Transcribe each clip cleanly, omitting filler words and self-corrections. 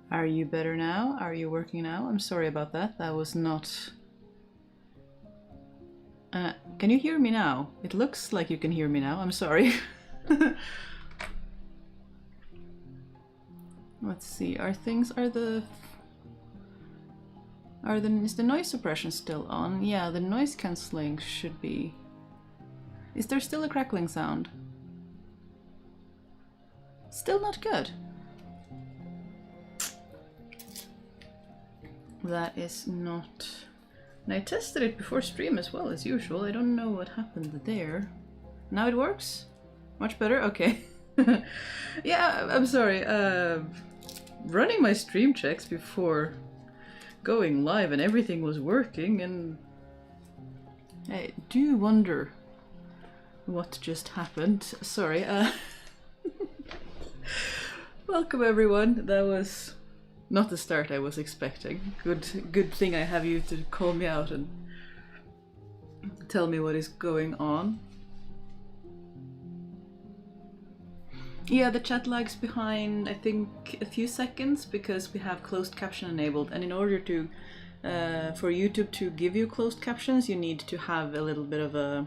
Are you better now? Are you working now? I'm sorry about that. That was not... can you hear me now? It looks like you can hear me now. I'm sorry. Let's see. Is the noise suppression still on? Yeah, the noise cancelling should be. Is there still a crackling sound? Still not good. That is not... And I tested it before stream as well as usual. I don't know what happened there. Now it works? Much better? Okay. Yeah, I'm sorry. Running my stream checks before going live and everything was working, and I do wonder what just happened. Sorry. Welcome everyone. That was not the start I was expecting. Good thing I have you to call me out and tell me what is going on. Yeah, the chat lags behind, I think, a few seconds because we have closed caption enabled, and in order to for YouTube to give you closed captions, you need to have a little bit of a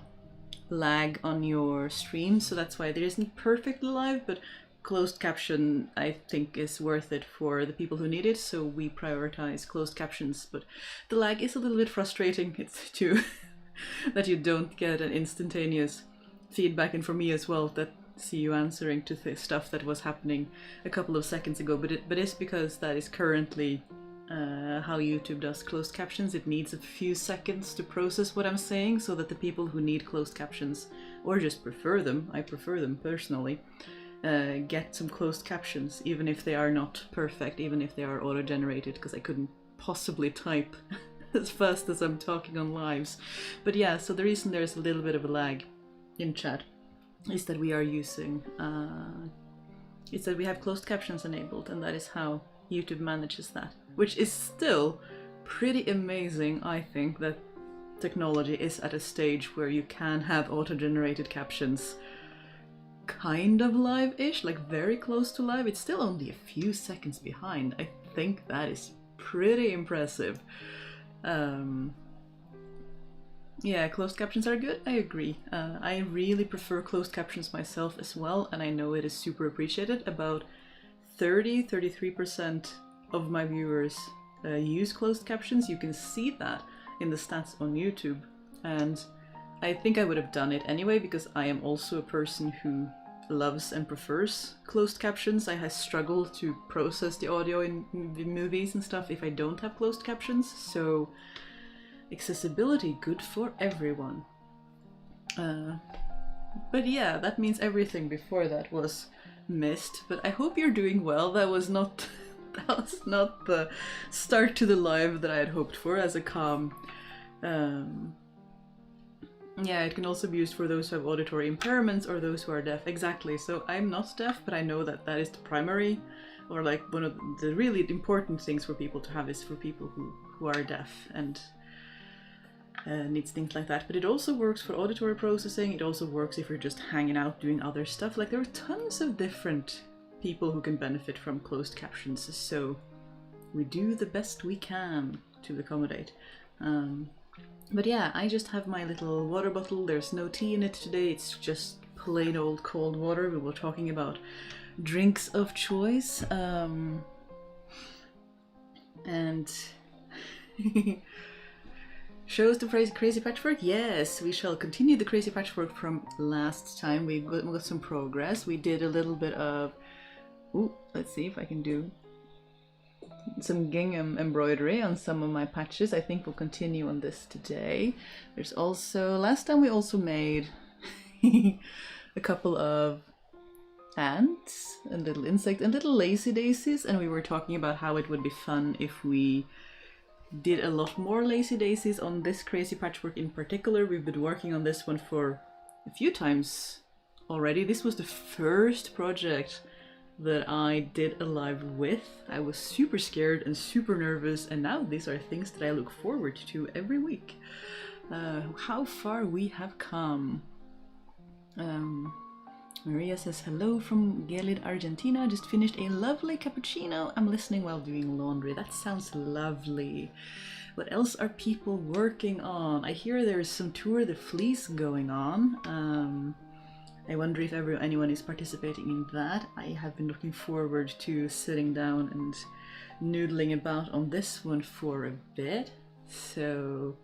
lag on your stream, so that's why there isn't perfect live, but closed caption I think is worth it for the people who need it, so we prioritize closed captions. But the lag is a little bit frustrating. It's too that you don't get an instantaneous feedback, and for me as well, that see you answering to stuff that was happening a couple of seconds ago, but it's because that is currently how YouTube does closed captions. It needs a few seconds to process what I'm saying, so that the people who need closed captions or just prefer them, I prefer them personally, get some closed captions, even if they are not perfect, even if they are auto-generated, because I couldn't possibly type as fast as I'm talking on lives. But yeah, so the reason there's a little bit of a lag in chat is that we are using, it's that we have closed captions enabled, and that is how YouTube manages that. Which is still pretty amazing, I think, that technology is at a stage where you can have auto-generated captions kind of live-ish, like very close to live. It's still only a few seconds behind. I think that is pretty impressive. Yeah, closed captions are good, I agree. I really prefer closed captions myself as well, and I know it is super appreciated. About 33% of my viewers use closed captions. You can see that in the stats on YouTube, and I think I would have done it anyway, because I am also a person who loves and prefers closed captions. I struggle to process the audio in movies and stuff if I don't have closed captions, so accessibility, good for everyone. But yeah, that means everything before that was missed, but I hope you're doing well. That was not the start to the live that I had hoped for as a calm. Yeah, it can also be used for those who have auditory impairments or those who are deaf. Exactly, so I'm not deaf, but I know that that is the primary, or like one of the really important things for people to have is for people who are deaf and needs things like that. But it also works for auditory processing. It also works if you're just hanging out doing other stuff. Like, there are tons of different people who can benefit from closed captions, so we do the best we can to accommodate. But yeah, I just have my little water bottle. There's no tea in it today. It's just plain old cold water. We were talking about drinks of choice. And shows the crazy patchwork? Yes, we shall continue the crazy patchwork from last time. We got some progress. We did a little bit of... Ooh, let's see if I can do some gingham embroidery on some of my patches. I think we'll continue on this today. There's also... Last time we also made a couple of ants and little insects and little lazy daisies, and we were talking about how it would be fun if we did a lot more lazy daisies on this crazy patchwork in particular. We've been working on this one for a few times already. This was the first project that I did a live with. I was super scared and super nervous, and now these are things that I look forward to every week. How far we have come. Maria says, hello from Gelid, Argentina. Just finished a lovely cappuccino. I'm listening while doing laundry. That sounds lovely. What else are people working on? I hear there's some Tour de Fleece going on. I wonder if anyone is participating in that. I have been looking forward to sitting down and noodling about on this one for a bit. So,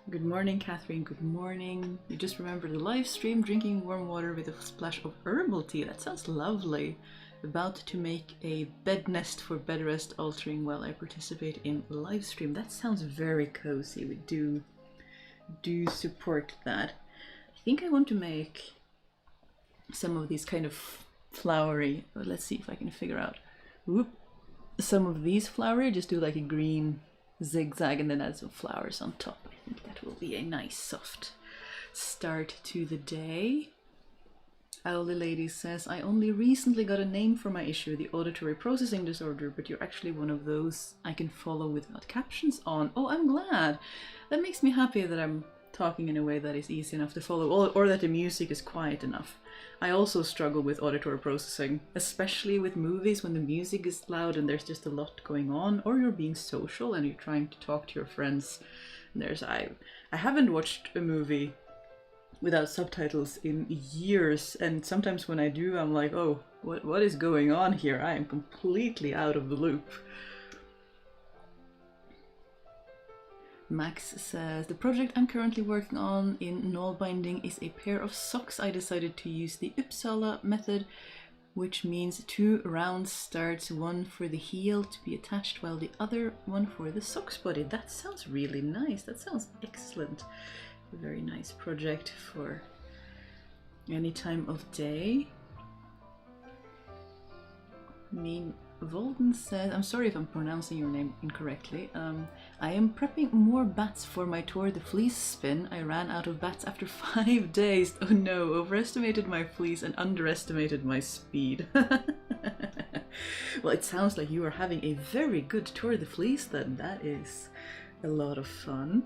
good morning, Catherine. Good morning. You just remembered the live stream, drinking warm water with a splash of herbal tea. That sounds lovely. About to make a bed nest for bed rest, altering while I participate in live stream. That sounds very cozy. We do support that. I think I want to make some of these kind of flowery. Let's see if I can figure out. Some of these flowery. Just do like a green zigzag and then add some flowers on top. I think that will be a nice soft start to the day. Owly Lady says, I only recently got a name for my issue, the auditory processing disorder, but you're actually one of those I can follow without captions on. Oh, I'm glad. That makes me happy that I'm talking in a way that is easy enough to follow, or that the music is quiet enough. I also struggle with auditory processing, especially with movies when the music is loud and there's just a lot going on, or you're being social and you're trying to talk to your friends. And I haven't watched a movie without subtitles in years, and sometimes when I do, I'm like, oh, what is going on here? I am completely out of the loop. Max says, the project I'm currently working on in knoll binding is a pair of socks. I decided to use the Uppsala method, which means 2 round starts, one for the heel to be attached while the other one for the socks body. That sounds really nice. That sounds excellent. A very nice project for any time of day. Volden says, I'm sorry if I'm pronouncing your name incorrectly. I am prepping more bats for my Tour de Fleece spin. I ran out of bats after 5 days. Oh no, overestimated my fleece and underestimated my speed. Well, it sounds like you are having a very good Tour de Fleece then. That is a lot of fun.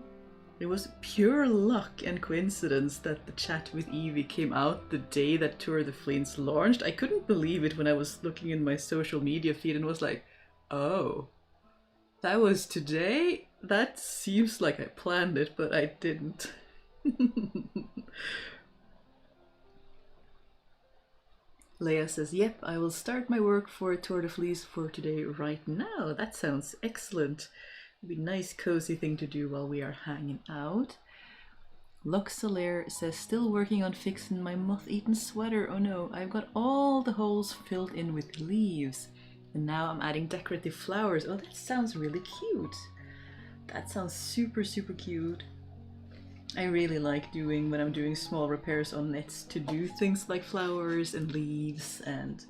It was pure luck and coincidence that the chat with Evie came out the day that Tour de Fleece launched. I couldn't believe it when I was looking in my social media feed and was like, oh, that was today? That seems like I planned it, but I didn't. Leia says, yep, I will start my work for Tour de Fleece for today right now. That sounds excellent. It'd be a nice cozy thing to do while we are hanging out. Luxalaire says, still working on fixing my moth-eaten sweater. Oh no, I've got all the holes filled in with leaves. And now I'm adding decorative flowers. Oh, that sounds really cute. That sounds super, super cute. I really like doing, when I'm doing small repairs on knits, to do things like flowers and leaves and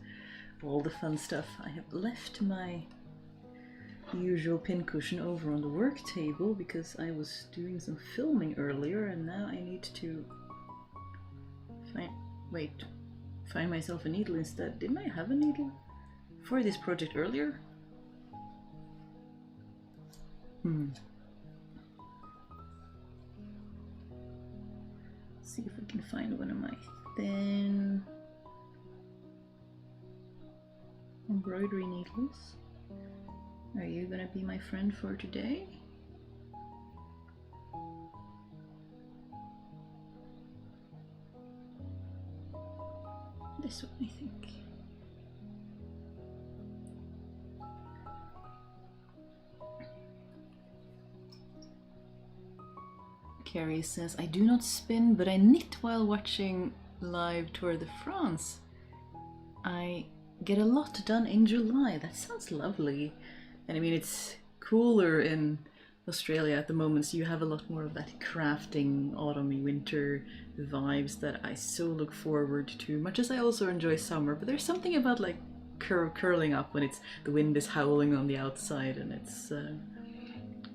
all the fun stuff. I have left my usual pincushion over on the work table because I was doing some filming earlier, and now I need to find myself a needle instead. Didn't I have a needle for this project earlier? See if I can find one of my thin embroidery needles. Are you gonna be my friend for today? This one, I think. Carrie says, I do not spin, but I knit while watching live Tour de France. I get a lot done in July. That sounds lovely. And I mean, it's cooler in Australia at the moment, so you have a lot more of that crafting, autumny, winter vibes that I so look forward to, much as I also enjoy summer. But there's something about like curling up when the wind is howling on the outside and it's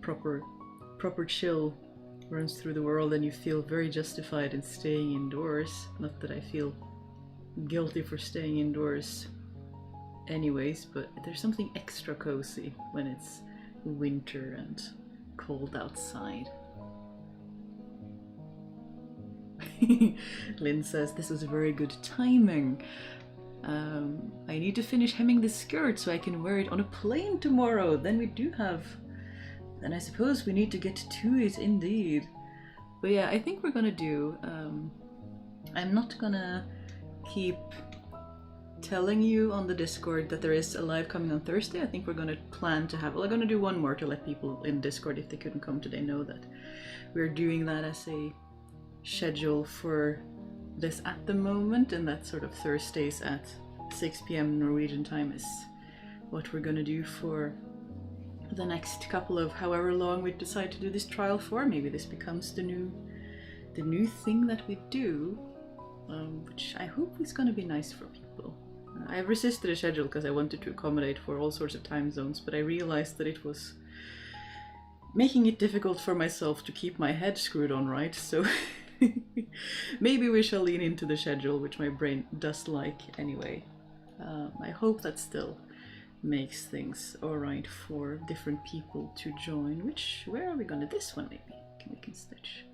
proper chill runs through the world, and you feel very justified in staying indoors. Not that I feel guilty for staying indoors anyways, but there's something extra cozy when it's winter and cold outside. Lynn says, this was very good timing. I need to finish hemming the skirt so I can wear it on a plane tomorrow. Then we do have... Then I suppose we need to get to it indeed. But yeah, I think we're gonna do... I'm not gonna keep telling you on the Discord that there is a live coming on Thursday. I think we're gonna plan to have... Well, I'm gonna do one more to let people in Discord, if they couldn't come today, know that we're doing that as a schedule for this at the moment, and that sort of Thursdays at 6 p.m. Norwegian time is what we're gonna do for the next couple of however long we decide to do this trial for. Maybe this becomes the new thing that we do, which I hope is gonna be nice for people. I've resisted a schedule because I wanted to accommodate for all sorts of time zones, but I realized that it was making it difficult for myself to keep my head screwed on right, so maybe we shall lean into the schedule, which my brain does like anyway. I hope that still makes things alright for different people to join. Where are we gonna? This one maybe? We can stitch.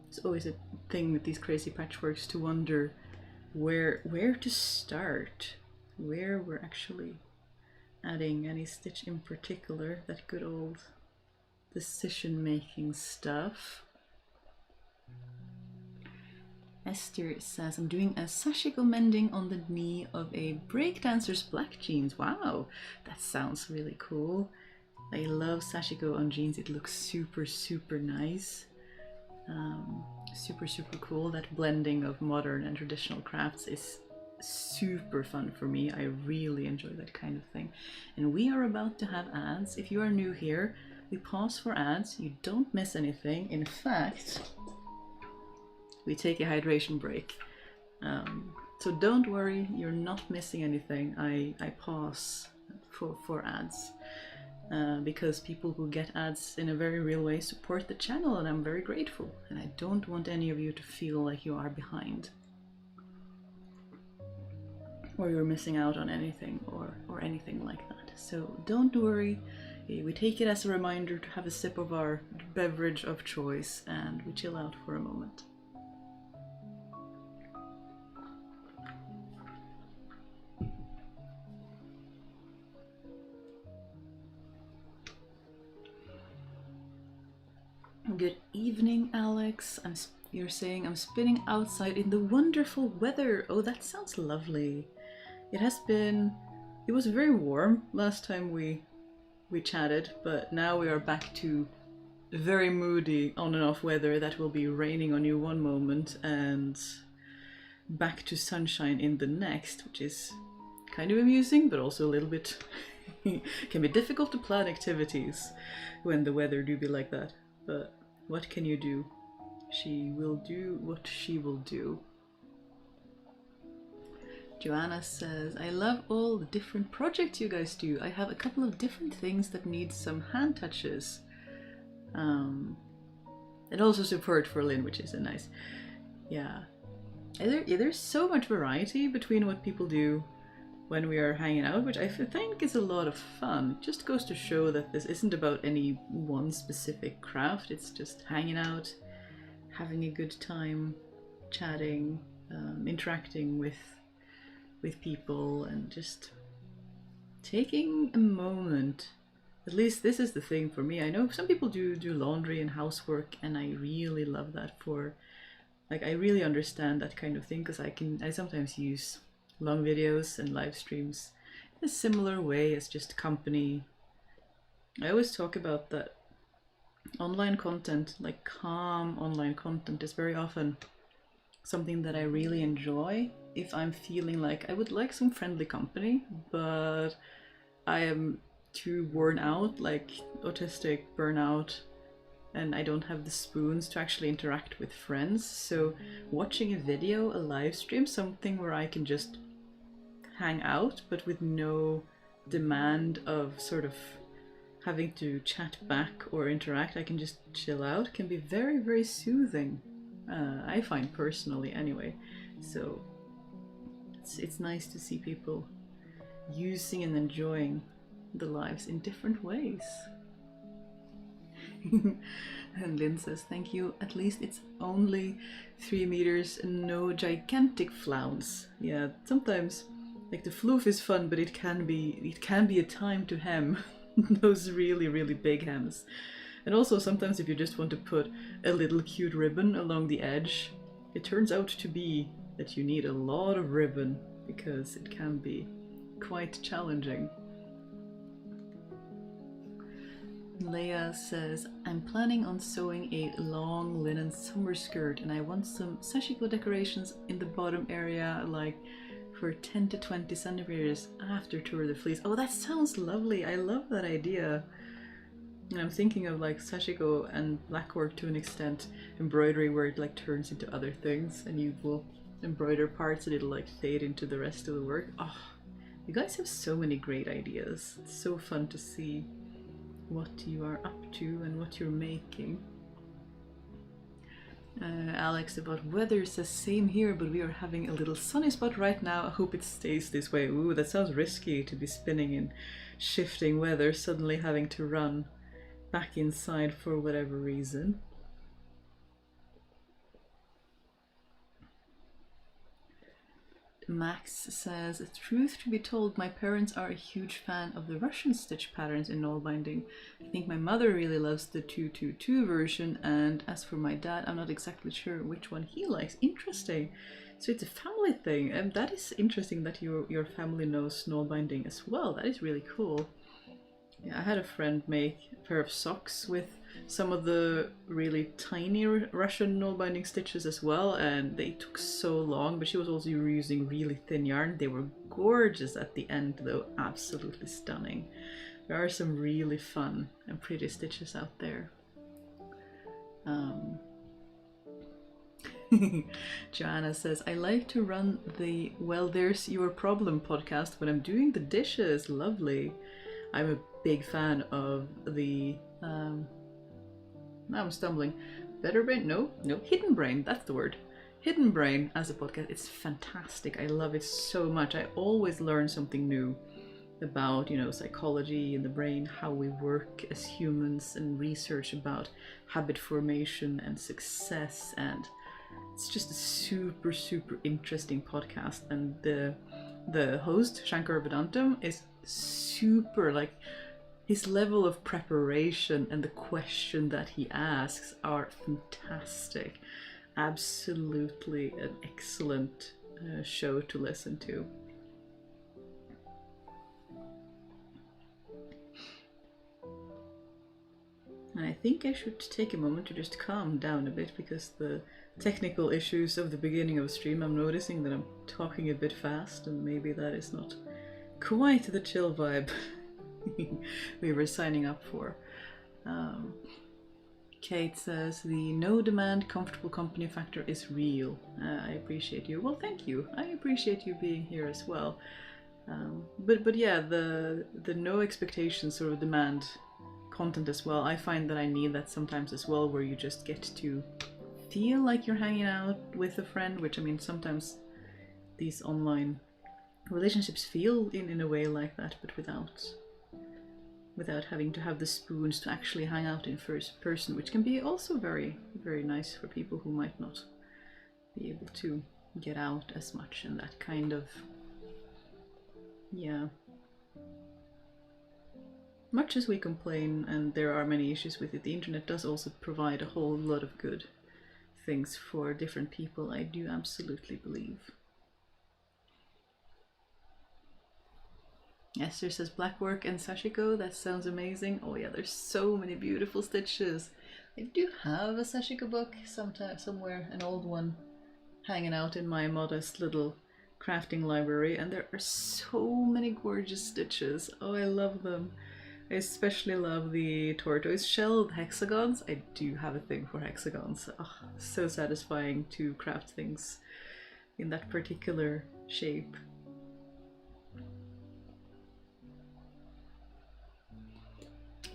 It's always a thing with these crazy patchworks to wonder where to start, where we're actually adding any stitch in particular, that good old decision-making stuff. Esther says, I'm doing a sashiko mending on the knee of a breakdancer's black jeans. Wow, that sounds really cool. I love sashiko on jeans. It looks super, super nice. Super, super cool. That blending of modern and traditional crafts is super fun for me. I really enjoy that kind of thing. And we are about to have ads. If you are new here, we pause for ads. You don't miss anything. In fact, we take a hydration break. So don't worry, you're not missing anything. I pause for ads because people who get ads in a very real way support the channel, and I'm very grateful. And I don't want any of you to feel like you are behind, or you're missing out on anything, or anything like that. So don't worry, we take it as a reminder to have a sip of our beverage of choice and we chill out for a moment. Good evening, Alex. You're saying I'm spinning outside in the wonderful weather. Oh, that sounds lovely. It was very warm last time we chatted, but now we are back to very moody on and off weather that will be raining on you one moment and back to sunshine in the next, which is kind of amusing, but also a little bit can be difficult to plan activities when the weather do be like that. But what can you do? She will do what she will do. Joanna says, I love all the different projects you guys do. I have a couple of different things that need some hand touches. And also support for Lynn, which is a nice... Yeah. There's so much variety between what people do when we are hanging out, which I think is a lot of fun. It just goes to show that this isn't about any one specific craft. It's just hanging out, having a good time, chatting, interacting with people, and just taking a moment. At least this is the thing for me. I know some people do laundry and housework, and I really love that for, like, I really understand that kind of thing, because I sometimes use long videos and live streams in a similar way as just company. I always talk about that online content, like calm online content, is very often something that I really enjoy if I'm feeling like I would like some friendly company, but I am too worn out, like autistic burnout, and I don't have the spoons to actually interact with friends. So watching a video, a live stream, something where I can just hang out but with no demand of sort of having to chat back or interact, I can just chill out, can be very, very soothing. I find personally anyway. So it's nice to see people using and enjoying the lives in different ways. And Lynn says, thank you. At least it's only 3 meters and no gigantic flounce. Yeah, sometimes like the floof is fun, but it can be a time to hem those really big hems. And also sometimes if you just want to put a little cute ribbon along the edge, it turns out to be that you need a lot of ribbon because it can be quite challenging. Leia says, I'm planning on sewing a long linen summer skirt and I want some sashiko decorations in the bottom area, like for 10 to 20 centimeters after Tour de Fleece. Oh, that sounds lovely. I love that idea. And I'm thinking of like sashiko and blackwork to an extent, embroidery where it like turns into other things and you will embroider parts and it'll like fade into the rest of the work. Oh, you guys have so many great ideas. It's so fun to see what you are up to and what you're making. Alex about weather says same here, but we are having a little sunny spot right now. I hope it stays this way. Ooh, that sounds risky to be spinning in shifting weather, suddenly having to run back inside for whatever reason. Max says, truth to be told, my parents are a huge fan of the Russian stitch patterns in knoll binding. I think my mother really loves the 222 version, and as for my dad, I'm not exactly sure which one he likes. Interesting. So it's a family thing, and that is interesting that your family knows knoll binding as well. That is really cool. Yeah, I had a friend make a pair of socks with some of the really tiny Russian knoll binding stitches as well, and they took so long, but she was also using really thin yarn. They were gorgeous at the end though, absolutely stunning. There are some really fun and pretty stitches out there. Joanna says, I like to run the Well There's Your Problem podcast when I'm doing the dishes. Lovely. I'm a big fan of the now I'm stumbling. Better Brain? No, Hidden Brain, that's the word. Hidden Brain as a podcast. It's fantastic. I love it so much. I always learn something new about, psychology in the brain, how we work as humans, and research about habit formation and success. And it's just a super interesting podcast. And the host, Shankar Vedantam, is super, like, his level of preparation and the question that he asks are fantastic. Absolutely an excellent show to listen to. And I think I should take a moment to just calm down a bit, because the technical issues of the beginning of a stream, I'm noticing that I'm talking a bit fast, and maybe that is not quite the chill vibe we were signing up for. Kate says, the no demand comfortable company factor is real. I appreciate you. Well, thank you. I appreciate you being here as well. But yeah, the no expectations sort of demand content as well. I find that I need that sometimes as well, where you just get to feel like you're hanging out with a friend, which, I mean, sometimes these online relationships feel in a way like that, but without having to have the spoons to actually hang out in first person, which can be also very nice for people who might not be able to get out as much, and that kind of, yeah. Much as we complain, and there are many issues with it, the internet does also provide a whole lot of good things for different people, I do absolutely believe. Esther says, blackwork and sashiko, that sounds amazing. Oh yeah, there's so many beautiful stitches. I do have a sashiko book somewhere, an old one, hanging out in my modest little crafting library, and there are so many gorgeous stitches. Oh, I love them. I especially love the tortoise shell hexagons. I do have a thing for hexagons. Oh, so satisfying to craft things in that particular shape.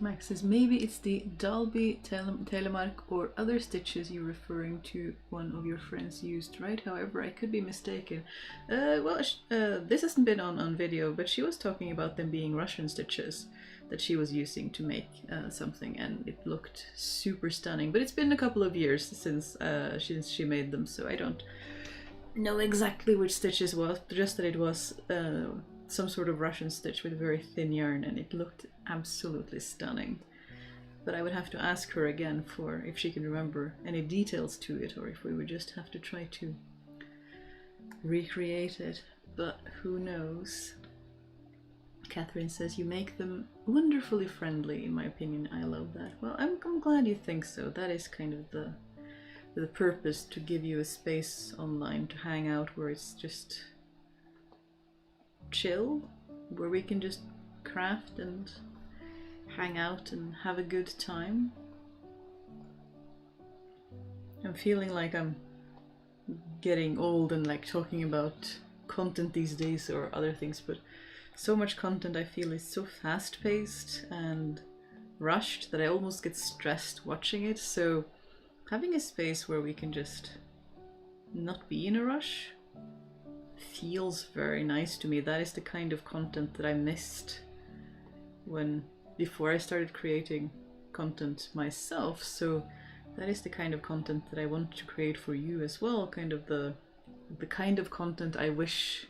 Max says, maybe it's the Dalby telemark or other stitches you're referring to one of your friends used, right? However, I could be mistaken. This hasn't been on video, but she was talking about them being Russian stitches. that she was using to make something, and it looked super stunning. But it's been a couple of years since she made them, so I don't know exactly which stitches was, but just that it was some sort of Russian stitch with very thin yarn, and it looked absolutely stunning. But I would have to ask her again for if she can remember any details to it, or if we would just have to try to recreate it. But who knows? Catherine says, you make them wonderfully friendly, in my opinion. I love that. Well, I'm glad you think so. That is kind of the purpose, to give you a space online to hang out where it's just chill, where we can just craft and hang out and have a good time. I'm feeling like I'm getting old and like talking about content these days or other things, but so much content I feel is so fast-paced and rushed that I almost get stressed watching it. So having a space where we can just not be in a rush feels very nice to me. That is the kind of content that I missed before I started creating content myself. So that is the kind of content that I want to create for you as well. Kind of the kind of content I wish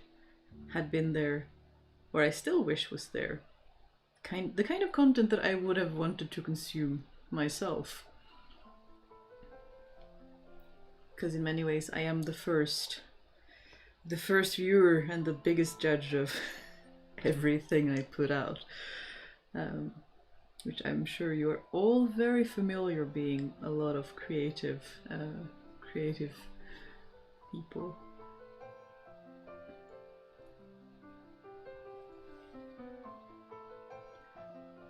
had been there, or I still wish was there. The kind of content that I would have wanted to consume myself. Because in many ways I am the first viewer and the biggest judge of everything I put out. Which I'm sure you're all very familiar, being a lot of creative people.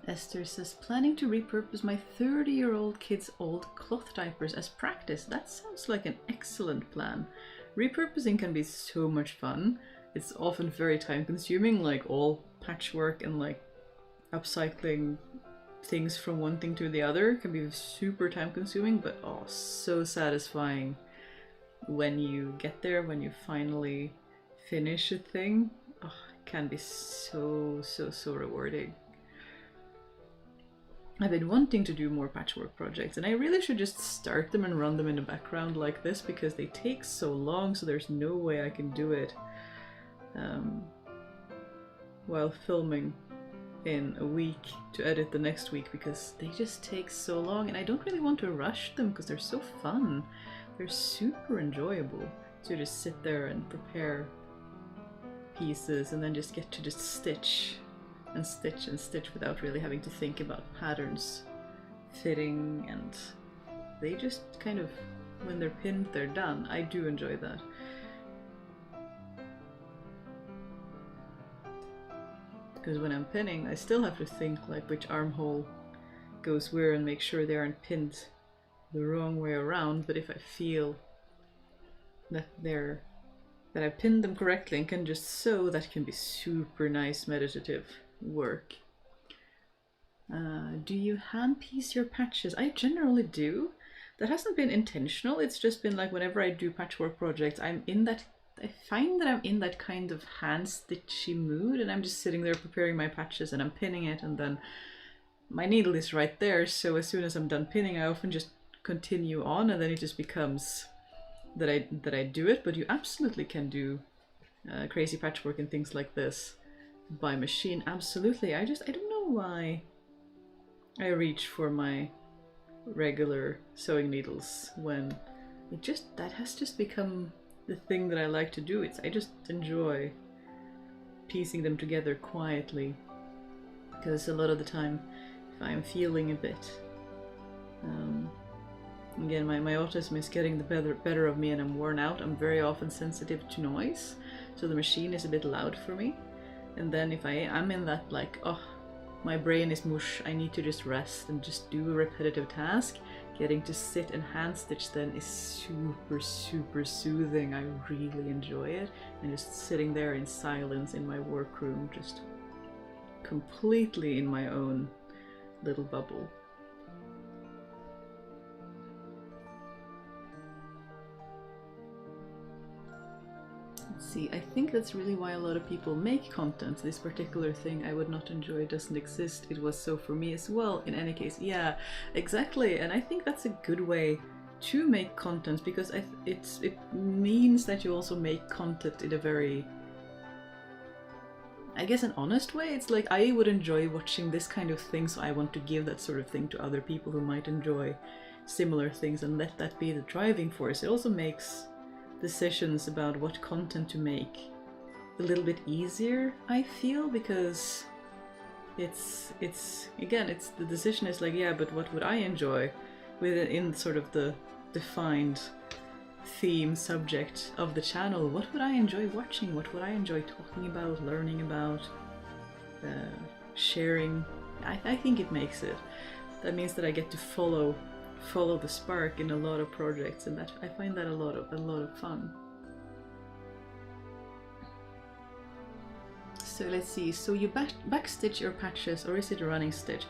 Esther says, planning to repurpose my 30-year-old kid's old cloth diapers as practice. That sounds like an excellent plan. Repurposing can be so much fun. It's often very time consuming, like all patchwork, and like upcycling things from one thing to the other can be super time consuming, but oh, so satisfying when you get there, when you finally finish a thing. Oh, it can be so rewarding. I've been wanting to do more patchwork projects, and I really should just start them and run them in the background like this, because they take so long, so there's no way I can do it while filming in a week to edit the next week, because they just take so long, and I don't really want to rush them because they're so fun. They're super enjoyable to just sit there and prepare pieces and then just get to just stitch and stitch and stitch without really having to think about patterns fitting, and they just kind of, when they're pinned, they're done. I do enjoy that. Because when I'm pinning, I still have to think like which armhole goes where and make sure they aren't pinned the wrong way around. But if I feel that I pinned them correctly and can just sew, that can be super nice meditative work. Do you hand piece your patches? I generally do. That hasn't been intentional. It's just been like whenever I do patchwork projects, I find that I'm in that kind of hand stitchy mood, and I'm just sitting there preparing my patches and I'm pinning it, and then my needle is right there, so as soon as I'm done pinning I often just continue on, and then it just becomes that I do it. But you absolutely can do crazy patchwork and things like this by machine, absolutely. I don't know why I reach for my regular sewing needles when that has just become the thing that I like to do. I just enjoy piecing them together quietly, because a lot of the time if I'm feeling a bit again, my autism is getting the better of me and I'm worn out, I'm very often sensitive to noise, so the machine is a bit loud for me. And then if I'm in that like, oh, my brain is mush, I need to just rest and just do a repetitive task, getting to sit and hand stitch then is super soothing. I really enjoy it. And just sitting there in silence in my workroom, just completely in my own little bubble. Let's see, I think that's really why a lot of people make content. This particular thing I would not enjoy doesn't exist. It was so for me as well. In any case, yeah, exactly. And I think that's a good way to make content, because it means that you also make content in a very, I guess, an honest way. It's like, I would enjoy watching this kind of thing, so I want to give that sort of thing to other people who might enjoy similar things, and let that be the driving force. It also makes decisions about what content to make a little bit easier, I feel, because it's again, it's the decision is like, yeah, but what would I enjoy within sort of the defined theme subject of the channel? What would I enjoy watching? What would I enjoy talking about, learning about, sharing? I think it makes it. That means that I get to follow the spark in a lot of projects, and that I find that a lot of fun. So let's see, so you backstitch your patches, or is it a running stitch?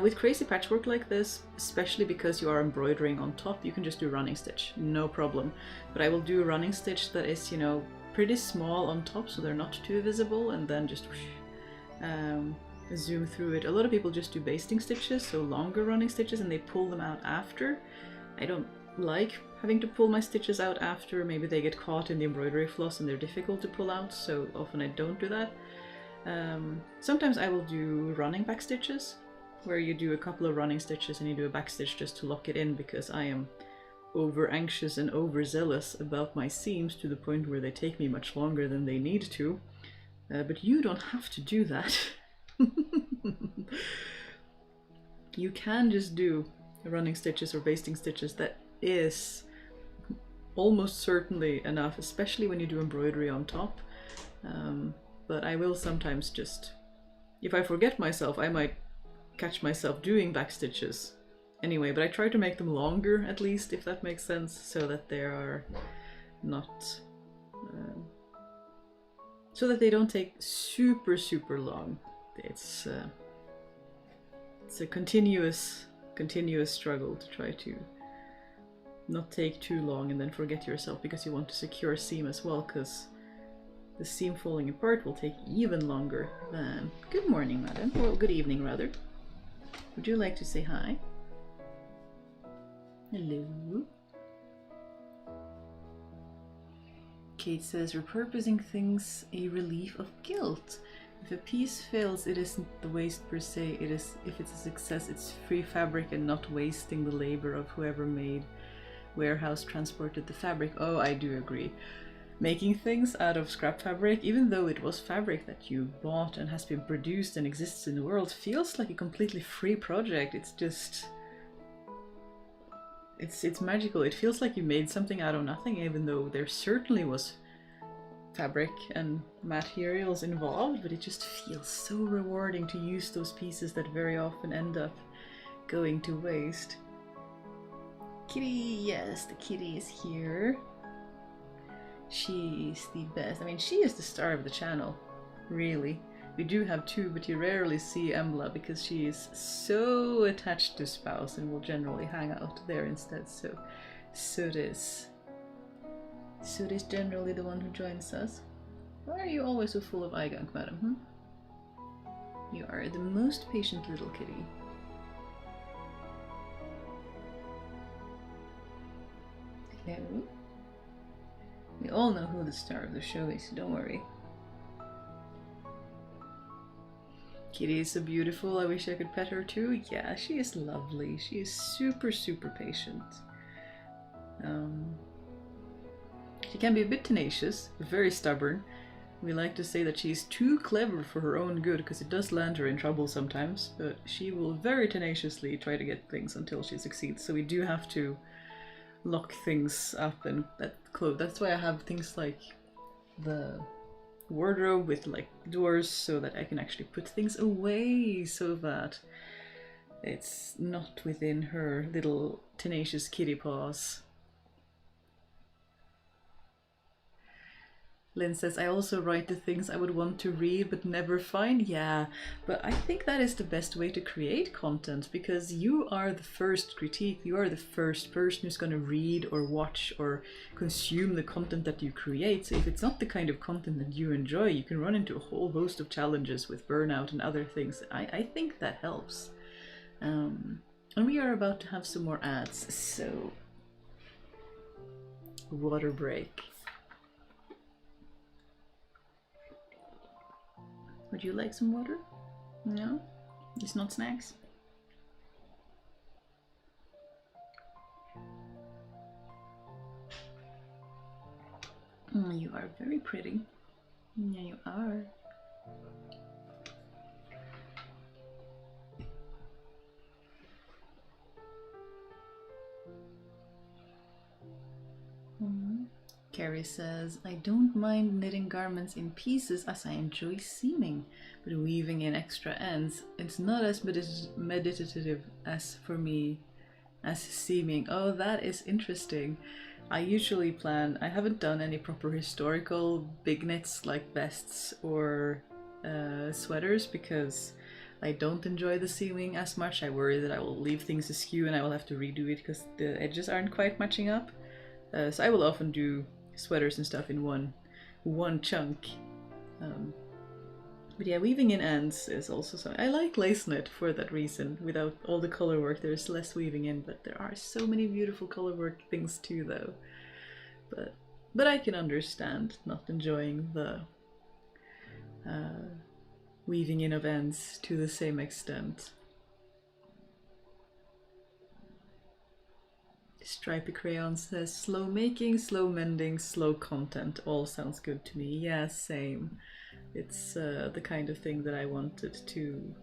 With crazy patchwork like this, especially because you are embroidering on top, you can just do running stitch, no problem. But I will do a running stitch that is, you know, pretty small on top, so they're not too visible, and then just zoom through it. A lot of people just do basting stitches, so longer running stitches, and they pull them out after. I don't like having to pull my stitches out after. Maybe they get caught in the embroidery floss and they're difficult to pull out, so often I don't do that. Sometimes I will do running back stitches, where you do a couple of running stitches and you do a back stitch just to lock it in, because I am over anxious and overzealous about my seams to the point where they take me much longer than they need to. But you don't have to do that. You can just do running stitches or basting stitches. That is almost certainly enough, especially when you do embroidery on top. But I will sometimes just, if I forget myself, I might catch myself doing back stitches anyway, but I try to make them longer, at least, if that makes sense, so that they are not so that they don't take super long. It's a continuous struggle to try to not take too long and then forget yourself, because you want to secure a seam as well, because the seam falling apart will take even longer than... Good morning, madam. Well, good evening, rather. Would you like to say hi? Hello. Kate says, repurposing things a relief of guilt. If a piece fails, it isn't the waste per se. It is, if it's a success, it's free fabric and not wasting the labor of whoever made, warehouse, transported the fabric. Oh, I do agree. Making things out of scrap fabric, even though it was fabric that you bought and has been produced and exists in the world, feels like a completely free project. It's just... It's magical. It feels like you made something out of nothing, even though there certainly was fabric and materials involved, but it just feels so rewarding to use those pieces that very often end up going to waste. Kitty, yes, the kitty is here. She's the best. I mean, she is the star of the channel, really. We do have two, but you rarely see Embla because she is so attached to Spouse and will generally hang out there instead. So it is generally the one who joins us. Why are you always so full of eye gunk, madam? You are the most patient little kitty. Hello. We all know who the star of the show is, don't worry. Kitty is so beautiful, I wish I could pet her too. Yeah, she is lovely. She is super patient. She can be a bit tenacious, very stubborn. We like to say that she's too clever for her own good, because it does land her in trouble sometimes, but she will very tenaciously try to get things until she succeeds, so we do have to lock things up and close. That's why I have things like the wardrobe with like doors, so that I can actually put things away, so that it's not within her little tenacious kitty paws. Lynn says, I also write the things I would want to read but never find. Yeah, but I think that is the best way to create content, because you are the first critique. You are the first person who's going to read or watch or consume the content that you create. So if it's not the kind of content that you enjoy, you can run into a whole host of challenges with burnout and other things. I think that helps. And we are about to have some more ads, so water break. Would you like some water? No? It's not snacks? You are very pretty. Yeah, you are. Carrie says, I don't mind knitting garments in pieces as I enjoy seaming, but weaving in extra ends, it's not as meditative as for me as seaming. Oh, that is interesting. I usually plan, I haven't done any proper historical big knits like vests or sweaters because I don't enjoy the seaming as much. I worry that I will leave things askew and I will have to redo it because the edges aren't quite matching up. So I will often do sweaters and stuff in one chunk. But yeah, weaving in ends is also something. I like lace knit for that reason. Without all the color work, there's less weaving in, but there are so many beautiful color work things too, though. But I can understand not enjoying the weaving in of ends to the same extent. Stripey Crayon says, slow making, slow mending, slow content. All sounds good to me. Yeah, same. It's the kind of thing that I wanted to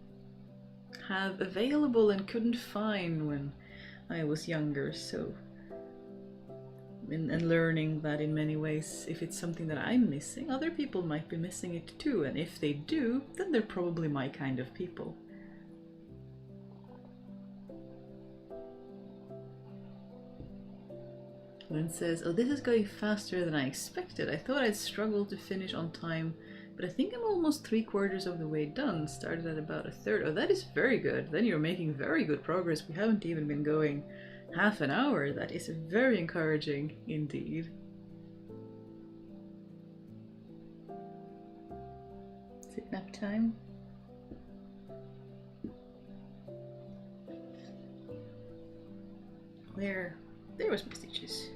have available and couldn't find when I was younger. So, and learning that in many ways, if it's something that I'm missing, other people might be missing it too. And if they do, then they're probably my kind of people. Lynn says, oh, this is going faster than I expected. I thought I'd struggle to finish on time, but I think I'm almost 3/4 of the way done. Started at about 1/3. Oh, that is very good. Then you're making very good progress. We haven't even been going half an hour. That is very encouraging indeed. Is it nap time? Where? There was my stitches.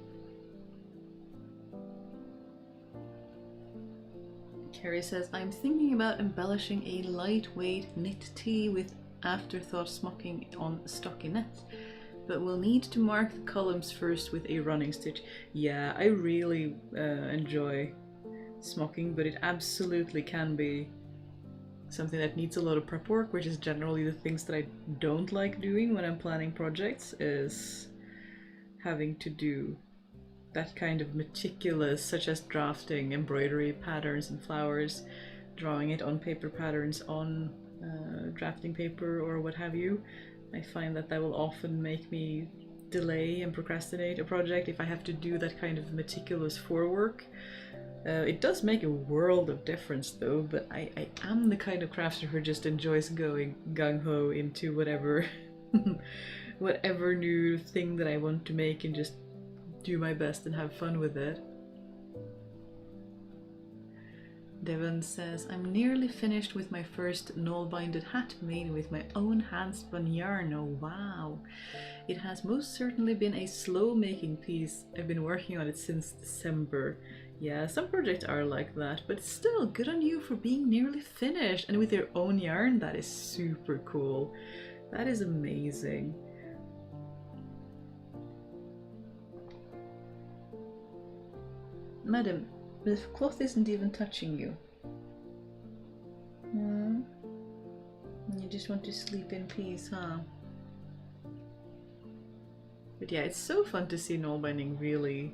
Carrie says, I'm thinking about embellishing a lightweight knit tee with afterthought smocking on stockinette, but we'll need to mark the columns first with a running stitch. Yeah, I really enjoy smocking, but it absolutely can be something that needs a lot of prep work, which is generally the things that I don't like doing when I'm planning projects, is having to do that kind of meticulous, such as drafting embroidery patterns and flowers, drawing it on paper patterns on drafting paper or what have you. I find that will often make me delay and procrastinate a project if I have to do that kind of meticulous forework. It does make a world of difference though, but I am the kind of crafter who just enjoys going gung-ho into whatever whatever new thing that I want to make and just do my best and have fun with it. Devon says, I'm nearly finished with my first null-binded hat made with my own hand-spun yarn. Oh wow! It has most certainly been a slow-making piece. I've been working on it since December. Yeah, some projects are like that, but still, good on you for being nearly finished. And with your own yarn, that is super cool. That is amazing. Madam, the cloth isn't even touching you. You just want to sleep in peace, huh? But yeah, it's so fun to see null binding really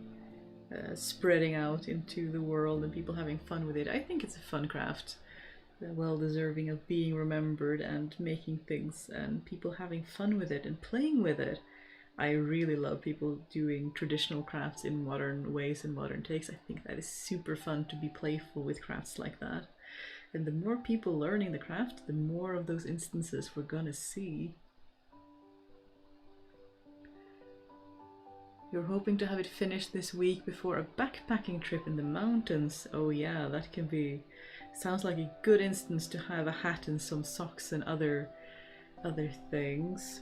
spreading out into the world and people having fun with it. I think it's a fun craft, well deserving of being remembered and making things and people having fun with it and playing with it. I really love people doing traditional crafts in modern ways and modern takes. I think that is super fun to be playful with crafts like that. And the more people learning the craft, the more of those instances we're gonna see. You're hoping to have it finished this week before a backpacking trip in the mountains. Oh yeah, that can be... Sounds like a good instance to have a hat and some socks and other things.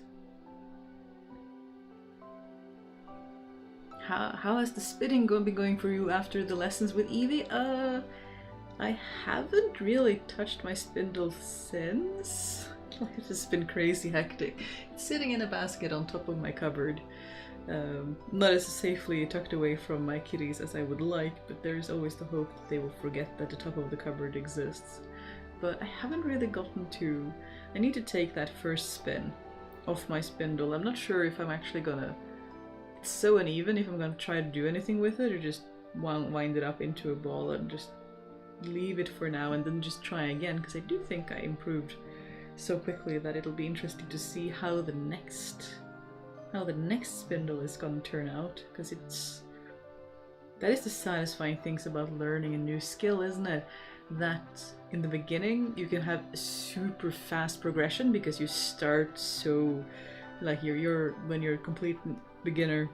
How has the spinning been going for you after the lessons with Evie? I haven't really touched my spindle since. Life has been crazy hectic. It's sitting in a basket on top of my cupboard. Not as safely tucked away from my kitties as I would like, but there's always the hope that they will forget that the top of the cupboard exists. But I haven't really gotten to... I need to take that first spin off my spindle. I'm not sure if I'm actually gonna... It's so uneven if I'm gonna try to do anything with it, or just wind it up into a ball and just leave it for now and then just try again, because I do think I improved so quickly that it'll be interesting to see how the next spindle is gonna turn out, because that is the satisfying things about learning a new skill, isn't it? That in the beginning you can have super fast progression because you start so, like, when you're a complete beginner,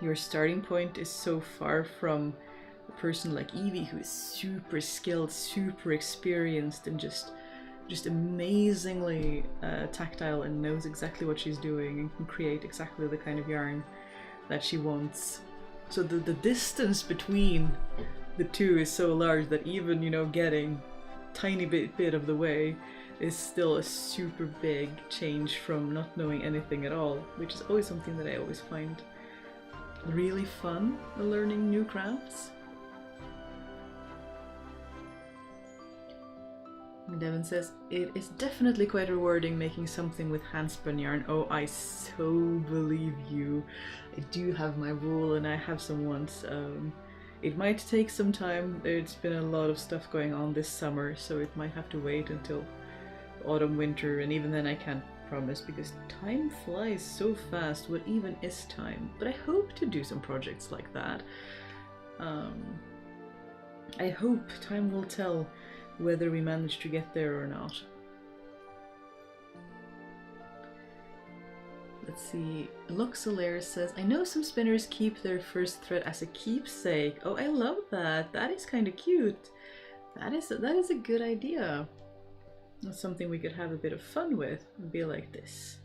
your starting point is so far from a person like Evie, who is super skilled, super experienced, and just amazingly tactile and knows exactly what she's doing and can create exactly the kind of yarn that she wants. So the distance between the two is so large that even, you know, getting tiny bit of the way is still a super big change from not knowing anything at all, which is always something that I always find really fun, learning new crafts. Devin says, it is definitely quite rewarding making something with handspun yarn. Oh, I so believe you. I do have my wool and I have some ones. It might take some time. There's been a lot of stuff going on this summer, so it might have to wait until autumn, winter, and even then I can't promise because time flies so fast. What even is time? But I hope to do some projects like that. I hope time will tell whether we manage to get there or not. Let's see. Luxolaire says, I know some spinners keep their first thread as a keepsake. Oh, I love that. That is kind of cute. That is a good idea. That's something we could have a bit of fun with and be like this.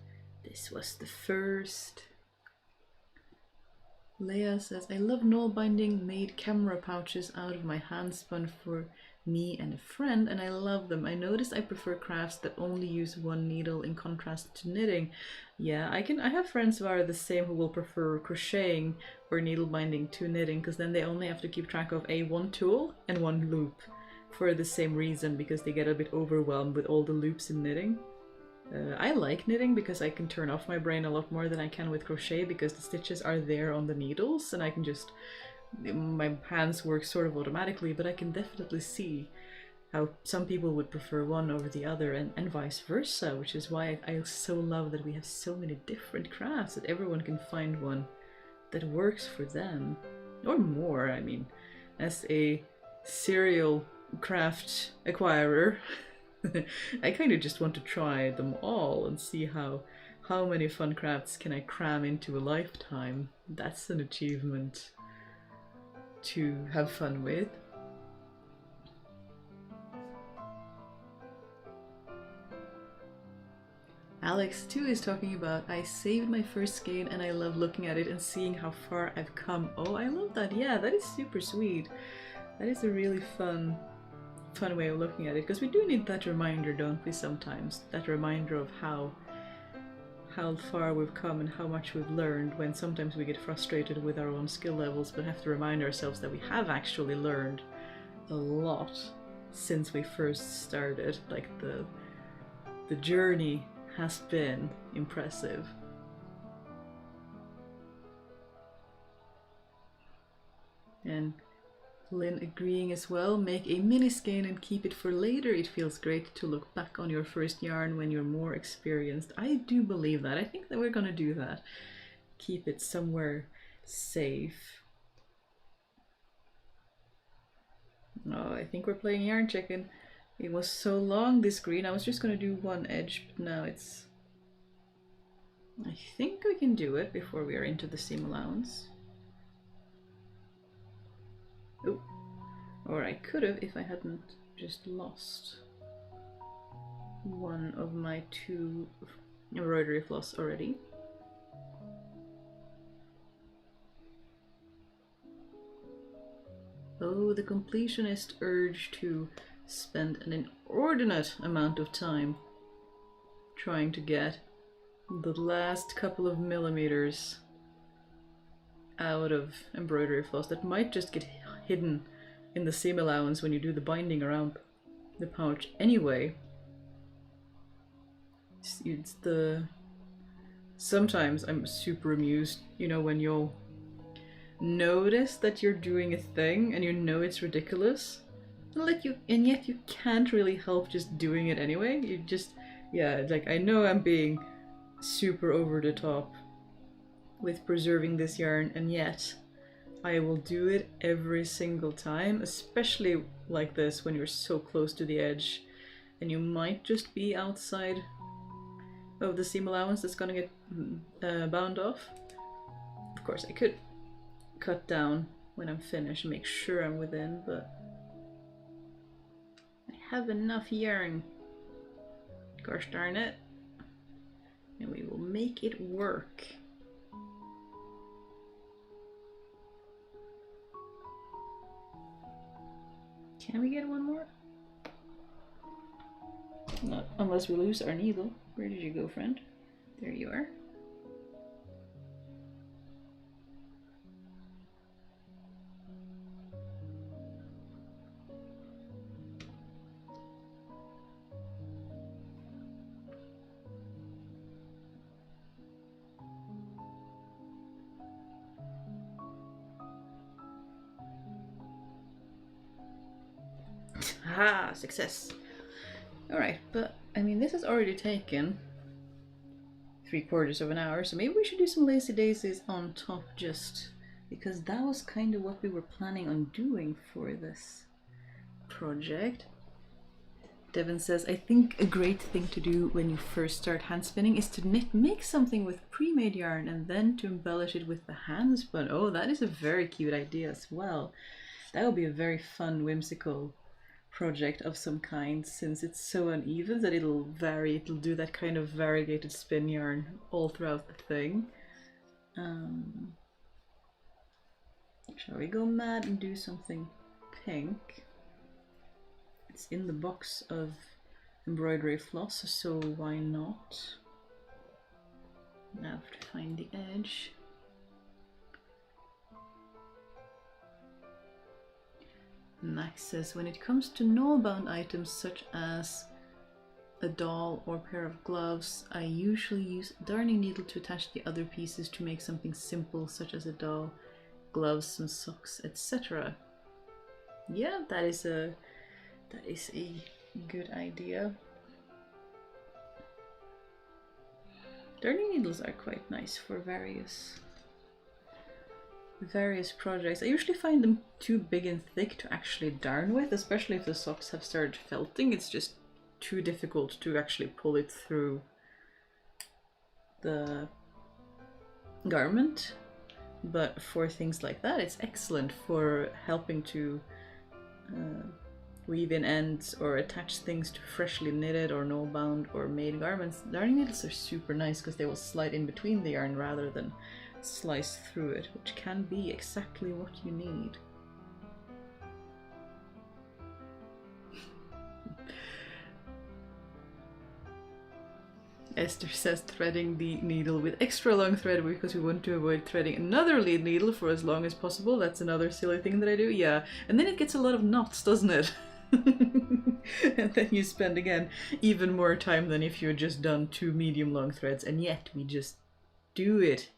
This was the first. Leia says, I love knoll binding, made camera pouches out of my handspun for me and a friend, and I love them. I noticed I prefer crafts that only use one needle in contrast to knitting. Yeah, I have friends who are the same, who will prefer crocheting or needle binding to knitting, because then they only have to keep track of one tool and one loop for the same reason, because they get a bit overwhelmed with all the loops in knitting. I like knitting because I can turn off my brain a lot more than I can with crochet, because the stitches are there on the needles and I can just, my hands work sort of automatically, but I can definitely see how some people would prefer one over the other, and vice versa, which is why I so love that we have so many different crafts, that everyone can find one that works for them, or more. I mean, as a serial craft acquirer, I kind of just want to try them all and see how many fun crafts can I cram into a lifetime. That's an achievement to have fun with. Alex too is talking about, I saved my first skein and I love looking at it and seeing how far I've come. Oh, I love that. Yeah, that is super sweet. That is a really fun way of looking at it, because we do need that reminder, don't we, sometimes? That reminder of how far we've come and how much we've learned, when sometimes we get frustrated with our own skill levels, but have to remind ourselves that we have actually learned a lot since we first started. Like the journey has been impressive. And Lynn agreeing as well. Make a mini skein and keep it for later. It feels great to look back on your first yarn when you're more experienced. I do believe that. I think that we're gonna do that. Keep it somewhere safe. Oh, I think we're playing Yarn Chicken. It was so long, this green. I was just gonna do one edge, but now it's... I think we can do it before we are into the seam allowance. Oh, or I could have if I hadn't just lost one of my 2 embroidery floss already. Oh, the completionist urge to spend an inordinate amount of time trying to get the last couple of millimeters out of embroidery floss that might just get hidden in the seam allowance when you do the binding around the pouch anyway. It's the... Sometimes I'm super amused, you know, when you'll notice that you're doing a thing and you know it's ridiculous, and yet you can't really help just doing it anyway. You just, yeah, like, I know I'm being super over the top with preserving this yarn, and yet I will do it every single time, especially like this when you're so close to the edge and you might just be outside of the seam allowance that's gonna get bound off. Of course I could cut down when I'm finished and make sure I'm within, but I have enough yarn, gosh darn it, and we will make it work. Can we get one more? Not unless we lose our needle. Where did you go, friend? There you are. Ah, success. Alright, but I mean, this has already taken 3/4 of an hour, so maybe we should do some lazy daisies on top, just because that was kind of what we were planning on doing for this project. Devin says, I think a great thing to do when you first start hand spinning is to make something with pre-made yarn and then to embellish it with the hand spun. Oh, that is a very cute idea as well. That would be a very fun, whimsical project of some kind, since it's so uneven that it'll vary. It'll do that kind of variegated spin yarn all throughout the thing. Shall we go mad and do something pink? It's in the box of embroidery floss, so why not? Now I have to find the edge. Max says, when it comes to no-bound items such as a doll or pair of gloves, I usually use a darning needle to attach the other pieces to make something simple such as a doll, gloves, some socks, etc. Yeah, that is a good idea. Darning needles are quite nice for various projects. I usually find them too big and thick to actually darn with, especially if the socks have started felting. It's just too difficult to actually pull it through the garment. But for things like that, it's excellent for helping to weave in ends or attach things to freshly knitted or no bound or made garments. Darning needles are super nice because they will slide in between the yarn rather than slice through it, which can be exactly what you need. Esther says threading the needle with extra long thread because we want to avoid threading another lead needle for as long as possible. That's another silly thing that I do, yeah. And then it gets a lot of knots, doesn't it? And then you spend, again, even more time than if you had just done 2 medium long threads, and yet we just do it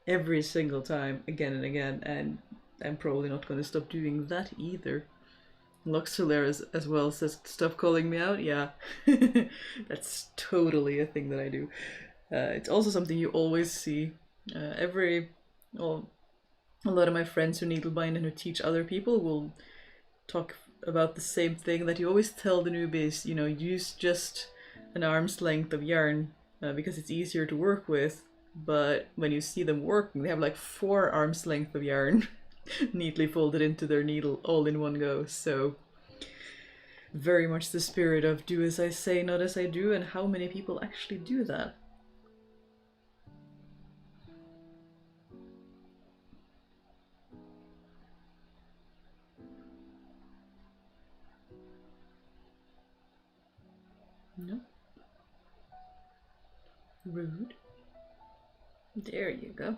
every single time, again and again, and I'm probably not going to stop doing that either. Luxolaire as well says, stop calling me out. Yeah, that's totally a thing that I do. It's also something you always see. Well, a lot of my friends who needlebind and who teach other people will talk about the same thing, that you always tell the newbies, you know, use just an arm's length of yarn because it's easier to work with. But when you see them working, they have like 4 arms length of yarn neatly folded into their needle all in one go. So very much the spirit of do as I say, not as I do, and how many people actually do that. No. Rude. There you go.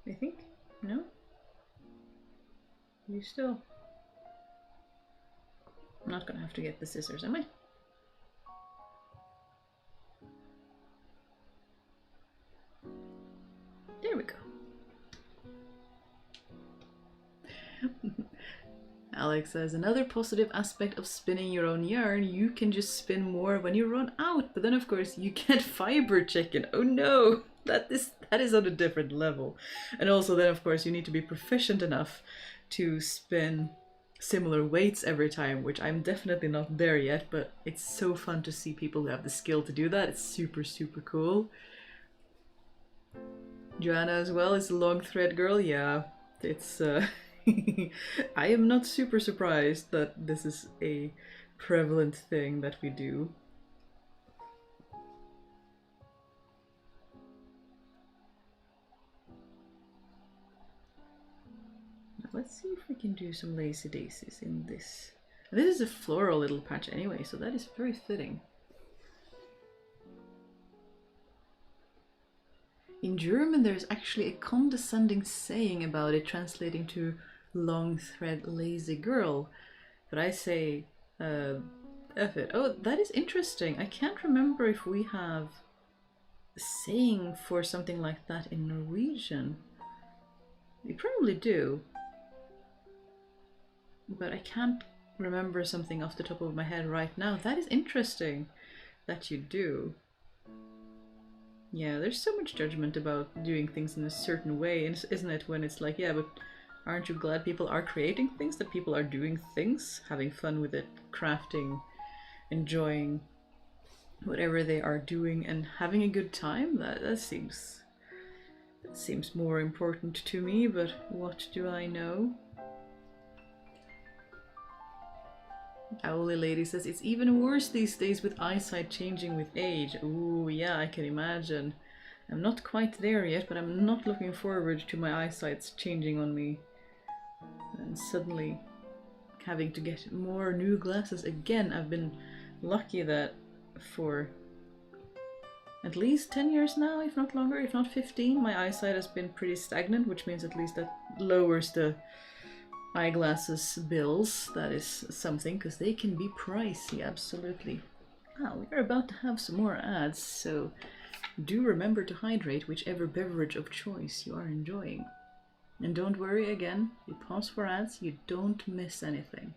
I think. No? You still... I'm not gonna have to get the scissors, am I? There we go. Alex says, another positive aspect of spinning your own yarn, you can just spin more when you run out, but then of course you get fiber chicken. Oh no, that is on a different level. And also then of course you need to be proficient enough to spin similar weights every time, which I'm definitely not there yet, but it's so fun to see people who have the skill to do that. It's super, super cool. Joanna as well is a long thread girl. Yeah, it's I am not super surprised that this is a prevalent thing that we do. Let's see if we can do some lazy daisies in this. This is a floral little patch anyway, so that is very fitting. In German there's actually a condescending saying about it, translating to long thread lazy girl, but I say F it. Oh, that is interesting. I can't remember if we have a saying for something like that in Norwegian. We probably do, but I can't remember something off the top of my head right now. That is interesting that you do. Yeah, there's so much judgment about doing things in a certain way, isn't it? When it's like, yeah, but aren't you glad people are creating things, that people are doing things, having fun with it, crafting, enjoying whatever they are doing and having a good time? That seems more important to me, but what do I know? Owly Lady says, it's even worse these days with eyesight changing with age. Ooh, yeah, I can imagine. I'm not quite there yet, but I'm not looking forward to my eyesight changing on me and suddenly having to get more new glasses again. I've been lucky that for at least 10 years now, if not longer, if not 15, my eyesight has been pretty stagnant, which means at least that lowers the eyeglasses bills. That is something, because they can be pricey, absolutely. Ah, we're about to have some more ads, so do remember to hydrate whichever beverage of choice you are enjoying. And don't worry, again, you pause for ads, you don't miss anything.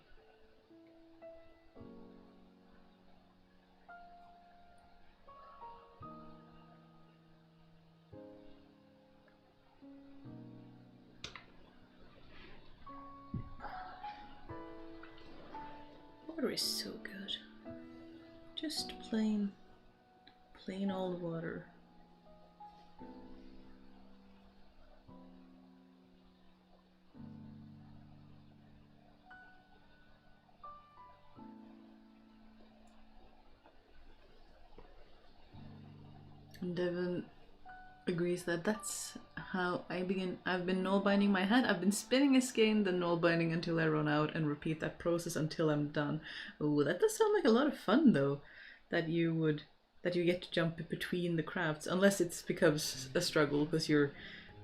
Water is so good. Just plain old water. Devon agrees that that's how I've been knoll binding my head. I've been spinning a skein, then knoll binding until I run out, and repeat that process until I'm done. Oh, that does sound like a lot of fun though, that you get to jump between the crafts, unless it becomes a struggle because you're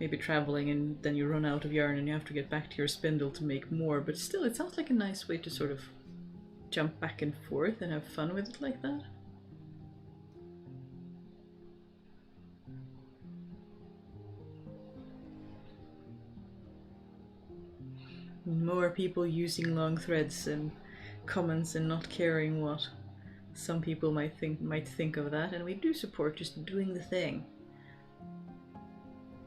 maybe traveling and then you run out of yarn and you have to get back to your spindle to make more. But still, it sounds like a nice way to sort of jump back and forth and have fun with it like that. more people using long threads and comments and not caring what some people might think of that, and we do support just doing the thing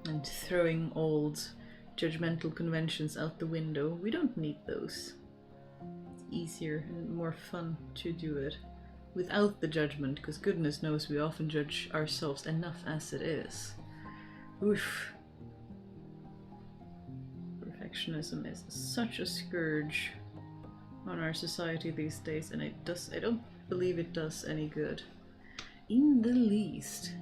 and throwing old judgmental conventions out the window. We don't need those. It's easier and more fun to do it without the judgment, because goodness knows we often judge ourselves enough as it is. Oof. Perfectionism is such a scourge on our society these days, and I don't believe it does any good in the least.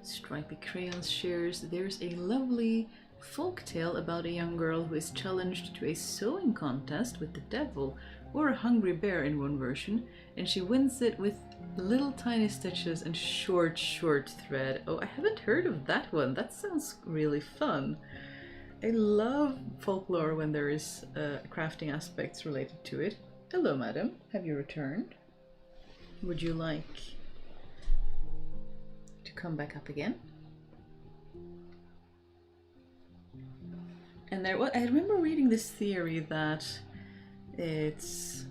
Stripy Crayons shares, there's a lovely folktale about a young girl who is challenged to a sewing contest with the devil or a hungry bear in one version, and she wins it with little tiny stitches and short thread. Oh, I haven't heard of that one. That sounds really fun. I love folklore when there is crafting aspects related to it. Hello, madam. Have you returned? Would you like to come back up again? And I remember reading this theory that it's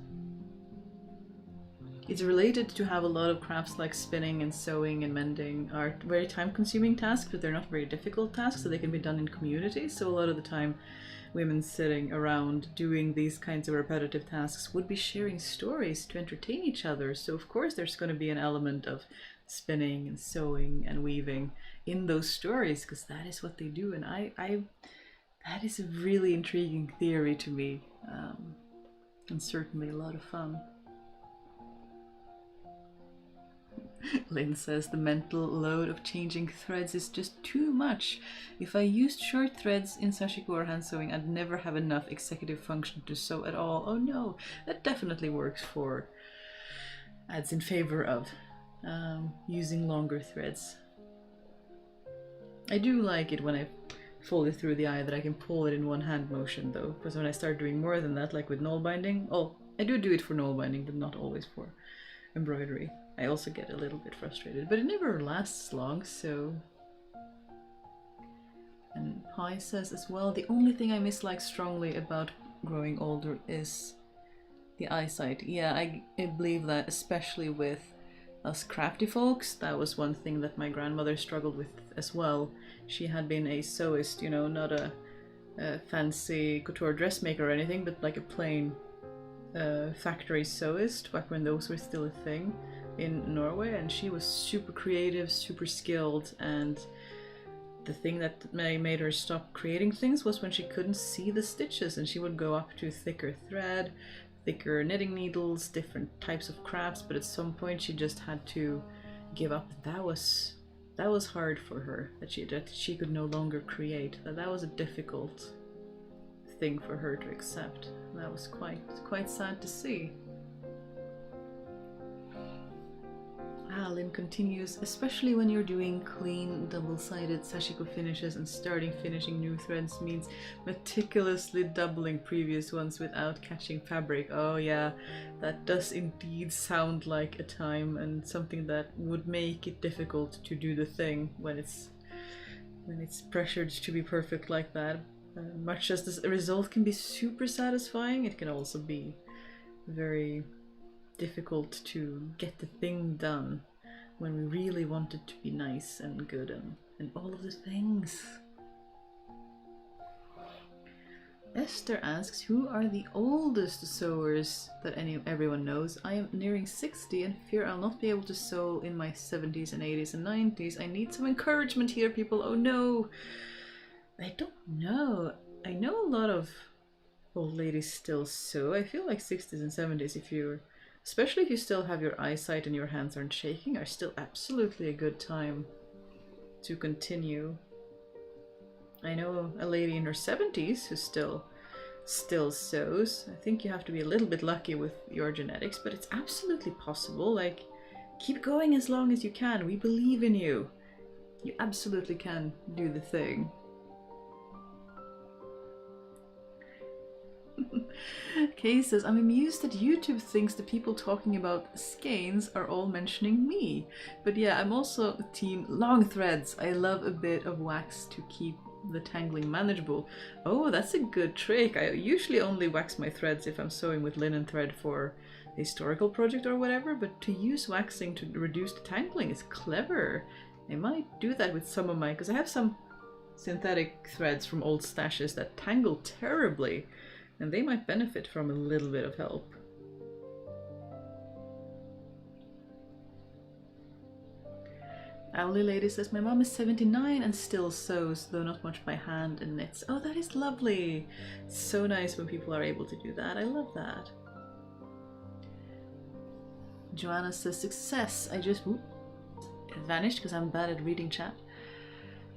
related to have a lot of crafts like spinning and sewing and mending are very time-consuming tasks, but they're not very difficult tasks, so they can be done in community. So a lot of the time women sitting around doing these kinds of repetitive tasks would be sharing stories to entertain each other. So of course there's going to be an element of spinning and sewing and weaving in those stories, because that is what they do. And that is a really intriguing theory to me, and certainly a lot of fun. Lynn says the mental load of changing threads is just too much. If I used short threads in sashiko or hand sewing, I'd never have enough executive function to sew at all. Oh no, that definitely works for, adds in favor of using longer threads. I do like it when I fold it through the eye that I can pull it in one hand motion though, because when I start doing more than that, like with knoll binding, oh, I do it for knoll binding, but not always for embroidery. I also get a little bit frustrated, but it never lasts long, so. And Pi says as well, the only thing I dislike strongly about growing older is the eyesight. Yeah, I believe that, especially with us crafty folks, that was one thing that my grandmother struggled with as well. She had been a sewist, you know, not a fancy couture dressmaker or anything, but like a plain factory sewist back when those were still a thing in Norway, and she was super creative, super skilled, and the thing that made her stop creating things was when she couldn't see the stitches, and she would go up to thicker thread, thicker knitting needles, different types of crafts, but at some point she just had to give up. That was hard for her, that she could no longer create. That was a difficult thing for her to accept. That was quite sad to see. Lynn continues, especially when you're doing clean double-sided sashiko finishes and finishing new threads means meticulously doubling previous ones without catching fabric. Oh yeah, that does indeed sound like a time and something that would make it difficult to do the thing when it's pressured to be perfect like that. Much as the result can be super satisfying, it can also be very difficult to get the thing done when we really want it to be nice and good and all of the things. Esther asks, who are the oldest sewers that everyone knows? I am nearing 60 and fear I'll not be able to sew in my 70s and 80s and 90s. I need some encouragement here, people. Oh no! I don't know. I know a lot of old ladies still sew. I feel like 60s and 70s, especially if you still have your eyesight and your hands aren't shaking, are still absolutely a good time to continue. I know a lady in her 70s who still sews. I think you have to be a little bit lucky with your genetics, but it's absolutely possible. Like, keep going as long as you can. We believe in you. You absolutely can do the thing. Kay says, I'm amused that YouTube thinks the people talking about skeins are all mentioning me. But yeah, I'm also team long threads. I love a bit of wax to keep the tangling manageable. Oh, that's a good trick. I usually only wax my threads if I'm sewing with linen thread for a historical project or whatever, but to use waxing to reduce the tangling is clever. I might do that with some of my, because I have some synthetic threads from old stashes that tangle terribly, and they might benefit from a little bit of help. Owly Lady says, my mom is 79 and still sews, though not much by hand, and knits. Oh, that is lovely. It's so nice when people are able to do that. I love that. Joanna says, success. I just... Whoop, it vanished because I'm bad at reading chat.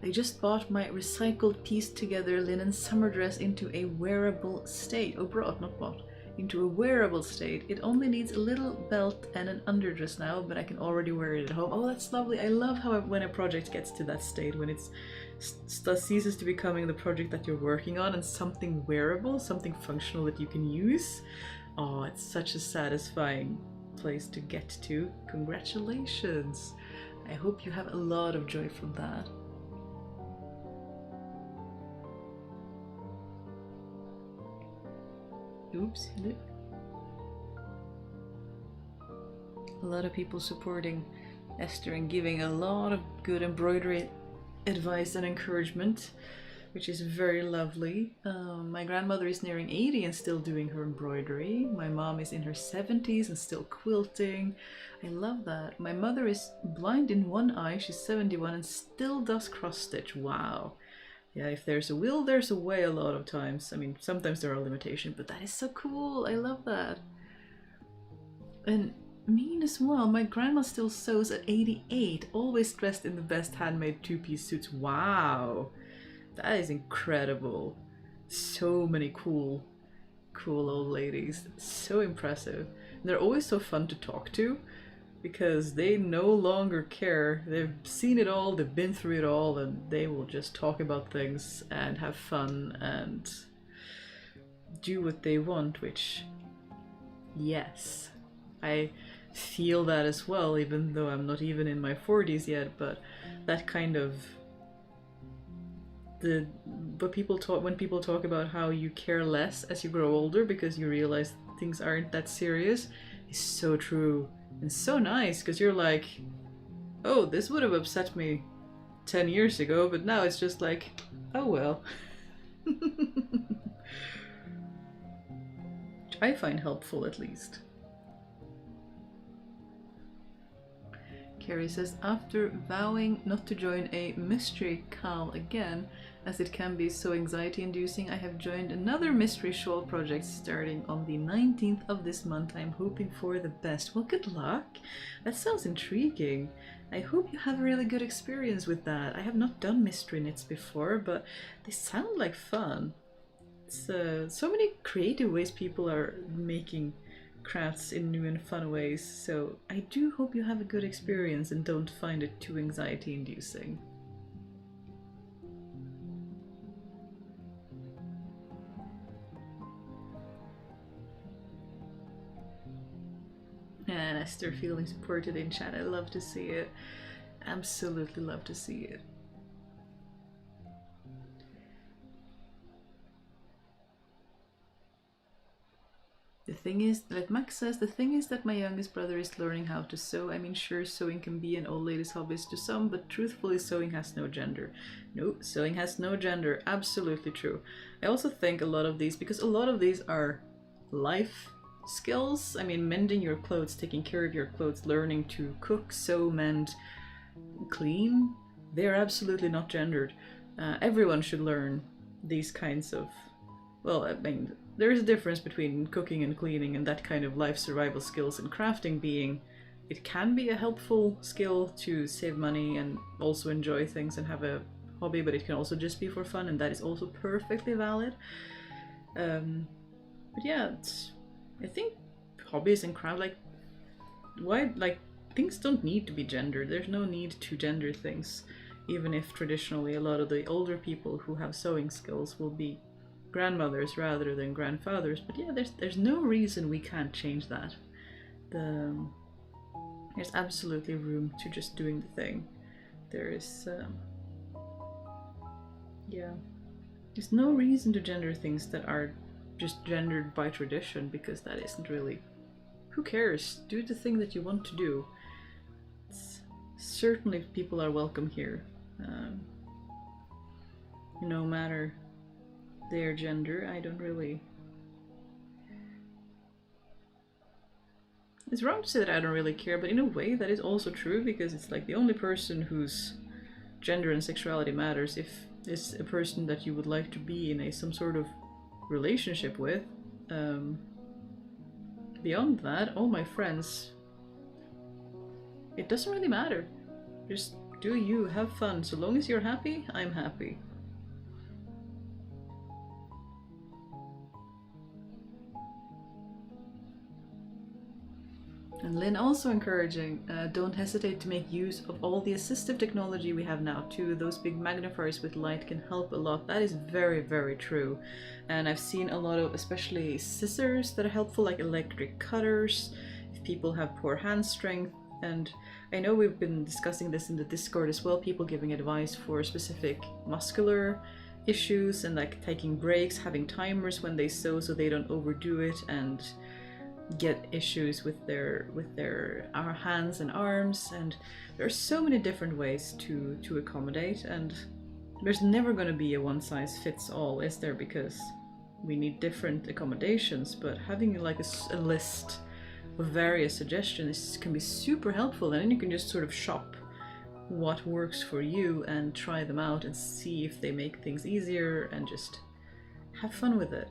I just bought my recycled pieced together linen summer dress into a wearable state. Oh, brought, not bought. Into a wearable state. It only needs a little belt and an underdress now, but I can already wear it at home. Oh, that's lovely. I love how when a project gets to that state, when it's ceases to becoming the project that you're working on and something wearable, something functional that you can use. Oh, it's such a satisfying place to get to. Congratulations. I hope you have a lot of joy from that. Oops. A lot of people supporting Esther and giving a lot of good embroidery advice and encouragement, which is very lovely. My grandmother is nearing 80 and still doing her embroidery. My mom is in her 70s and still quilting. I love that. My mother is blind in one eye, she's 71 and still does cross stitch. Wow. Yeah, if there's a will, there's a way a lot of times. I mean, sometimes there are limitations, but that is so cool. I love that. And mean as well. My grandma still sews at 88, always dressed in the best handmade two-piece suits. Wow. That is incredible. So many cool old ladies. So impressive. And they're always so fun to talk to because they no longer care. They've seen it all, they've been through it all, and they will just talk about things and have fun and do what they want, which, yes, I feel that as well, even though I'm not even in my 40s yet, but that kind of when people talk about how you care less as you grow older because you realize things aren't that serious is so true and so nice, because you're like, oh, this would have upset me 10 years ago, but now it's just like, oh well. Which I find helpful, at least. Carrie says, after vowing not to join a mystery call again, as it can be so anxiety inducing, I have joined another mystery shawl project starting on the 19th of this month. I'm hoping for the best. Well, good luck. That sounds intriguing. I hope you have a really good experience with that. I have not done mystery knits before, but they sound like fun. It's so many creative ways people are making crafts in new and fun ways, so I do hope you have a good experience and don't find it too anxiety inducing. And Esther feeling supported in chat. I love to see it. Absolutely love to see it. The thing is, like Max says, the thing is that my youngest brother is learning how to sew. I mean, sure, sewing can be an old lady's hobby to some, but truthfully, sewing has no gender. No, sewing has no gender. Absolutely true. I also think a lot of these, because a lot of these are life skills. I mean, mending your clothes, taking care of your clothes, learning to cook, sew, mend, clean, they're absolutely not gendered. Everyone should learn these kinds of, well, I mean, there is a difference between cooking and cleaning and that kind of life survival skills, and crafting being, it can be a helpful skill to save money and also enjoy things and have a hobby, but it can also just be for fun, and that is also perfectly valid. But yeah, I think hobbies and craft, things don't need to be gendered. There's no need to gender things, even if traditionally a lot of the older people who have sewing skills will be grandmothers rather than grandfathers. But yeah, there's no reason we can't change that. There's absolutely room to just doing the thing. There is Yeah. There's no reason to gender things that are just gendered by tradition, because that isn't really. Who cares? Do the thing that you want to do. Certainly people are welcome here. No matter their gender, I don't really. It's wrong to say that I don't really care, but in a way that is also true, because it's like the only person whose gender and sexuality matters if is a person that you would like to be in some sort of relationship with. Beyond that, all my friends, it doesn't really matter. Just do you, have fun. So long as you're happy, I'm happy. And Lynn also encouraging, don't hesitate to make use of all the assistive technology we have now too. Those big magnifiers with light can help a lot. That is very, very true. And I've seen a lot of, especially scissors that are helpful, like electric cutters, if people have poor hand strength. And I know we've been discussing this in the Discord as well, people giving advice for specific muscular issues and like taking breaks, having timers when they sew so they don't overdo it and get issues with their our hands and arms. And there are so many different ways to accommodate, and there's never going to be a one size fits all, is there? Because we need different accommodations, but having like a list of various suggestions can be super helpful, and then you can just sort of shop what works for you and try them out and see if they make things easier and just have fun with it.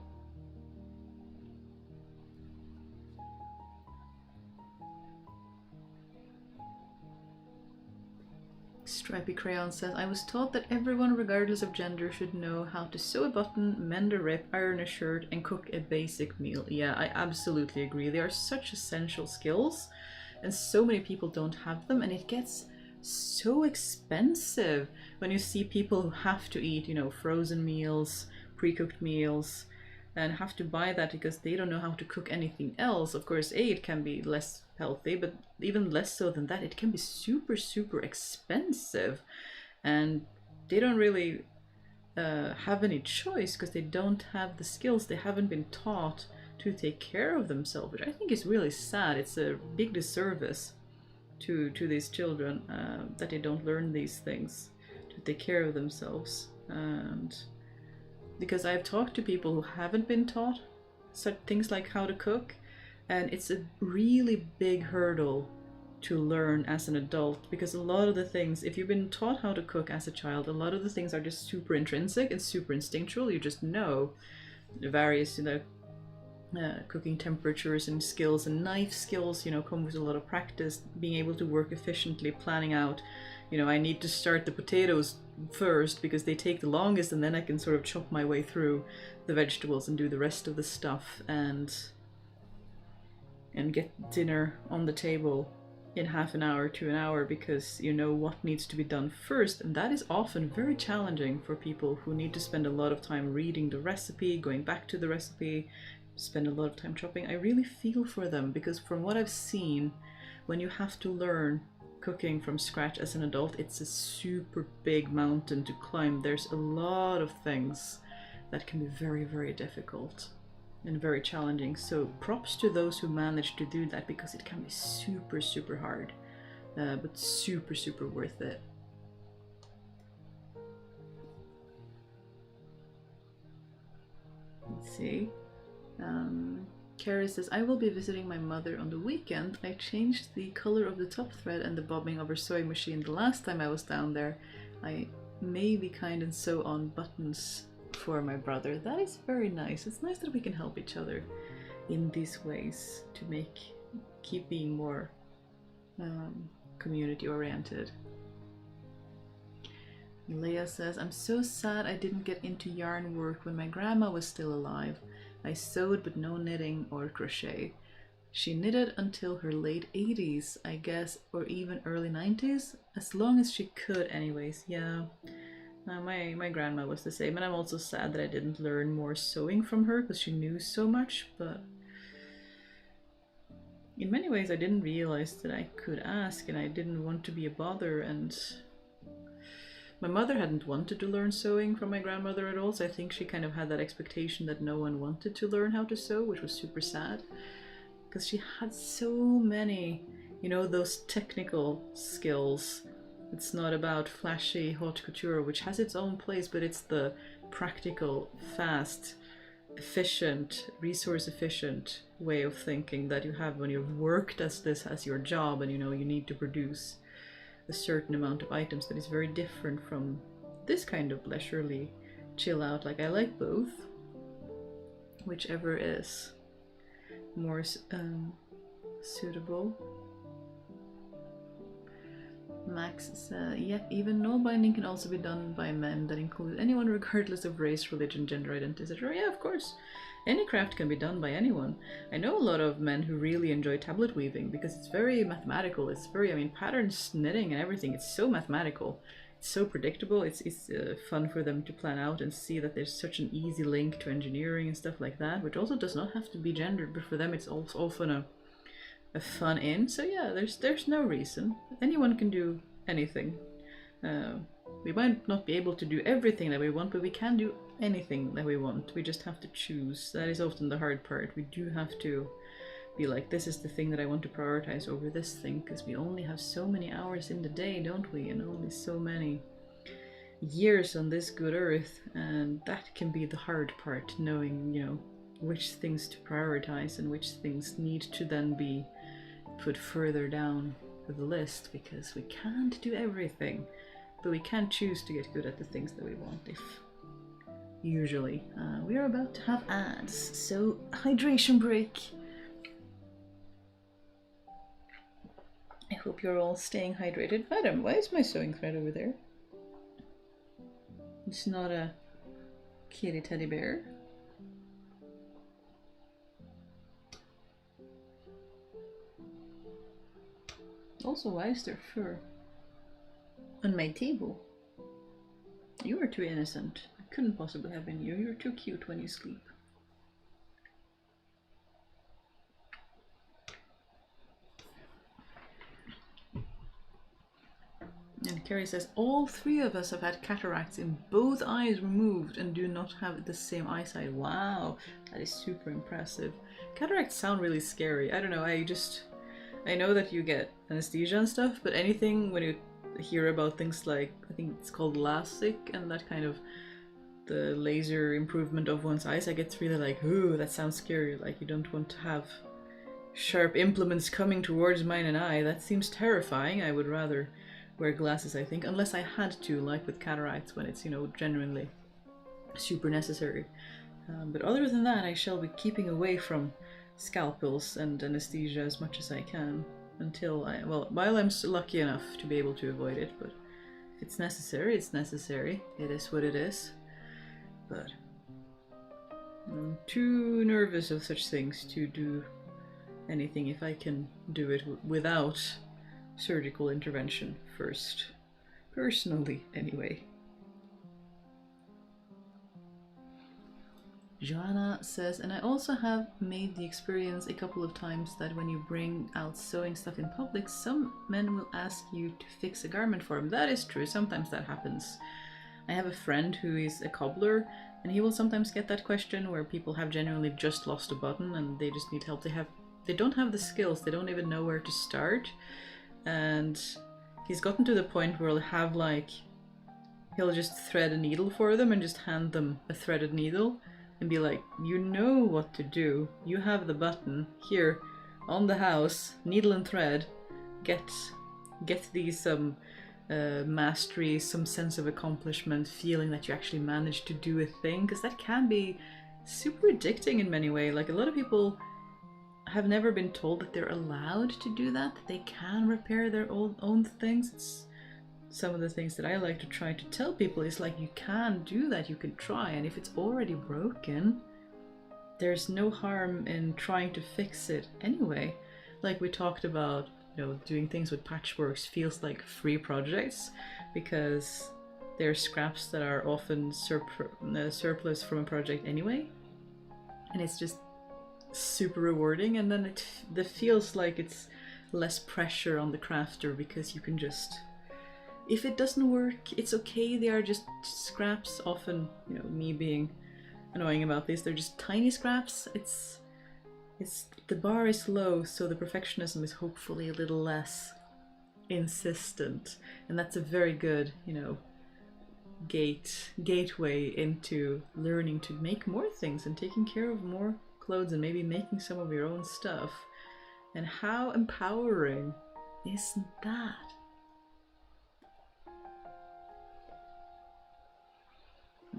Stripy Crayon says, I was taught that everyone, regardless of gender, should know how to sew a button, mend a rip, iron a shirt, and cook a basic meal. Yeah, I absolutely agree. They are such essential skills, and so many people don't have them, and it gets so expensive when you see people who have to eat, frozen meals, pre-cooked meals, and have to buy that because they don't know how to cook anything else. Of course, it can be less healthy, but even less so than that, it can be super, super expensive. And they don't really have any choice because they don't have the skills. They haven't been taught to take care of themselves, which I think is really sad. It's a big disservice to these children that they don't learn these things to take care of themselves. And because I've talked to people who haven't been taught such things like how to cook, and it's a really big hurdle to learn as an adult, because a lot of the things, if you've been taught how to cook as a child, a lot of the things are just super intrinsic and super instinctual. You just know the various cooking temperatures and skills, and knife skills come with a lot of practice, being able to work efficiently, planning out, I need to start the potatoes first because they take the longest, and then I can sort of chop my way through the vegetables and do the rest of the stuff and get dinner on the table in half an hour to an hour, because you know what needs to be done first. And that is often very challenging for people who need to spend a lot of time reading the recipe, going back to the recipe, spend a lot of time chopping. I really feel for them, because from what I've seen, when you have to learn cooking from scratch as an adult, it's a super big mountain to climb. There's a lot of things that can be very, very difficult and very challenging. So props to those who manage to do that, because it can be super, super hard, but super, super worth it. Let's see. Carrie says, I will be visiting my mother on the weekend. I changed the color of the top thread and the bobbing of her sewing machine the last time I was down there. I may be kind and sew on buttons for my brother. That is very nice. It's nice that we can help each other in these ways to keep being more community oriented. Leah says, I'm so sad I didn't get into yarn work when my grandma was still alive. I sewed but no knitting or crochet. She knitted until her late 80s, I guess, or even early 90s, as long as she could anyways. Yeah, my grandma was the same, and I'm also sad that I didn't learn more sewing from her because she knew so much, but in many ways I didn't realize that I could ask, and I didn't want to be a bother, and My mother hadn't wanted to learn sewing from my grandmother at all, so I think she kind of had that expectation that no one wanted to learn how to sew, which was super sad. Because she had so many, you know, those technical skills. It's not about flashy haute couture, which has its own place, but it's the practical, fast, efficient, resource efficient way of thinking that you have when you've worked as this as your job and you know you need to produce a certain amount of items that is very different from this kind of leisurely chill out. Like, I like both, whichever is more suitable. Max says, yep, even no binding can also be done by men. That includes anyone regardless of race, religion, gender identity, etc. Yeah, of course. Any craft can be done by anyone. I know a lot of men who really enjoy tablet weaving because it's very mathematical. It's very, I mean, patterns, knitting and everything. It's so mathematical. It's so predictable. It's fun for them to plan out and see that there's such an easy link to engineering and stuff like that, which also does not have to be gendered, but for them it's also often a fun in. So yeah, there's no reason. Anyone can do anything. We might not be able to do everything that we want, but we can do anything that we want. We just have to choose. That is often the hard part. We do have to be like, this is the thing that I want to prioritize over this thing, because we only have so many hours in the day, don't we? And only so many years on this good earth, and that can be the hard part, knowing, you know, which things to prioritize and which things need to then be put further down the list, because we can't do everything, but we can choose to get good at the things that we want. If usually we are about to have ads, so hydration break. I hope you're all staying hydrated. Adam, why is my sewing thread over there? It's not a kitty teddy bear. Also, why is there fur on my table? You are too innocent. It couldn't possibly have been you. You're too cute when you sleep. And Carrie says, all three of us have had cataracts in both eyes removed and do not have the same eyesight. Wow, that is super impressive. Cataracts sound really scary. I don't know, I know that you get anesthesia and stuff, but anything when you hear about things like, I think it's called LASIK, and that kind of the laser improvement of one's eyes, I get really like, ooh, that sounds scary. Like, you don't want to have sharp implements coming towards mine and eye. That seems terrifying. I would rather wear glasses, I think, unless I had to, like with cataracts, when it's, you know, genuinely super necessary. But other than that, I shall be keeping away from scalpels and anesthesia as much as I can until while I'm lucky enough to be able to avoid it. But if it's necessary, it's necessary. It is what it is. But I'm too nervous of such things to do anything if I can do it without surgical intervention first. Personally, anyway. Joanna says, and I also have made the experience a couple of times that when you bring out sewing stuff in public, some men will ask you to fix a garment for them. That is true, sometimes that happens. I have a friend who is a cobbler, and he will sometimes get that question where people have genuinely just lost a button and they just need help. They don't have the skills, they don't even know where to start. And he's gotten to the point where he'll just thread a needle for them and just hand them a threaded needle and be like, you know what to do, you have the button here on the house, needle and thread, get these mastery, some sense of accomplishment, feeling that you actually managed to do a thing, because that can be super addicting in many ways. Like, a lot of people have never been told that they're allowed to do that they can repair their own things. It's some of the things that I like to try to tell people is like, you can do that, you can try, and if it's already broken, there's no harm in trying to fix it anyway. Like we talked about, you know, doing things with Patchworks feels like free projects because they're scraps that are often surplus from a project anyway, and it's just super rewarding, and then it feels like it's less pressure on the crafter because you can just if it doesn't work, it's okay. They are just scraps. Often, you know, me being annoying about this, they're just tiny scraps. It's the bar is low, so the perfectionism is hopefully a little less insistent, and that's a very good, you know, gateway into learning to make more things and taking care of more clothes and maybe making some of your own stuff. And how empowering isn't that?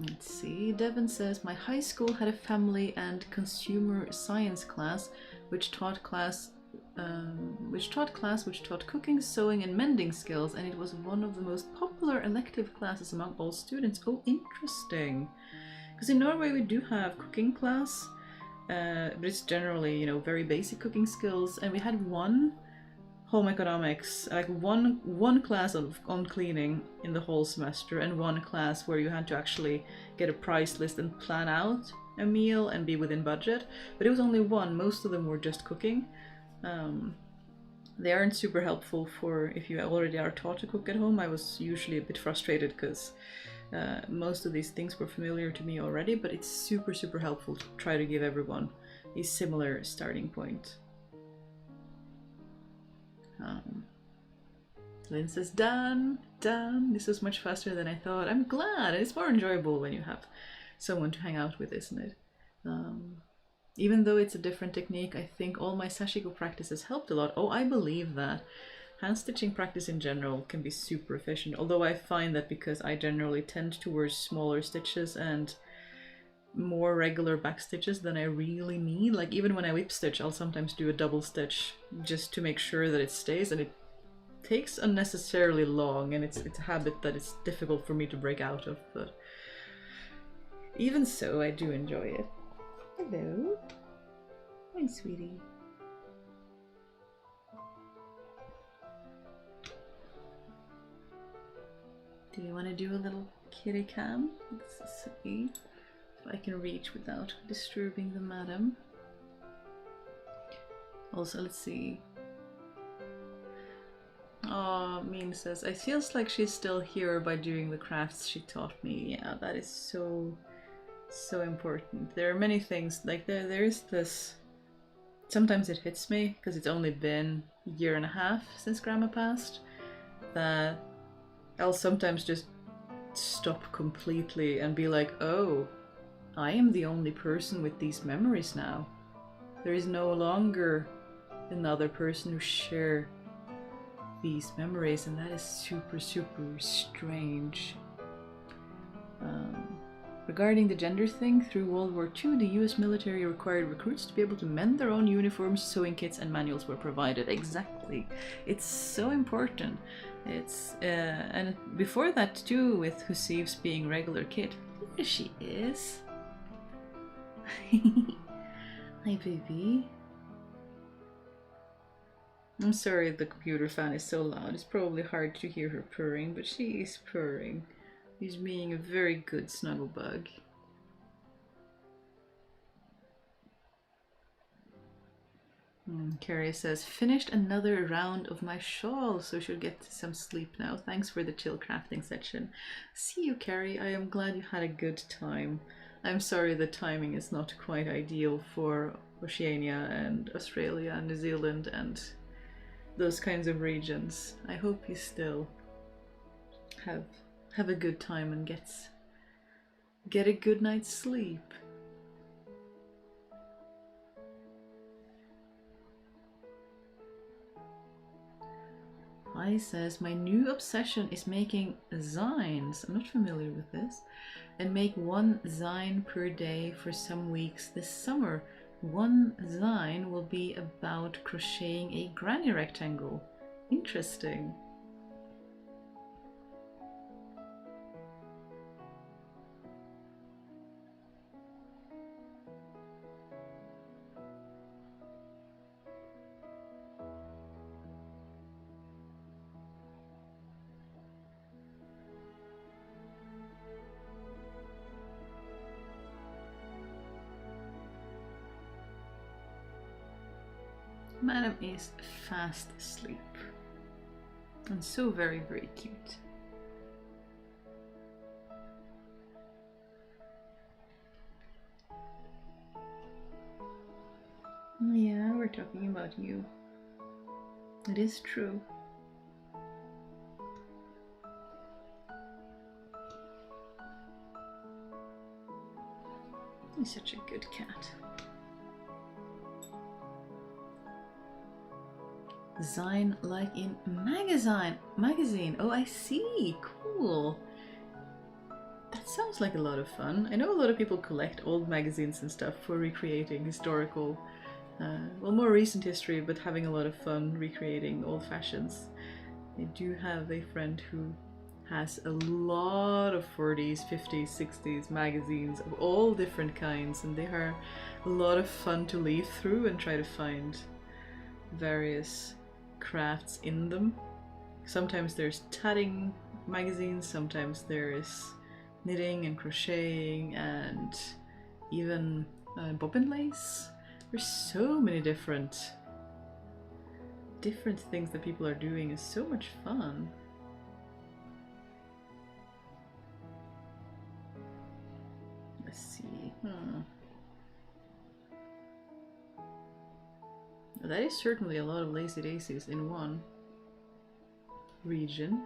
Let's see, Devon says, my high school had a family and consumer science class which taught cooking, sewing and mending skills, and it was one of the most popular elective classes among all students. Oh, interesting. Because in Norway we do have cooking class, but it's generally, you know, very basic cooking skills, and we had one home economics, like one class on cleaning in the whole semester, and one class where you had to actually get a price list and plan out a meal and be within budget. But it was only one. Most of them were just cooking. They aren't super helpful for if you already are taught to cook at home. I was usually a bit frustrated because most of these things were familiar to me already, but it's super helpful to try to give everyone a similar starting point. Lynn says, done. This was much faster than I thought. I'm glad. It's more enjoyable when you have someone to hang out with, isn't it? Even though it's a different technique, I think all my sashiko practices helped a lot. Oh, I believe that. Hand stitching practice in general can be super efficient, although I find that because I generally tend towards smaller stitches and more regular back stitches than I really need. Like even when I whip stitch, I'll sometimes do a double stitch just to make sure that it stays, and it takes unnecessarily long, and it's a habit that it's difficult for me to break out of, but even so, I do enjoy it. Hello. Hi, sweetie. Do you want to do a little kitty cam? Let's see if I can reach without disturbing the madam. Also, let's see. Oh, Meme says, I feels like she's still here by doing the crafts she taught me. Yeah, that is so important. There are many things, like there is this, sometimes it hits me because it's only been a year and a half since Grandma passed, that I'll sometimes just stop completely and be like, oh, I am the only person with these memories now. There is no longer another person who share these memories, and that is super strange. Regarding the gender thing, through World War II, the US military required recruits to be able to mend their own uniforms, sewing kits and manuals were provided. Exactly. It's so important. It's and before that too, with Husiv's being regular kid. There she is. Hi, baby. I'm sorry the computer fan is so loud. It's probably hard to hear her purring, but she is purring. She's being a very good snuggle bug. Carrie says, finished another round of my shawl, so should get some sleep now. Thanks for the chill crafting session. See you, Carrie. I am glad you had a good time. I'm sorry the timing is not quite ideal for Oceania and Australia and New Zealand and those kinds of regions. I hope you still have a good time and get a good night's sleep. Hi says, my new obsession is making zines. I'm not familiar with this. And make one zine per day for some weeks this summer. One zine will be about crocheting a granny rectangle. Interesting. Madam is fast asleep and so very cute. Yeah, we're talking about you. It is true. He's such a good cat. Design like in magazine. Oh, I see. Cool. That sounds like a lot of fun. I know a lot of people collect old magazines and stuff for recreating historical, well, more recent history, but having a lot of fun recreating old fashions. I do have a friend who has a lot of 40s, 50s, 60s magazines of all different kinds, and they are a lot of fun to leaf through and try to find various crafts in them. Sometimes there's tatting magazines, sometimes there's knitting and crocheting and even bobbin lace. There's so many different things that people are doing. Is so much fun. Let's see. That is certainly a lot of lazy daisies in one region.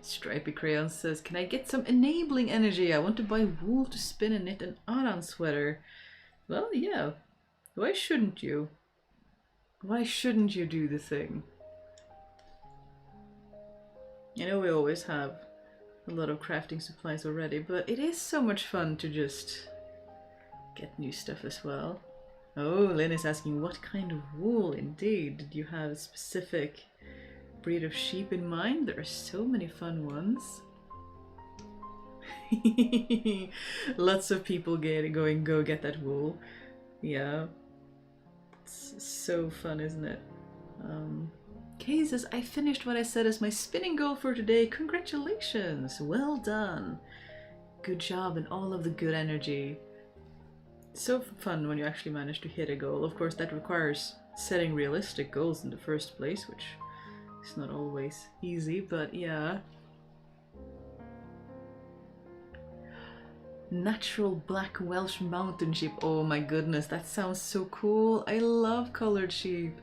Stripy Crayon says, can I get some enabling energy? I want to buy wool to spin and knit an Aran sweater. Well, yeah. Why shouldn't you? Why shouldn't you do the thing? I know we always have a lot of crafting supplies already, but it is so much fun to just get new stuff as well. Oh, Lynn is asking what kind of wool. Indeed. Did you have a specific breed of sheep in mind? There are so many fun ones. Lots of people go get that wool. Yeah. It's so fun, isn't it? Kay says, I finished what I said as my spinning goal for today. Congratulations! Well done! Good job and all of the good energy. It's so fun when you actually manage to hit a goal. Of course, that requires setting realistic goals in the first place, which is not always easy, but yeah. Natural black Welsh mountain sheep. Oh my goodness, that sounds so cool. I love colored sheep.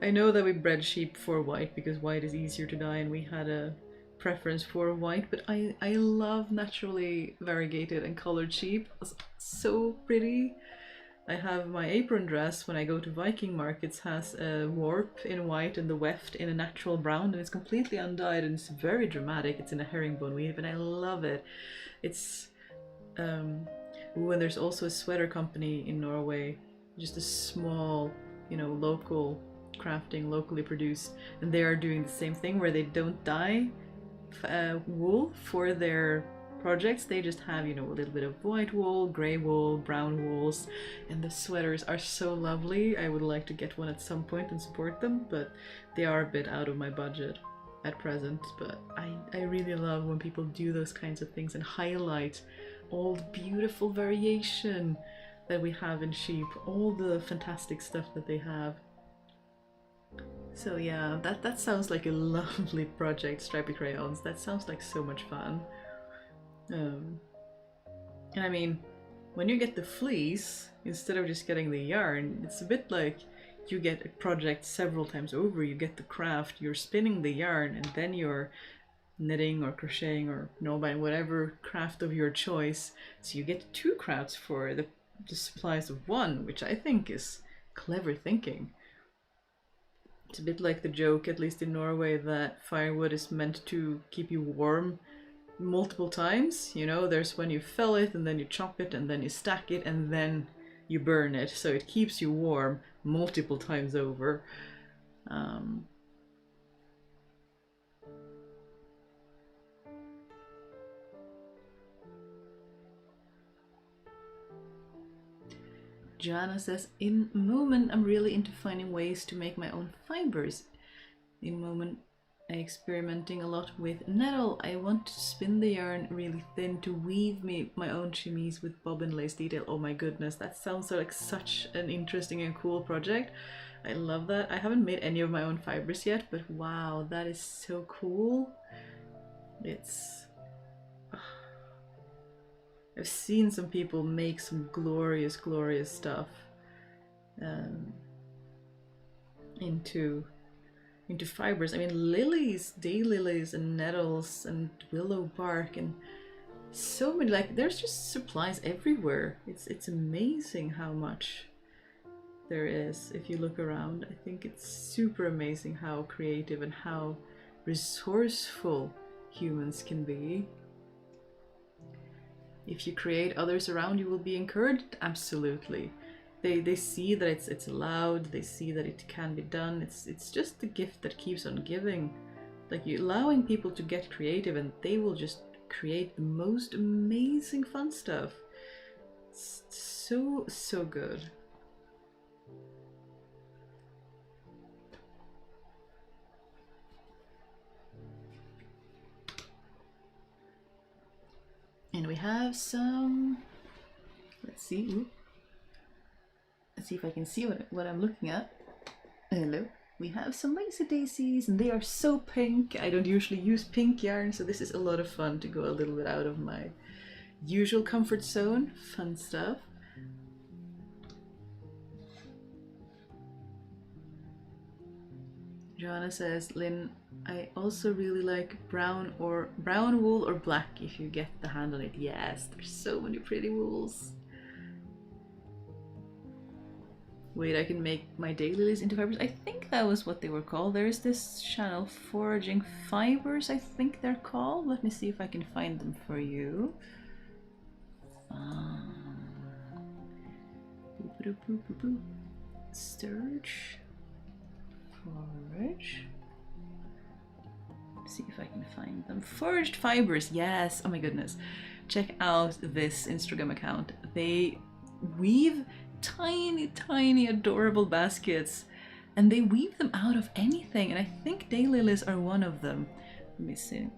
I know that we bred sheep for white because white is easier to dye and we had a preference for white, but I love naturally variegated and colored sheep. It's so pretty. I have my apron dress when I go to Viking markets has a warp in white and the weft in a natural brown, and it's completely undyed and it's very dramatic. It's in a herringbone weave and I love it. It's when there's also a sweater company in Norway, just a small, you know, local crafting, locally produced, and they are doing the same thing where they don't dye wool for their projects. They just have, you know, a little bit of white wool, grey wool, brown wools, and the sweaters are so lovely. I would like to get one at some point and support them, but they are a bit out of my budget at present. But I really love when people do those kinds of things and highlight all the beautiful variation that we have in sheep, all the fantastic stuff that they have. So yeah, that sounds like a lovely project, Stripy Crayons. That sounds like so much fun. And I mean, when you get the fleece, instead of just getting the yarn, it's a bit like you get a project several times over. You get the craft, you're spinning the yarn, and then you're knitting or crocheting or buying whatever craft of your choice. So you get two crafts for the supplies of one, which I think is clever thinking. It's a bit like the joke, at least in Norway, that firewood is meant to keep you warm multiple times. You know, there's when you fell it and then you chop it and then you stack it and then you burn it, so it keeps you warm multiple times over. Jana says, in Moment I'm really into finding ways to make my own fibers. In Moment I'm experimenting a lot with nettle. I want to spin the yarn really thin to weave my own chemise with bobbin lace detail. Oh my goodness, that sounds like such an interesting and cool project. I love that. I haven't made any of my own fibers yet, but wow, that is so cool. It's I've seen some people make some glorious, glorious stuff into fibers. I mean, lilies, daylilies and nettles and willow bark and so many, like there's just supplies everywhere. It's amazing how much there is if you look around. I think it's super amazing how creative and how resourceful humans can be. If you create, others around you will be encouraged. Absolutely. They see that it's allowed, they see that it can be done. It's just the gift that keeps on giving. Like, you're allowing people to get creative and they will just create the most amazing fun stuff. It's so good. And we have some, let's see, let's see if I can see what I'm looking at. Hello. We have some lacy daisies and they are so pink. I don't usually use pink yarn, so this is a lot of fun to go a little bit out of my usual comfort zone. Fun stuff. Joanna says, Lynn, I also really like brown wool or black if you get the hand on it. Yes, there's so many pretty wools. Wait, I can make my daylilies into fibers. I think that was what they were called. There is this channel, Foraging Fibers, I think they're called. Let me see if I can find them for you. Sturge. Forage. See if I can find them. Foraged Fibers, yes. Oh my goodness. Check out this Instagram account. They weave tiny adorable baskets and they weave them out of anything, and I think daylilies are one of them. Let me see.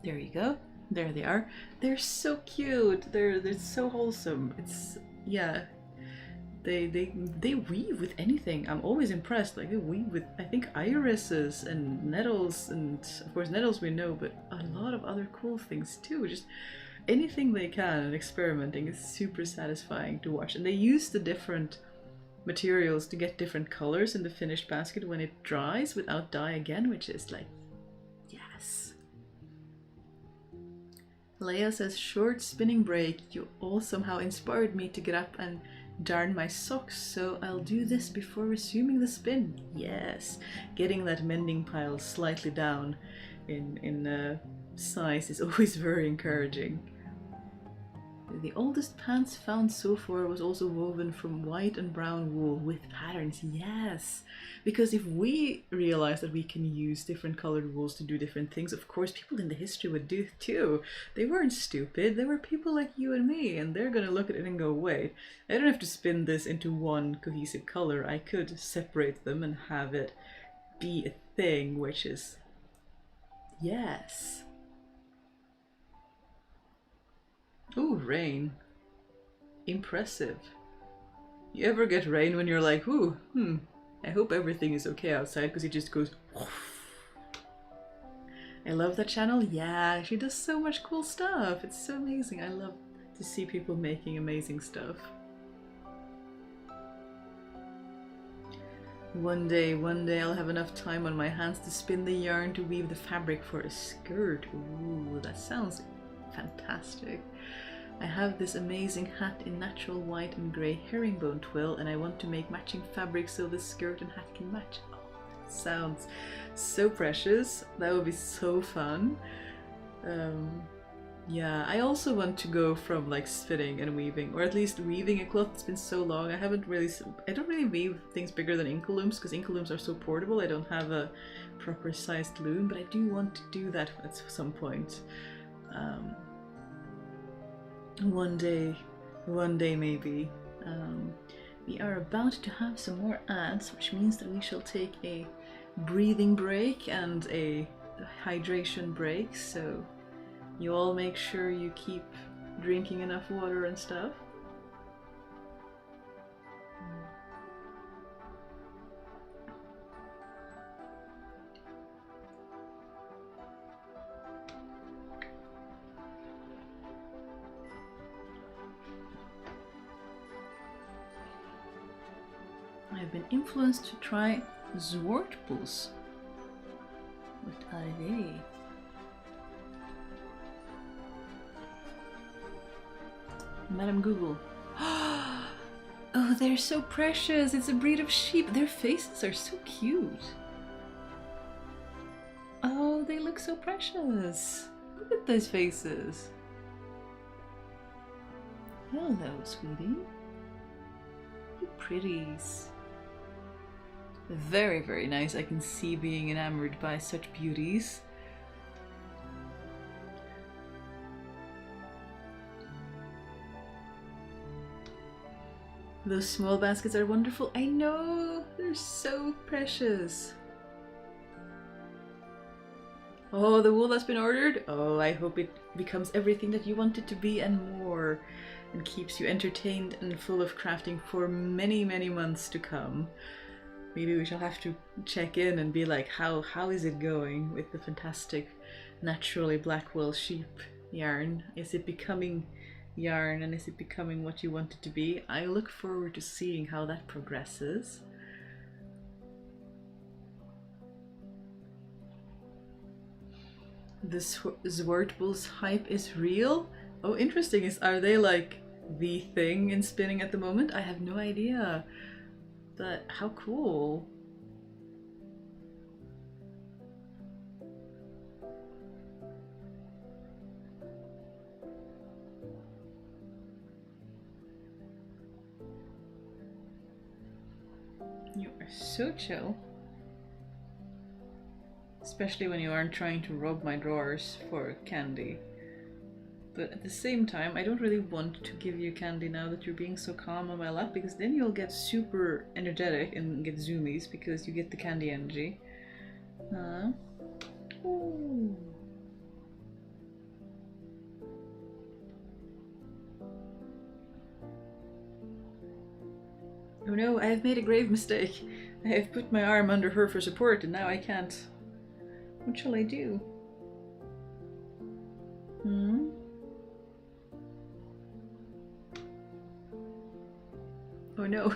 There you go. There they are. They're so cute. They're so wholesome. It's, yeah. They weave with anything. I'm always impressed. Like, they weave with, I think, irises and nettles, and of course nettles we know, but a lot of other cool things too. Just anything they can, and experimenting is super satisfying to watch. And they use the different materials to get different colors in the finished basket when it dries without dye again, which is like, yes. Leia says, short spinning break. You all somehow inspired me to get up and darn my socks, so I'll do this before resuming the spin. Yes, getting that mending pile slightly down in size is always very encouraging. The oldest pants found so far was also woven from white and brown wool with patterns. Yes, because if we realize that we can use different colored wools to do different things, of course people in the history would do too. They weren't stupid. They were people like you and me, and they're gonna look at it and go, wait, I don't have to spin this into one cohesive color. I could separate them and have it be a thing, which is, yes. Ooh, rain. Impressive. You ever get rain when you're like, ooh, I hope everything is okay outside, because it just goes whoosh. I love that channel. Yeah, she does so much cool stuff. It's so amazing. I love to see people making amazing stuff. One day I'll have enough time on my hands to spin the yarn to weave the fabric for a skirt. Ooh, that sounds fantastic. I have this amazing hat in natural white and grey herringbone twill, and I want to make matching fabric so the skirt and hat can match. Oh, that sounds so precious. That would be so fun. Yeah, I also want to go from like spinning and weaving, or at least weaving a cloth. It's been so long. I don't really weave things bigger than inkle looms, because inkle looms are so portable. I don't have a proper sized loom, but I do want to do that at some point. One day maybe. We are about to have some more ads, which means that we shall take a breathing break and a hydration break, so you all make sure you keep drinking enough water and stuff. I've been influenced to try Zwartpulse. What are they? Madam Google. Oh, they're so precious! It's a breed of sheep. Their faces are so cute. Oh, they look so precious. Look at those faces. Hello, sweetie. You pretties. Very, very nice. I can see being enamored by such beauties. Those small baskets are wonderful. I know! They're so precious. Oh, the wool that's been ordered? Oh, I hope it becomes everything that you want it to be and more, and keeps you entertained and full of crafting for many, many months to come. Maybe we shall have to check in and be like, how is it going with the fantastic naturally black wool sheep yarn? Is it becoming yarn, and is it becoming what you want it to be? I look forward to seeing how that progresses. The Zwartpulse hype is real? Oh, interesting. Are they like the thing in spinning at the moment? I have no idea. But how cool. You are so chill. Especially when you aren't trying to rob my drawers for candy. But at the same time, I don't really want to give you candy now that you're being so calm on my lap, because then you'll get super energetic and get zoomies because you get the candy energy. Ooh. Oh no, I have made a grave mistake. I have put my arm under her for support and now I can't. What shall I do? Oh no.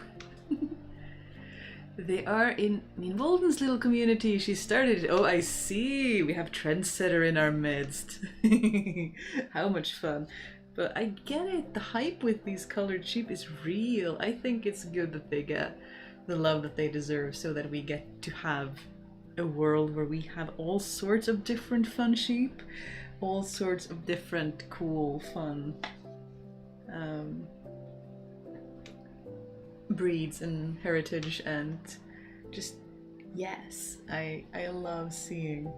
They are in Walden's little community. She started it. Oh, I see. We have Trendsetter in our midst. How much fun. But I get it. The hype with these colored sheep is real. I think it's good that they get the love that they deserve so that we get to have a world where we have all sorts of different fun sheep, all sorts of different cool fun breeds and heritage, and just yes, I love seeing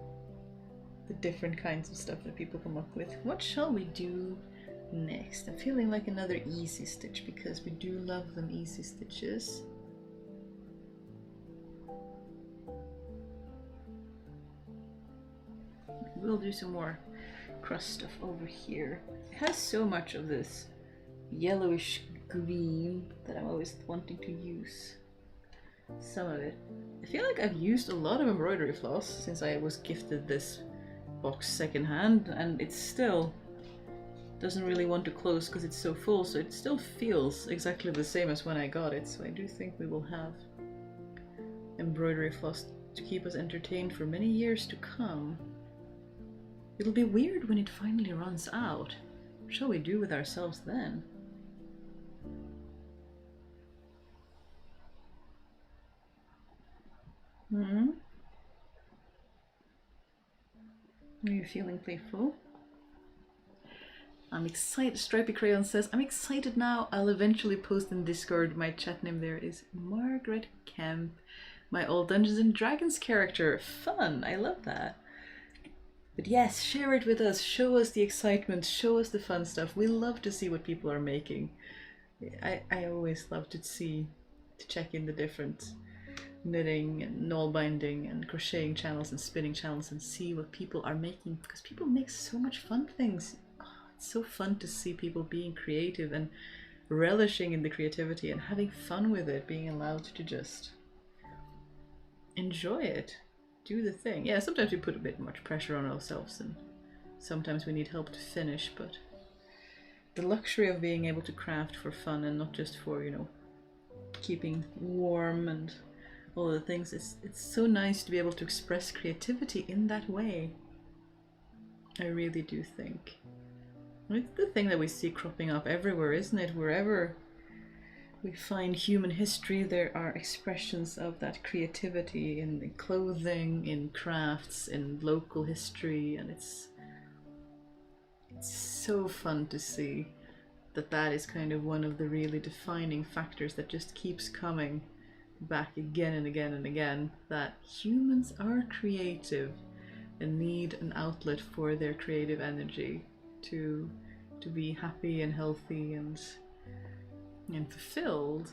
the different kinds of stuff that people come up with. What shall we do next? I'm feeling like another easy stitch because we do love them easy stitches. We'll do some more crust stuff over here. It has so much of this yellowish green that I'm always wanting to use some of it. I feel like I've used a lot of embroidery floss since I was gifted this box secondhand, and it still doesn't really want to close because it's so full, so it still feels exactly the same as when I got it. So I do think we will have embroidery floss to keep us entertained for many years to come. It'll be weird when it finally runs out. What shall we do with ourselves then? Are you feeling playful? I'm excited. Stripy Crayon says, I'm excited now. I'll eventually post in Discord. My chat name there is Margaret Kemp. My old Dungeons and Dragons character. Fun. I love that. But yes, share it with us. Show us the excitement. Show us the fun stuff. We love to see what people are making. I always love to check in the different knitting and knoll binding and crocheting channels and spinning channels and see what people are making, because people make so much fun things. Oh, it's so fun to see people being creative and relishing in the creativity and having fun with it, being allowed to just enjoy it. Do the thing. Yeah, sometimes we put a bit much pressure on ourselves and sometimes we need help to finish, but the luxury of being able to craft for fun and not just for, you know, keeping warm and all the things. It's so nice to be able to express creativity in that way. I really do think. It's the thing that we see cropping up everywhere, isn't it? Wherever we find human history, there are expressions of that creativity in clothing, in crafts, in local history, and it's so fun to see that is kind of one of the really defining factors that just keeps coming back again and again and again, that humans are creative and need an outlet for their creative energy to be happy and healthy and fulfilled.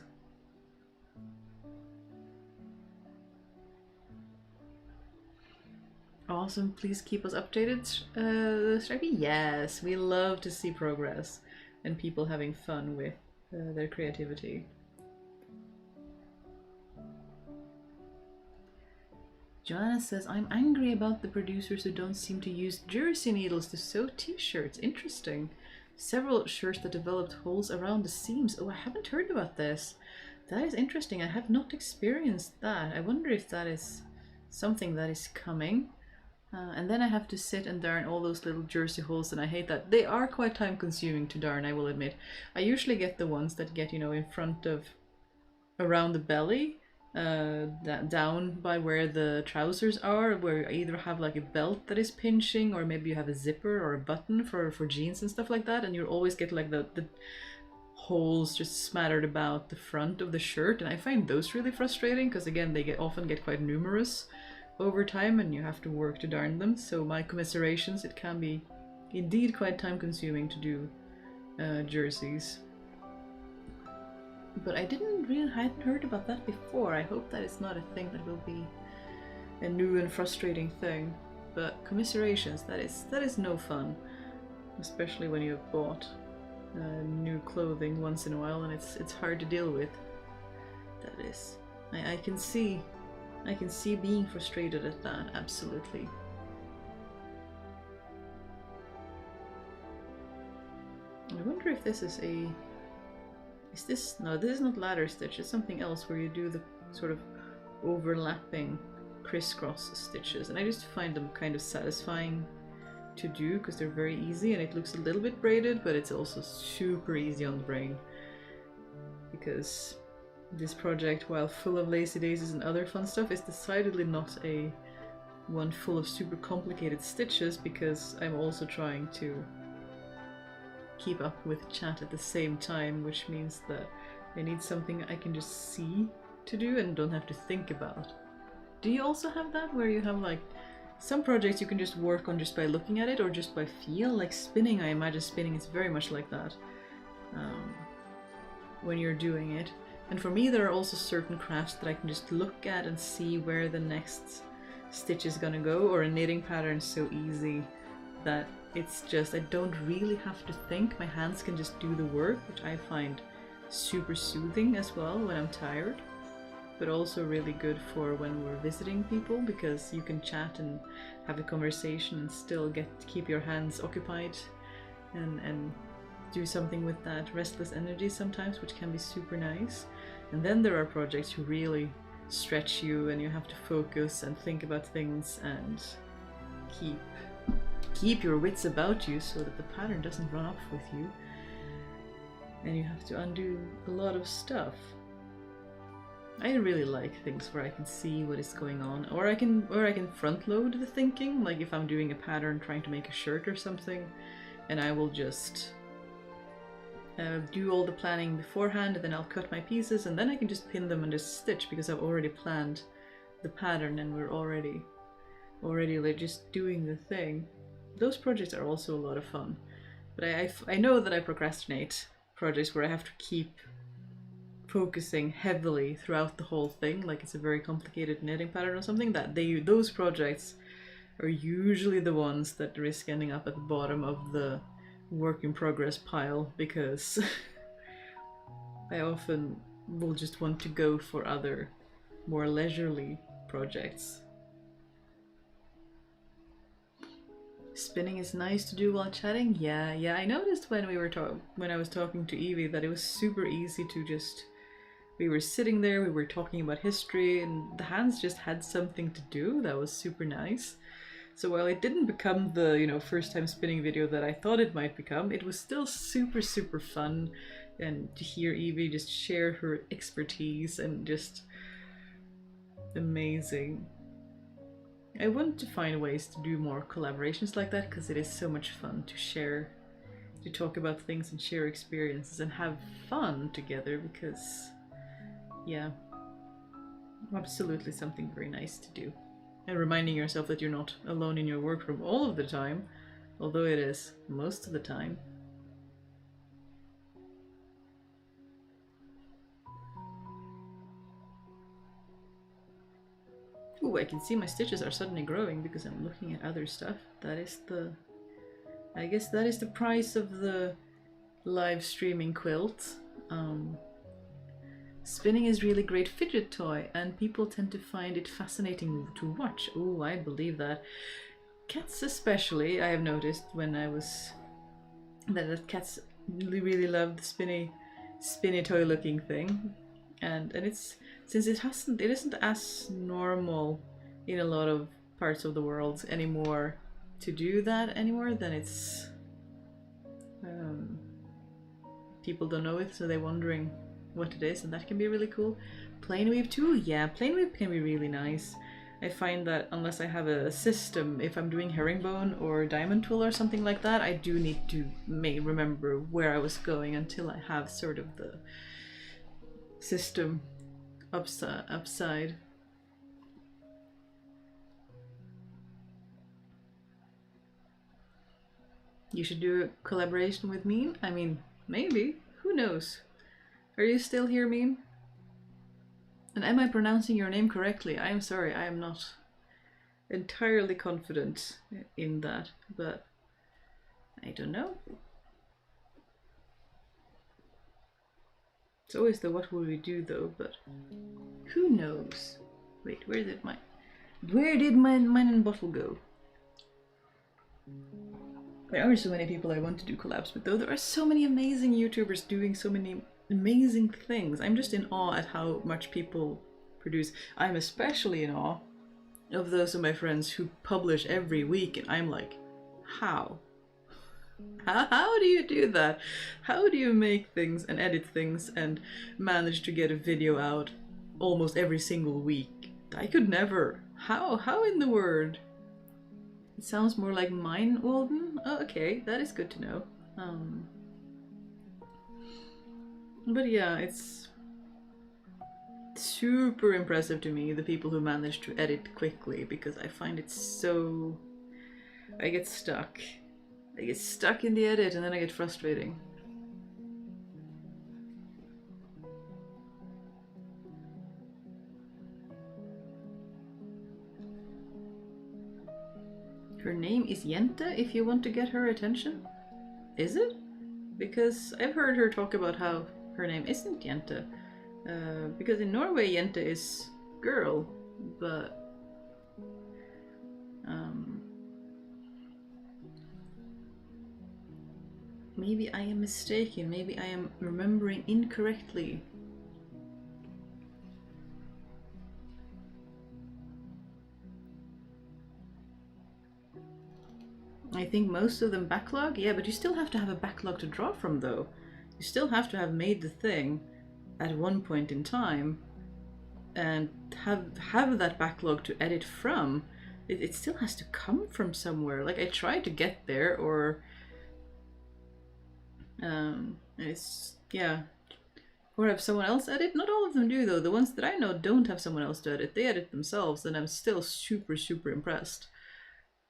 Awesome, please keep us updated, Stripey. Yes, we love to see progress and people having fun with their creativity. Joanna says, I'm angry about the producers who don't seem to use jersey needles to sew t-shirts. Interesting. Several shirts that developed holes around the seams. Oh, I haven't heard about this. That is interesting. I have not experienced that. I wonder if that is something that is coming. And then I have to sit and darn all those little jersey holes, and I hate that. They are quite time consuming to darn, I will admit. I usually get the ones that get, you know, in front of, around the belly, that down by where the trousers are, where you either have like a belt that is pinching, or maybe you have a zipper or a button for jeans and stuff like that, and you always get like the holes just smattered about the front of the shirt, and I find those really frustrating because again they often get quite numerous over time and you have to work to darn them. So my commiserations, it can be indeed quite time consuming to do jerseys. But I hadn't heard about that before. I hope that it's not a thing that will be a new and frustrating thing. But commiserations, that is no fun, especially when you have bought new clothing once in a while and it's hard to deal with. That is, I can see being frustrated at that, absolutely. I wonder if this is a... No, this is not ladder stitch, it's something else where you do the sort of overlapping crisscross stitches, and I just find them kind of satisfying to do because they're very easy and it looks a little bit braided, but it's also super easy on the brain. Because this project, while full of lazy daisies and other fun stuff, is decidedly not a one full of super complicated stitches, because I'm also trying to keep up with chat at the same time, which means that I need something I can just see to do and don't have to think about. Do you also have that, where you have like some projects you can just work on just by looking at it or just by feel? Like spinning, I imagine spinning is very much like that when you're doing it. And for me, there are also certain crafts that I can just look at and see where the next stitch is gonna go, or a knitting pattern so easy that it's just, I don't really have to think, my hands can just do the work, which I find super soothing as well when I'm tired, but also really good for when we're visiting people, because you can chat and have a conversation and still keep your hands occupied and do something with that restless energy sometimes, which can be super nice. And then there are projects who really stretch you and you have to focus and think about things and keep your wits about you so that the pattern doesn't run off with you, and you have to undo a lot of stuff. I really like things where I can see what is going on, or I can front load the thinking, like if I'm doing a pattern trying to make a shirt or something, and I will just do all the planning beforehand, and then I'll cut my pieces, and then I can just pin them and just stitch because I've already planned the pattern and we're already like just doing the thing. Those projects are also a lot of fun, but I know that I procrastinate projects where I have to keep focusing heavily throughout the whole thing, like it's a very complicated knitting pattern or something, that those projects are usually the ones that risk ending up at the bottom of the work in progress pile, because I often will just want to go for other more leisurely projects. Spinning is nice to do while chatting. Yeah, I noticed when I was talking to Evie that it was super easy to just we were sitting there, we were talking about history, and the hands just had something to do that was super nice. So while it didn't become the, you know, first time spinning video that I thought it might become, it was still super, super fun. And to hear Evie just share her expertise and just amazing. I want to find ways to do more collaborations like that because it is so much fun to share, to talk about things and share experiences and have fun together because, yeah, absolutely something very nice to do. And reminding yourself that you're not alone in your workroom all of the time, although it is most of the time. Ooh, I can see my stitches are suddenly growing because I'm looking at other stuff. That is the... I guess that is the price of the live streaming quilt. Spinning is really great fidget toy and people tend to find it fascinating to watch. Oh, I believe that. Cats especially, I have noticed when I was... that cats really love the spinny toy looking thing. And it's... since it isn't as normal in a lot of parts of the world anymore to do that anymore, then it's... people don't know it, so they're wondering what it is, and that can be really cool. Plain weave too, yeah, plain weave can be really nice. I find that unless I have a system, if I'm doing herringbone or diamond twill or something like that, I do need to remember where I was going until I have sort of the system upside. You should do a collaboration with me. I mean, maybe. Who knows? Are you still here, Meme? And am I pronouncing your name correctly? I am sorry, I am not entirely confident in that, but I don't know. It's always the what will we do though, but who knows? Wait, where did my mine and bottle go? There are so many people I want to do collabs with though. There are so many amazing YouTubers doing so many amazing things. I'm just in awe at how much people produce. I'm especially in awe of those of my friends who publish every week, and I'm like, how? How do you do that? How do you make things and edit things and manage to get a video out almost every single week? I could never. How in the world? It sounds more like mine, Walden. Oh, okay, that is good to know. But yeah, it's super impressive to me, the people who manage to edit quickly, because I find it so... I get stuck. I get stuck in the edit and then I get frustrating. Her name is Jente if you want to get her attention? Is it? Because I've heard her talk about how her name isn't Jente. Because in Norway Jente is girl, but... maybe I am mistaken, maybe I am remembering incorrectly. I think most of them backlog, yeah, but you still have to have a backlog to draw from though. You still have to have made the thing at one point in time and have that backlog to edit from. It still has to come from somewhere. Like I tried to get there, or it's, yeah, or have someone else edit. Not all of them do though. The ones that I know don't have someone else to edit. They edit themselves, and I'm still super impressed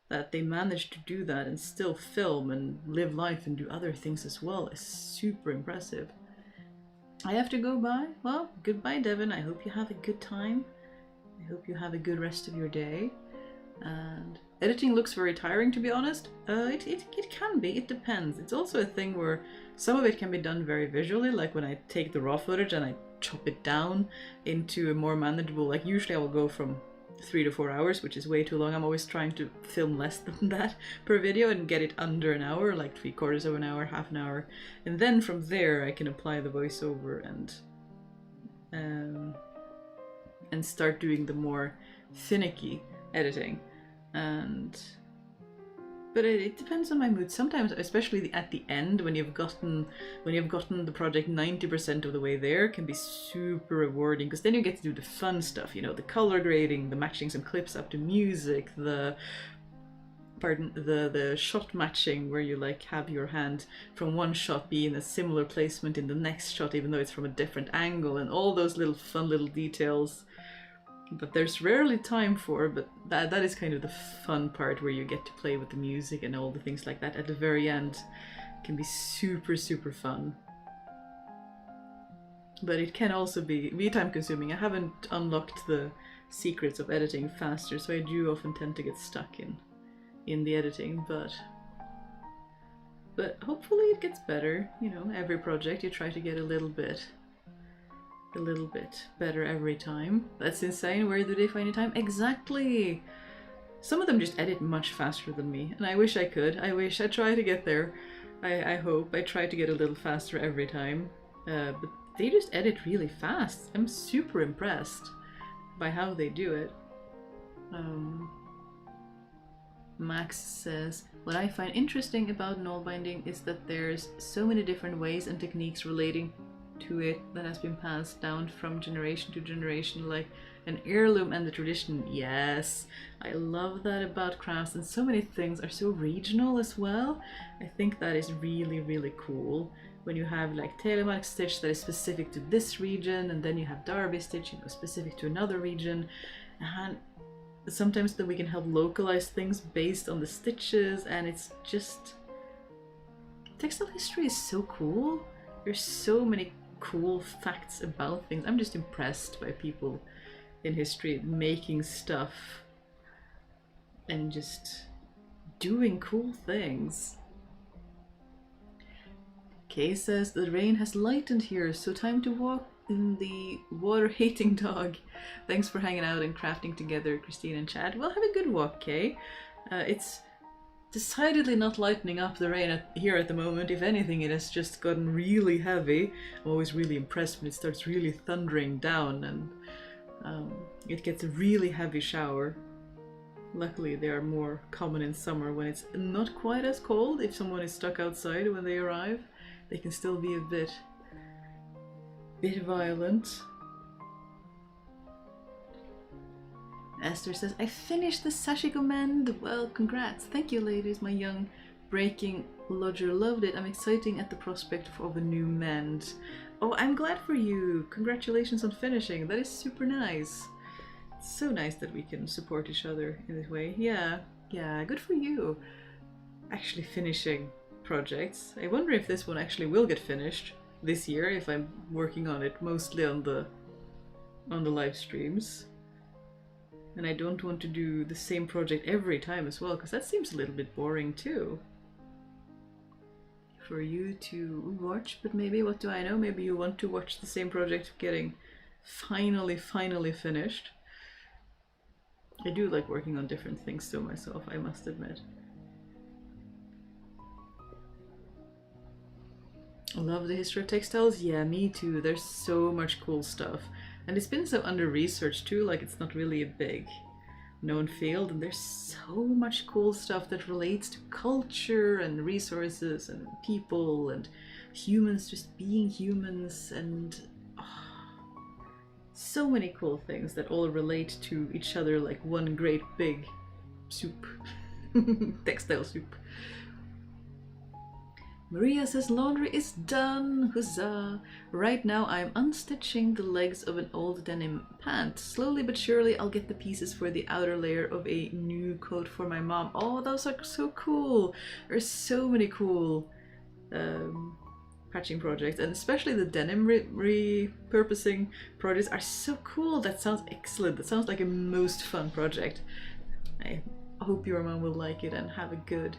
that they managed to do that and still film and live life and do other things as well. Is super impressive. I have to go bye. Well, goodbye Devin. I hope you have a good time. I hope you have a good rest of your day. And editing looks very tiring, to be honest. It can be, it depends. It's also a thing where some of it can be done very visually, like when I take the raw footage and I chop it down into a more manageable, like usually I will go from 3 to 4 hours, which is way too long. I'm always trying to film less than that per video and get it under an hour, like 3/4 of an hour, half an hour. And then from there I can apply the voiceover and and start doing the more finicky editing. But it depends on my mood. Sometimes, especially at the end, when you've gotten the project 90% of the way there, can be super rewarding, because then you get to do the fun stuff, you know, the color grading, the matching some clips up to music, the shot matching, where you like have your hand from one shot be in a similar placement in the next shot, even though it's from a different angle, and all those little fun little details that there's rarely time for, but that is kind of the fun part, where you get to play with the music and all the things like that at the very end. It can be super fun, but it can also be time consuming. I haven't unlocked the secrets of editing faster, so I do often tend to get stuck in the editing, but hopefully it gets better. You know, every project you try to get a little bit better every time. That's insane. Where do they find the time? Exactly. Some of them just edit much faster than me, and I wish I could. I wish I try to get there. I hope I try to get a little faster every time. But they just edit really fast. I'm super impressed by how they do it. Max says, what I find interesting about knoll binding is that there's so many different ways and techniques relating to it that has been passed down from generation to generation, like an heirloom and the tradition. Yes, I love that about crafts, and so many things are so regional as well. I think that is really cool when you have like telemark stitch that is specific to this region, and then you have Derby stitch, you know, specific to another region, and sometimes then we can help localize things based on the stitches, and it's just, textile history is so cool. There's so many cool facts about things. I'm just impressed by people in history making stuff and just doing cool things. Kay says the rain has lightened here, so time to walk in the water-hating dog. Thanks for hanging out and crafting together, Kristine and Chad. Well, have a good walk, Kay. It's decidedly not lightening up the rain here at the moment. If anything, it has just gotten really heavy. I'm always really impressed when it starts really thundering down, and it gets a really heavy shower. Luckily, they are more common in summer when it's not quite as cold. If someone is stuck outside when they arrive, they can still be a bit violent. Esther says, I finished the Sashiko mend. Well, congrats. Thank you, ladies. My young breaking lodger loved it. I'm excited at the prospect of a new mend. Oh, I'm glad for you. Congratulations on finishing. That is super nice. It's so nice that we can support each other in this way. Yeah, good for you. Actually finishing projects. I wonder if this one actually will get finished this year, if I'm working on it mostly on the live streams. And I don't want to do the same project every time as well, because that seems a little bit boring too. For you to watch, but maybe, what do I know, maybe you want to watch the same project getting finally finished. I do like working on different things still myself, I must admit. I love the history of textiles. Yeah, me too. There's so much cool stuff. And it's been so under-researched too, like it's not really a big known field, and there's so much cool stuff that relates to culture and resources and people and humans just being humans, and so many cool things that all relate to each other like one great big soup. Textile soup. Maria says laundry is done, huzzah! Right now I'm unstitching the legs of an old denim pant. Slowly but surely I'll get the pieces for the outer layer of a new coat for my mom. Oh, those are so cool! There's so many cool patching projects, and especially the denim repurposing projects are so cool. That sounds excellent. That sounds like a most fun project. I hope your mom will like it and have a good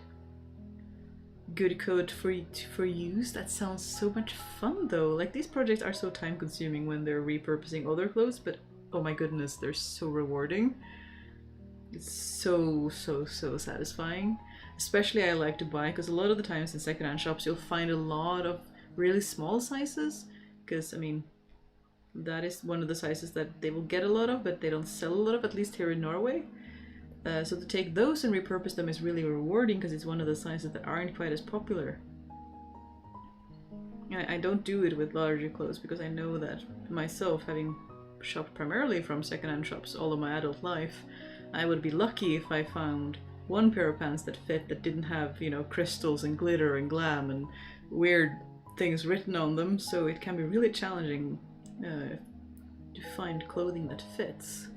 code for use. That sounds so much fun though. Like, these projects are so time consuming when they're repurposing other clothes, but oh my goodness, they're so rewarding. It's so satisfying. Especially I like to buy, because a lot of the times in secondhand shops you'll find a lot of really small sizes, because I mean, That is one of the sizes that they will get a lot of, but they don't sell a lot of, at least here in Norway. So to take those and repurpose them is really rewarding because it's one of the sizes that aren't quite as popular. I don't do it with larger clothes because I know that myself, having shopped primarily from secondhand shops all of my adult life, I would be lucky if I found one pair of pants that fit, that didn't have, you know, crystals and glitter and glam and weird things written on them, so it can be really challenging to find clothing that fits.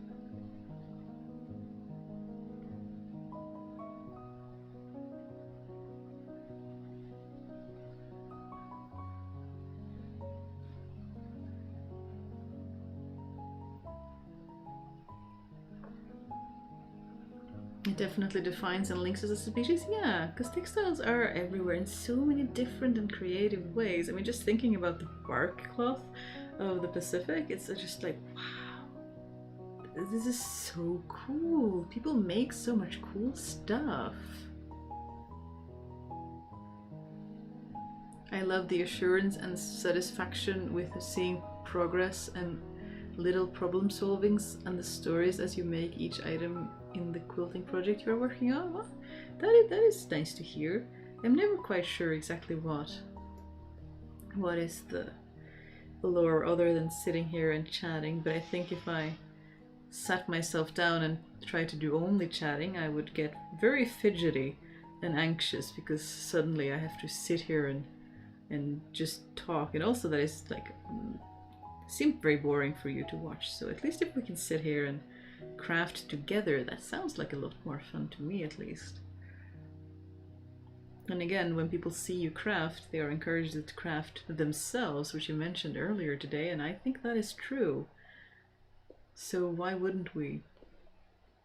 It definitely defines and links us as a species, yeah, because textiles are everywhere in so many different and creative ways. I mean, just thinking about the bark cloth of the Pacific, it's just like, wow, this is so cool. People make so much cool stuff. I love the assurance and satisfaction with seeing progress and little problem solvings and the stories as you make each item in the quilting project you're working on. Well, that is nice to hear. I'm never quite sure exactly what is the lore other than sitting here and chatting, but I think if I sat myself down and tried to do only chatting, I would get very fidgety and anxious because suddenly I have to sit here and just talk, and also that is like seemed very boring for you to watch. So at least if we can sit here and craft together, that sounds like a lot more fun to me, at least. And again, when people see you craft, they are encouraged to craft themselves, which you mentioned earlier today, and I think that is true. So why wouldn't we?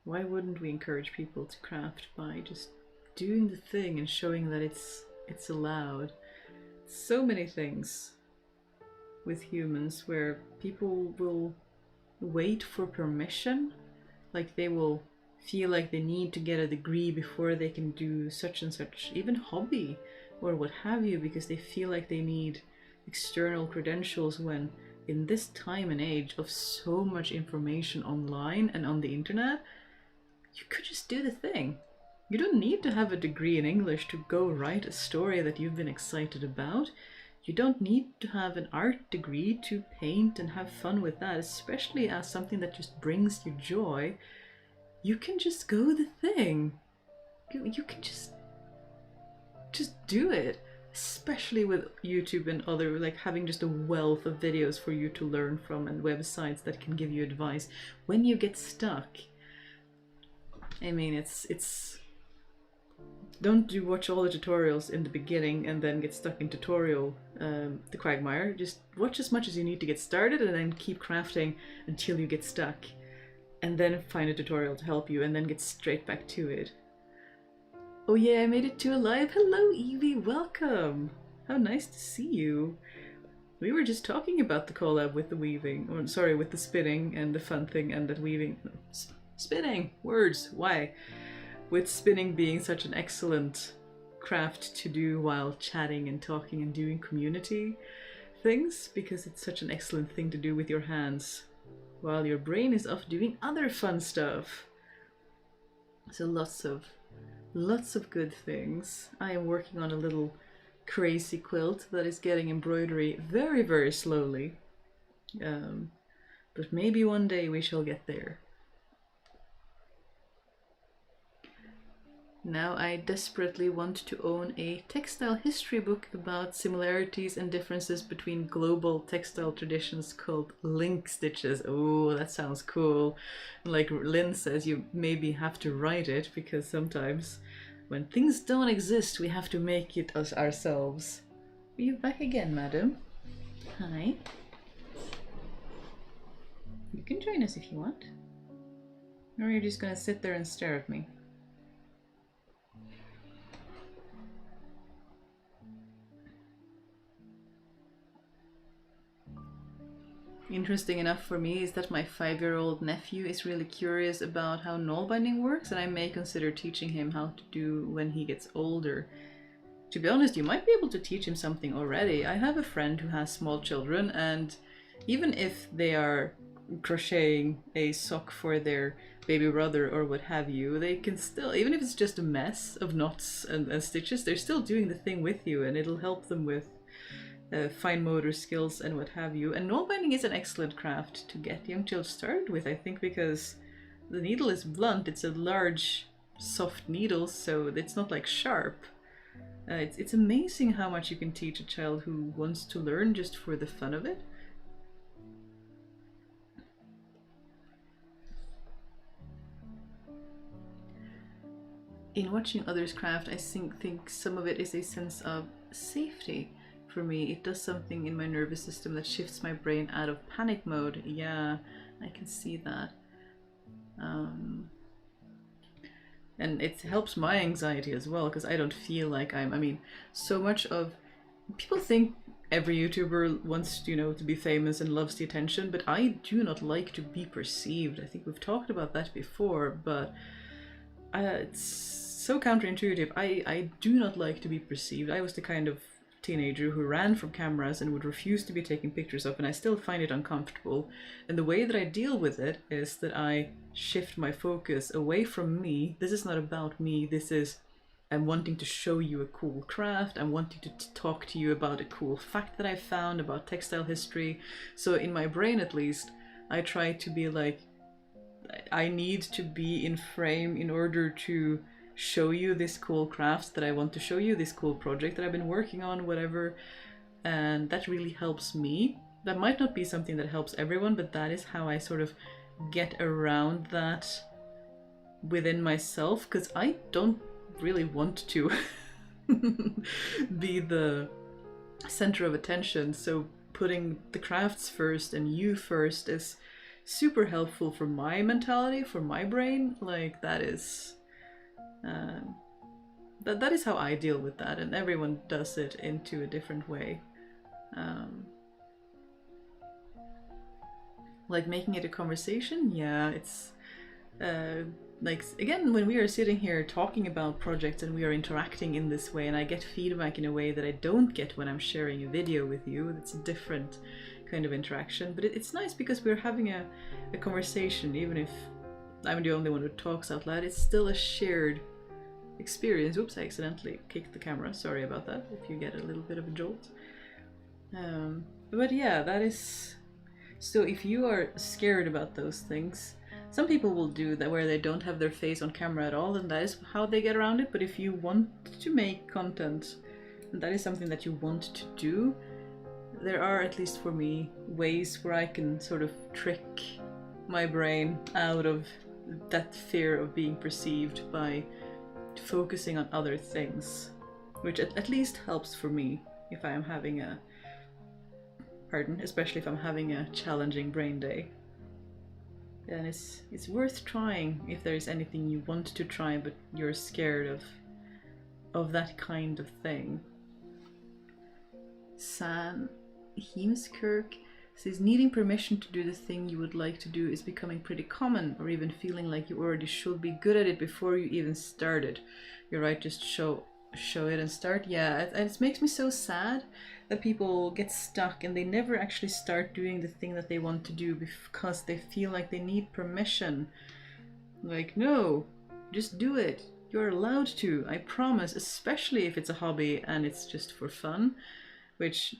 Why wouldn't we encourage people to craft by just doing the thing and showing that it's allowed? So many things with humans where people will wait for permission, like they will feel like they need to get a degree before they can do such and such, even hobby or what have you, because they feel like they need external credentials, when in this time and age of so much information online and on the internet, you could just do the thing. You don't need to have a degree in English to go write a story that you've been excited about. You don't need to have an art degree to paint and have fun with that, especially as something that just brings you joy. You can just go the thing. You can just do it, especially with YouTube and other, like having just a wealth of videos for you to learn from and websites that can give you advice when you get stuck. I mean, it's don't watch all the tutorials in the beginning and then get stuck in tutorial the quagmire. Just watch as much as you need to get started and then keep crafting until you get stuck, and then find a tutorial to help you and then get straight back to it. Oh yeah, I made it to a live. Hello Evie, welcome. How nice to see you. We were just talking about the collab with the weaving, or sorry, with the spinning and the fun thing and that weaving. Spinning! Words, why? With spinning being such an excellent craft to do while chatting and talking and doing community things, because it's such an excellent thing to do with your hands while your brain is off doing other fun stuff. So lots of good things. I am working on a little crazy quilt that is getting embroidery very, very slowly. But maybe one day we shall get there. Now I desperately want to own a textile history book about similarities and differences between global textile traditions called link stitches. Oh, that sounds cool. Like Lynn says, you maybe have to write it, because sometimes when things don't exist, we have to make it us ourselves. Are you back again, madam? Hi. You can join us if you want. Or you're just gonna sit there and stare at me. Interesting enough for me is that my 5-year-old nephew is really curious about how knoll binding works, and I may consider teaching him how to do when he gets older. To be honest, you might be able to teach him something already. I have a friend who has small children, and even if they are crocheting a sock for their baby brother or what have you, they can still, even if it's just a mess of knots and stitches, they're still doing the thing with you, and it'll help them with fine motor skills and what have you. And knoll binding is an excellent craft to get young children started with, I think, because the needle is blunt. It's a large, soft needle, so it's not like sharp. It's amazing how much you can teach a child who wants to learn just for the fun of it. In watching others craft, I think some of it is a sense of safety. For me, it does something in my nervous system that shifts my brain out of panic mode. Yeah, I can see that. And it helps my anxiety as well, because I don't feel like I mean, so much of people think every YouTuber wants, to be famous and loves the attention, but I do not like to be perceived. I think we've talked about that before, but it's so counterintuitive. I do not like to be perceived. I was the kind of teenager who ran from cameras and would refuse to be taken pictures of, and I still find it uncomfortable. And the way that I deal with it is that I shift my focus away from me. This is not about me. This is, I'm wanting to show you a cool craft. I'm wanting to talk to you about a cool fact that I found about textile history. So in my brain, at least, I try to be like, I need to be in frame in order to show you this cool craft that I want to show you, this cool project that I've been working on, whatever. And that really helps me. That might not be something that helps everyone, but that is how I sort of get around that within myself, because I don't really want to be the center of attention. So putting the crafts first and you first is super helpful for my mentality, for my brain. Like, that is that is how I deal with that, and everyone does it into a different way. Like making it a conversation, yeah, it's like, again, when we are sitting here talking about projects and we are interacting in this way, and I get feedback in a way that I don't get when I'm sharing a video with you. It's a different kind of interaction, but it's nice because we're having a conversation. Even if I'm the only one who talks out loud, it's still a shared experience. Oops, I accidentally kicked the camera. Sorry about that if you get a little bit of a jolt. But yeah, that is... So if you are scared about those things, some people will do that where they don't have their face on camera at all, and that is how they get around it. But if you want to make content, and that is something that you want to do, there are, at least for me, ways where I can sort of trick my brain out of that fear of being perceived by focusing on other things, which at least helps for me if I am having a, especially if I'm having a challenging brain day. And it's worth trying if there's anything you want to try but you're scared of that kind of thing. San Heemskirk says, needing permission to do the thing you would like to do is becoming pretty common, or even feeling like you already should be good at it before you even started. You're right, just show it and start. Yeah, it makes me so sad that people get stuck and they never actually start doing the thing that they want to do because they feel like they need permission. Like, no, just do it. You're allowed to, I promise, especially if it's a hobby and it's just for fun, which...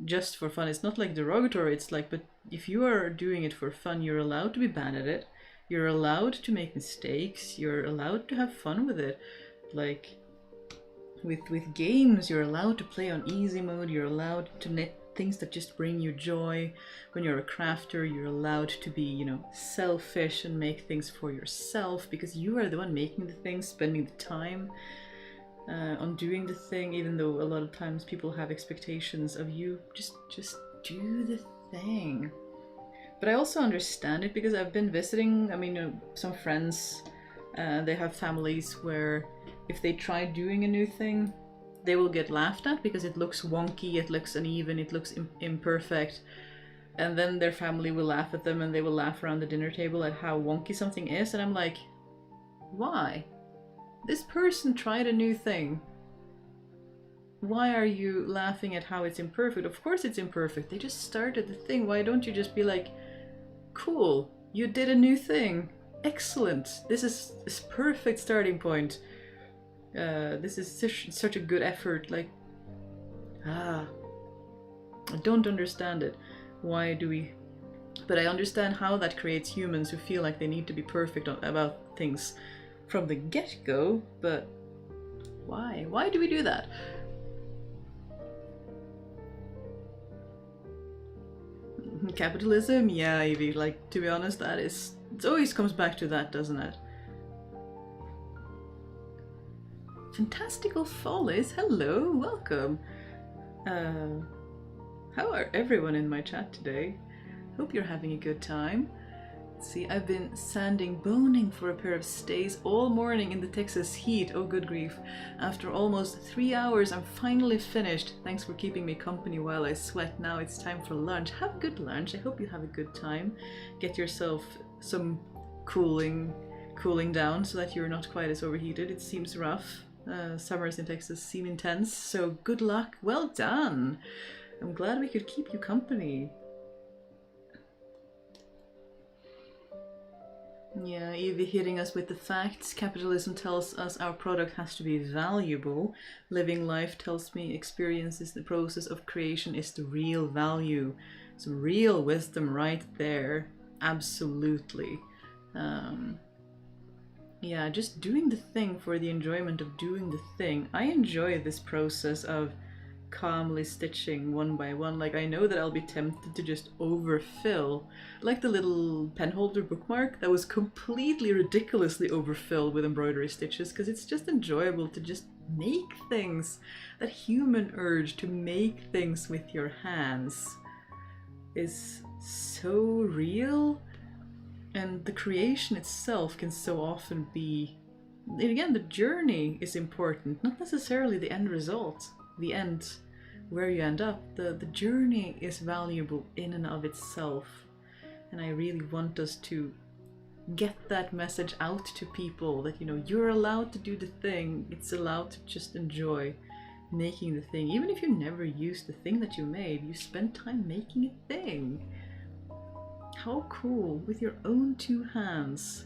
just for fun, it's not like derogatory, it's like, but if you are doing it for fun, you're allowed to be bad at it, you're allowed to make mistakes, you're allowed to have fun with it. Like with games, you're allowed to play on easy mode, you're allowed to knit things that just bring you joy. When you're a crafter, you're allowed to be, selfish and make things for yourself, because you are the one making the things, spending the time on doing the thing, even though a lot of times people have expectations of you. Just do the thing. But I also understand it, because I've been visiting, some friends, they have families where if they try doing a new thing, they will get laughed at because it looks wonky, it looks uneven, it looks imperfect, and then their family will laugh at them and they will laugh around the dinner table at how wonky something is, and I'm like, why? This person tried a new thing. why are you laughing at how it's imperfect? Of course it's imperfect. They just started the thing. Why don't you just be like, cool, you did a new thing. Excellent. This is a perfect starting point. This is such a good effort. Like, I don't understand it. Why do we... But I understand how that creates humans who feel like they need to be perfect about things from the get-go, but why? Why do we do that? Capitalism? Yeah, Evie, like, to be honest, it always comes back to that, doesn't it? Fantastical Follies, hello, welcome. How are everyone in my chat today? Hope you're having a good time. Let's see, I've been sanding boning for a pair of stays all morning in the Texas heat. Oh, good grief. After almost 3 hours, I'm finally finished. Thanks for keeping me company while I sweat. Now it's time for lunch. Have a good lunch. I hope you have a good time. Get yourself some cooling down so that you're not quite as overheated. It seems rough. Summers in Texas seem intense, so good luck. Well done. I'm glad we could keep you company. Yeah, Evie hitting us with the facts. Capitalism tells us our product has to be valuable. Living life tells me experience is the process of creation is the real value. Some real wisdom right there. Absolutely. Yeah, just doing the thing for the enjoyment of doing the thing. I enjoy this process of calmly stitching one by one. Like, I know that I'll be tempted to just overfill, like the little pen holder bookmark that was completely ridiculously overfilled with embroidery stitches, because it's just enjoyable to just make things. That human urge to make things with your hands is so real, and the creation itself can so often be, and again, the journey is important, not necessarily the end result. The end, where you end up, the journey is valuable in and of itself. And I really want us to get that message out to people that, you know, you're allowed to do the thing. It's allowed to just enjoy making the thing. Even if you never use the thing that you made, you spent time making a thing. How cool, with your own two hands.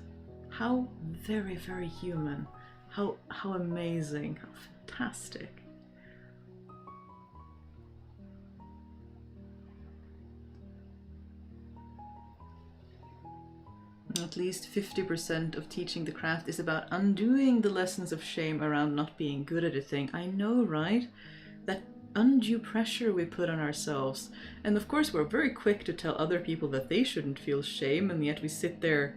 How very, very human. How amazing, how fantastic. At least 50% of teaching the craft is about undoing the lessons of shame around not being good at a thing. I know, right? That undue pressure we put on ourselves. And of course, we're very quick to tell other people that they shouldn't feel shame, and yet we sit there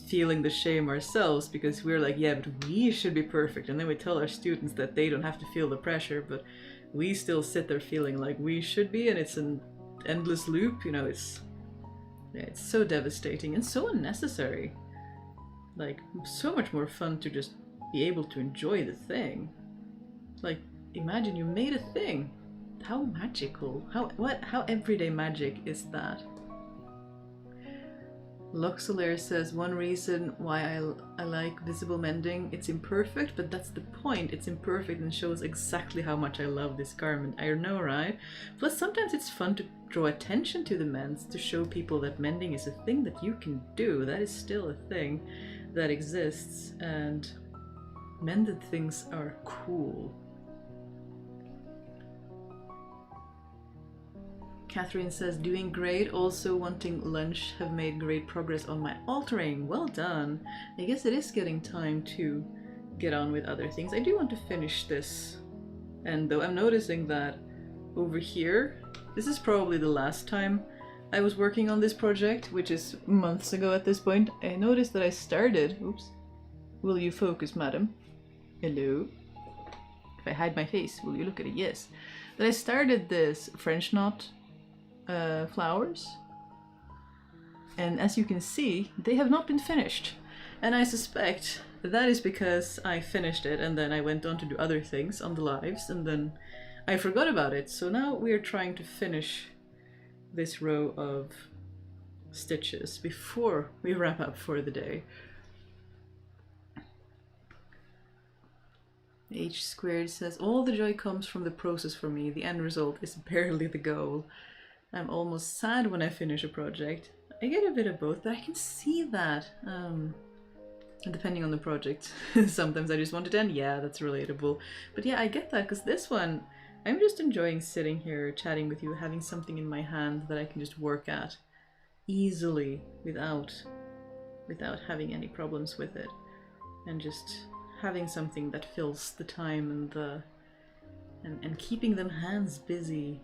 feeling the shame ourselves because we're like, yeah, but we should be perfect. And then we tell our students that they don't have to feel the pressure, but we still sit there feeling like we should be, and it's an endless loop, you know. It's so devastating and so unnecessary. Like, so much more fun to just be able to enjoy the thing. Like, imagine you made a thing. How magical. How everyday magic is that? Luxolaire says, one reason why I like visible mending, it's imperfect, but that's the point. It's imperfect and shows exactly how much I love this garment. I know, right? Plus, sometimes it's fun to draw attention to the mends, to show people that mending is a thing that you can do. That is still a thing that exists, and mended things are cool. Catherine says, doing great, also wanting lunch, have made great progress on my altering. Well done. I guess it is getting time to get on with other things. I do want to finish this. And though I'm noticing that over here, this is probably the last time I was working on this project, which is months ago at this point. I noticed that I started, oops, will you focus, madam? Hello? If I hide my face, will you look at it? Yes. That I started this French knot flowers, and as you can see, they have not been finished, and I suspect that is because I finished it and then I went on to do other things on the lives, and then I forgot about it. So now we are trying to finish this row of stitches before we wrap up for the day. H squared says, all the joy comes from the process for me. The end result is barely the goal. I'm almost sad when I finish a project. I get a bit of both, but I can see that. Depending on the project. Sometimes I just want it to end. Yeah, that's relatable. But yeah, I get that, because this one, I'm just enjoying sitting here chatting with you, having something in my hand that I can just work at easily without having any problems with it. And just having something that fills the time and the and keeping them hands busy,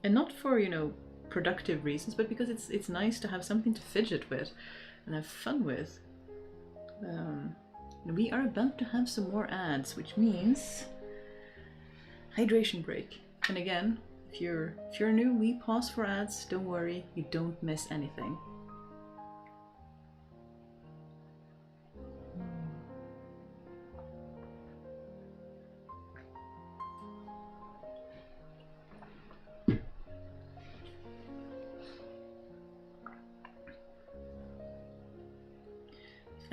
and not for, you know, productive reasons, but because it's nice to have something to fidget with and have fun with. We are about to have some more ads, which means hydration break. And again, if you're new, we pause for ads. Don't worry, you don't miss anything.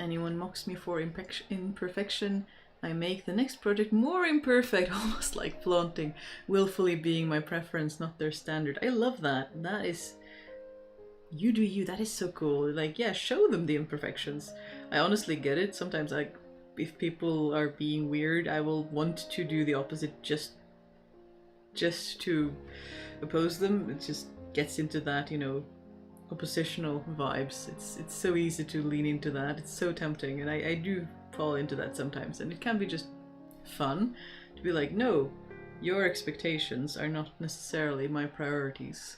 Anyone mocks me for imperfection, I make the next project more imperfect, almost like flaunting, willfully being my preference, not their standard. I love that. That is, you do you. That is so cool. Like, yeah, show them the imperfections. I honestly get it. Sometimes if people are being weird, I will want to do the opposite just to oppose them. It just gets into that, you know, oppositional vibes. It's so easy to lean into that. It's so tempting, and I do fall into that sometimes, and it can be just fun to be like, no, your expectations are not necessarily my priorities.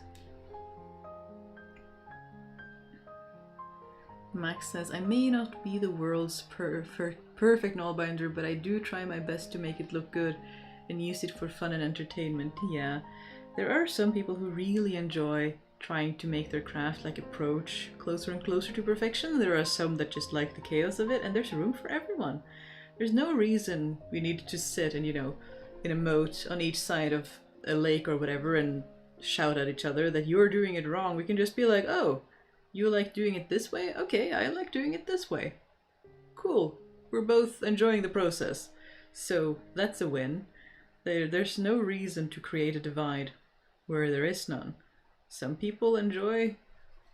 Max says, I may not be the world's perfect null binder, but I do try my best to make it look good and use it for fun and entertainment. Yeah, there are some people who really enjoy trying to make their craft like approach closer and closer to perfection. There are some that just like the chaos of it, and there's room for everyone. There's no reason we need to sit and, you know, in a moat on each side of a lake or whatever and shout at each other that you're doing it wrong. We can just be like, oh, you like doing it this way? Okay, I like doing it this way. Cool. We're both enjoying the process. So that's a win. There's no reason to create a divide where there is none. Some people enjoy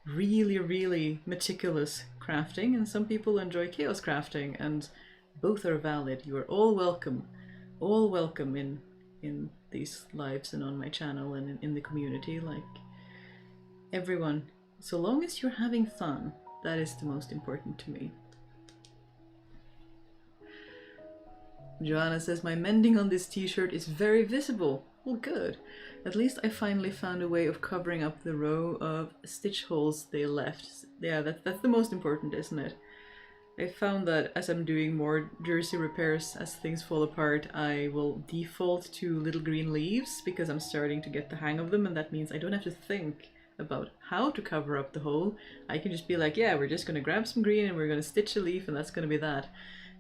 really, really meticulous crafting, and some people enjoy chaos crafting, and both are valid. You are all welcome in these lives and on my channel and in the community. Like, everyone, so long as you're having fun, that is the most important to me. Joanna says, my mending on this t-shirt is very visible. Well, good. At least I finally found a way of covering up the row of stitch holes they left. Yeah, that's the most important, isn't it? I found that as I'm doing more jersey repairs, as things fall apart, I will default to little green leaves because I'm starting to get the hang of them, and that means I don't have to think about how to cover up the hole. I can just be like, yeah, we're just going to grab some green and we're going to stitch a leaf, and that's going to be that.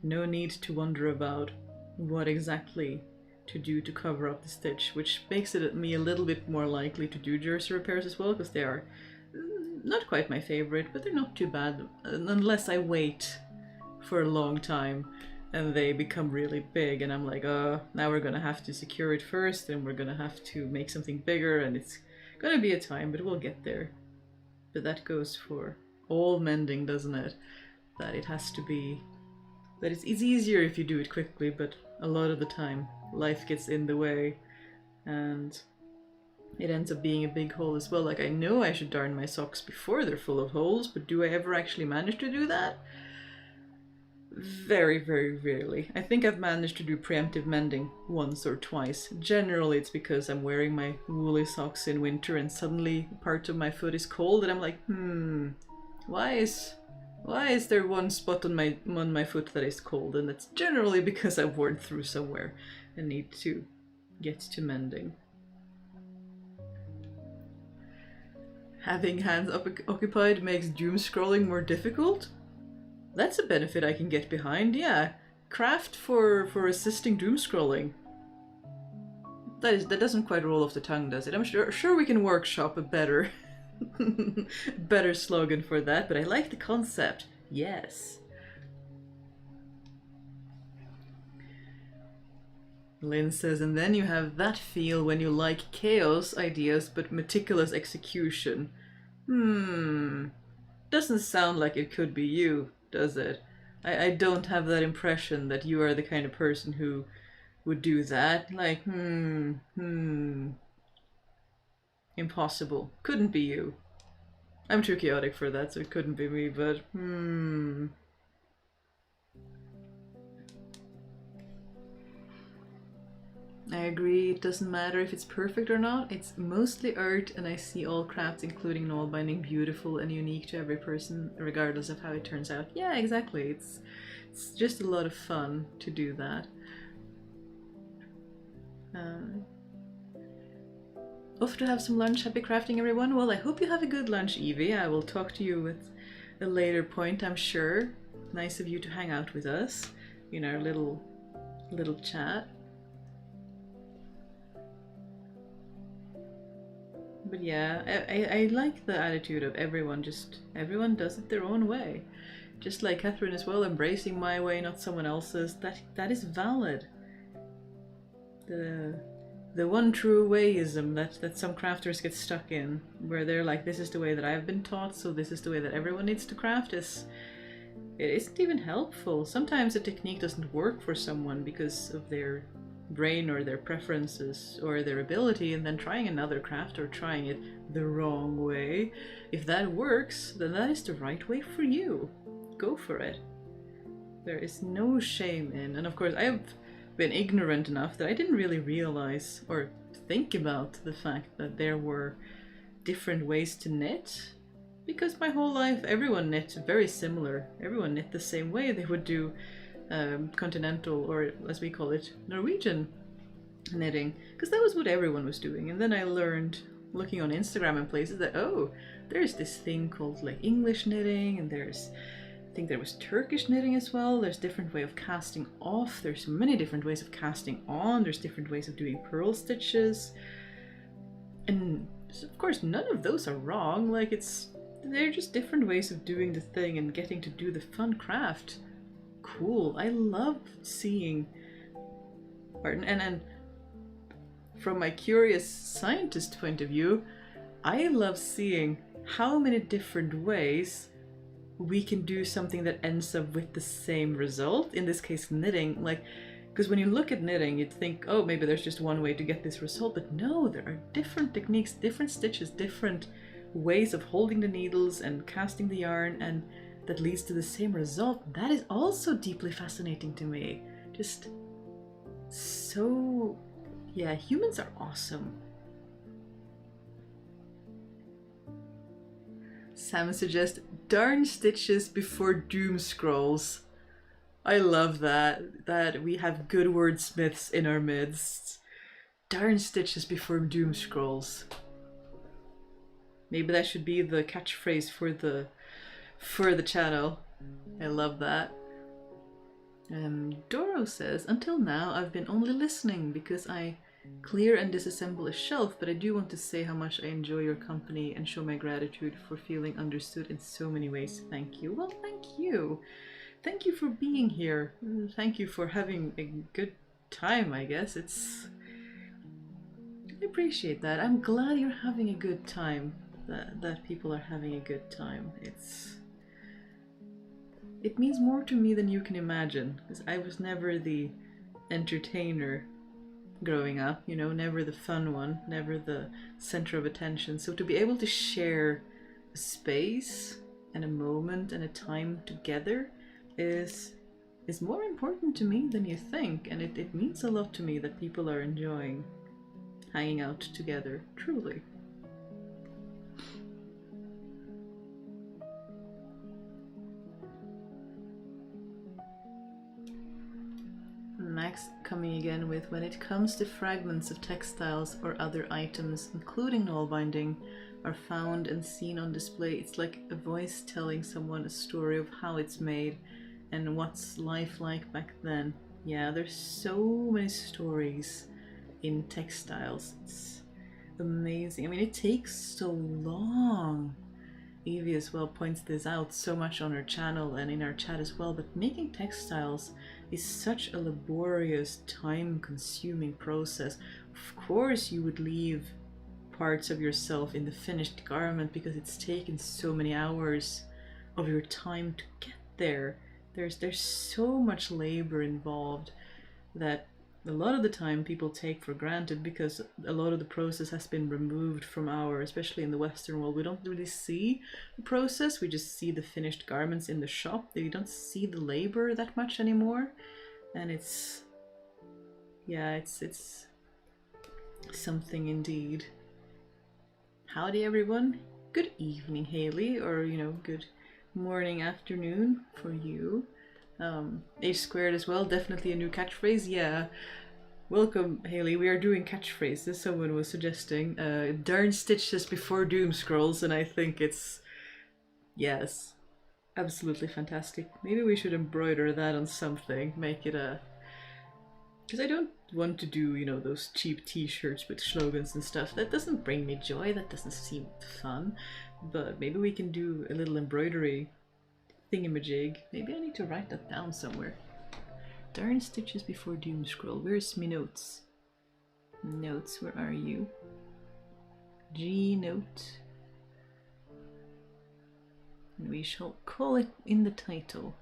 No need to wonder about what exactly to do to cover up the stitch, which makes it me a little bit more likely to do jersey repairs as well, because they are not quite my favorite, but they're not too bad, unless I wait for a long time and they become really big and I'm like, now we're gonna have to secure it first and we're gonna have to make something bigger, and it's gonna be a time, but we'll get there. But that goes for all mending, doesn't it? That it has to be, that it's easier if you do it quickly, but a lot of the time life gets in the way and it ends up being a big hole as well. Like, I know I should darn my socks before they're full of holes, but do I ever actually manage to do that? Very, very rarely. I think I've managed to do preemptive mending once or twice. Generally it's because I'm wearing my woolly socks in winter and suddenly part of my foot is cold and I'm like, why is there one spot on my foot that is cold? And that's generally because I've worn through somewhere and need to get to mending. Having hands occupied makes doom scrolling more difficult? That's a benefit I can get behind, yeah. Craft for assisting doom scrolling. That doesn't quite roll off the tongue, does it? I'm sure we can workshop a better better slogan for that, but I like the concept. Yes. Lynn says, and then you have that feel when you like chaos ideas but meticulous execution. Doesn't sound like it could be you, does it? I don't have that impression that you are the kind of person who would do that. Like, impossible. Couldn't be you. I'm too chaotic for that, so it couldn't be me, but I agree, it doesn't matter if it's perfect or not, it's mostly art, and I see all crafts, including knoll binding, beautiful and unique to every person, regardless of how it turns out. Yeah, exactly, it's just a lot of fun to do that. Off to have some lunch. Happy crafting, everyone. Well, I hope you have a good lunch, Evie. I will talk to you at a later point, I'm sure. Nice of you to hang out with us in our little chat. But yeah, I like the attitude of everyone does it their own way. Just like Catherine as well, embracing my way, not someone else's. That is valid. The one true wayism that some crafters get stuck in, where they're like, this is the way that I've been taught, so this is the way that everyone needs to craft, it isn't even helpful. Sometimes a technique doesn't work for someone because of their brain or their preferences or their ability, and then trying another craft or trying it the wrong way, if that works, then that is the right way for you. Go for it. There is no shame in, and of course I have been ignorant enough that I didn't really realize or think about the fact that there were different ways to knit, because my whole life everyone knit very similar. Everyone knit the same way. They would do continental, or as we call it, Norwegian knitting, because that was what everyone was doing. And then I learned, looking on Instagram and places, that oh, there's this thing called like English knitting, and I think there was Turkish knitting as well. There's different way of casting off. There's many different ways of casting on. There's different ways of doing purl stitches, and of course none of those are wrong. Like they're just different ways of doing the thing and getting to do the fun craft. Cool. I love seeing art, and from my curious scientist point of view, I love seeing how many different ways we can do something that ends up with the same result. In this case, knitting. Like, because when you look at knitting, you'd think, oh, maybe there's just one way to get this result, but no, there are different techniques, different stitches, different ways of holding the needles and casting the yarn, and that leads to the same result. That is also deeply fascinating to me. Just so, yeah, humans are awesome. Sam suggests darn stitches before doom scrolls. I love that we have good wordsmiths in our midst. Darn stitches before doom scrolls. Maybe that should be the catchphrase for the channel. I love that. Doro says, until now I've been only listening because I clear and disassemble a shelf, but I do want to say how much I enjoy your company and show my gratitude for feeling understood in so many ways. Thank you. Well, thank you. Thank you for being here. Thank you for having a good time, I guess. I appreciate that. I'm glad you're having a good time. That people are having a good time. It means more to me than you can imagine, because I was never the entertainer growing up, you know, never the fun one, never the center of attention. So to be able to share a space and a moment and a time together is more important to me than you think, and it means a lot to me that people are enjoying hanging out together, truly. Max coming again with, when it comes to fragments of textiles or other items, including knoll binding, are found and seen on display, it's like a voice telling someone a story of how it's made and what's life like back then. Yeah, there's so many stories in textiles. It's amazing. I mean, it takes so long. Evie as well points this out so much on her channel and in our chat as well, but making textiles is such a laborious, time-consuming process. Of course you would leave parts of yourself in the finished garment because it's taken so many hours of your time to get there. There's so much labor involved that a lot of the time people take for granted because a lot of the process has been removed from especially in the Western world, we don't really see the process, we just see the finished garments in the shop. We don't see the labor that much anymore, and it's something indeed. Howdy everyone, good evening Haley, or good morning, afternoon for you. H squared as well, definitely a new catchphrase. Yeah, welcome Haley, we are doing catchphrases. Someone was suggesting darn stitches before doom scrolls, and I think it's, yes, absolutely fantastic. Maybe we should embroider that on something, make it a, because I don't want to do those cheap t-shirts with slogans and stuff. That doesn't bring me joy, that doesn't seem fun. But maybe we can do a little embroidery thingamajig. Maybe I need to write that down somewhere. Darn stitches before doom scroll. Where's me notes? Notes, where are you? G note. And we shall call it in the title.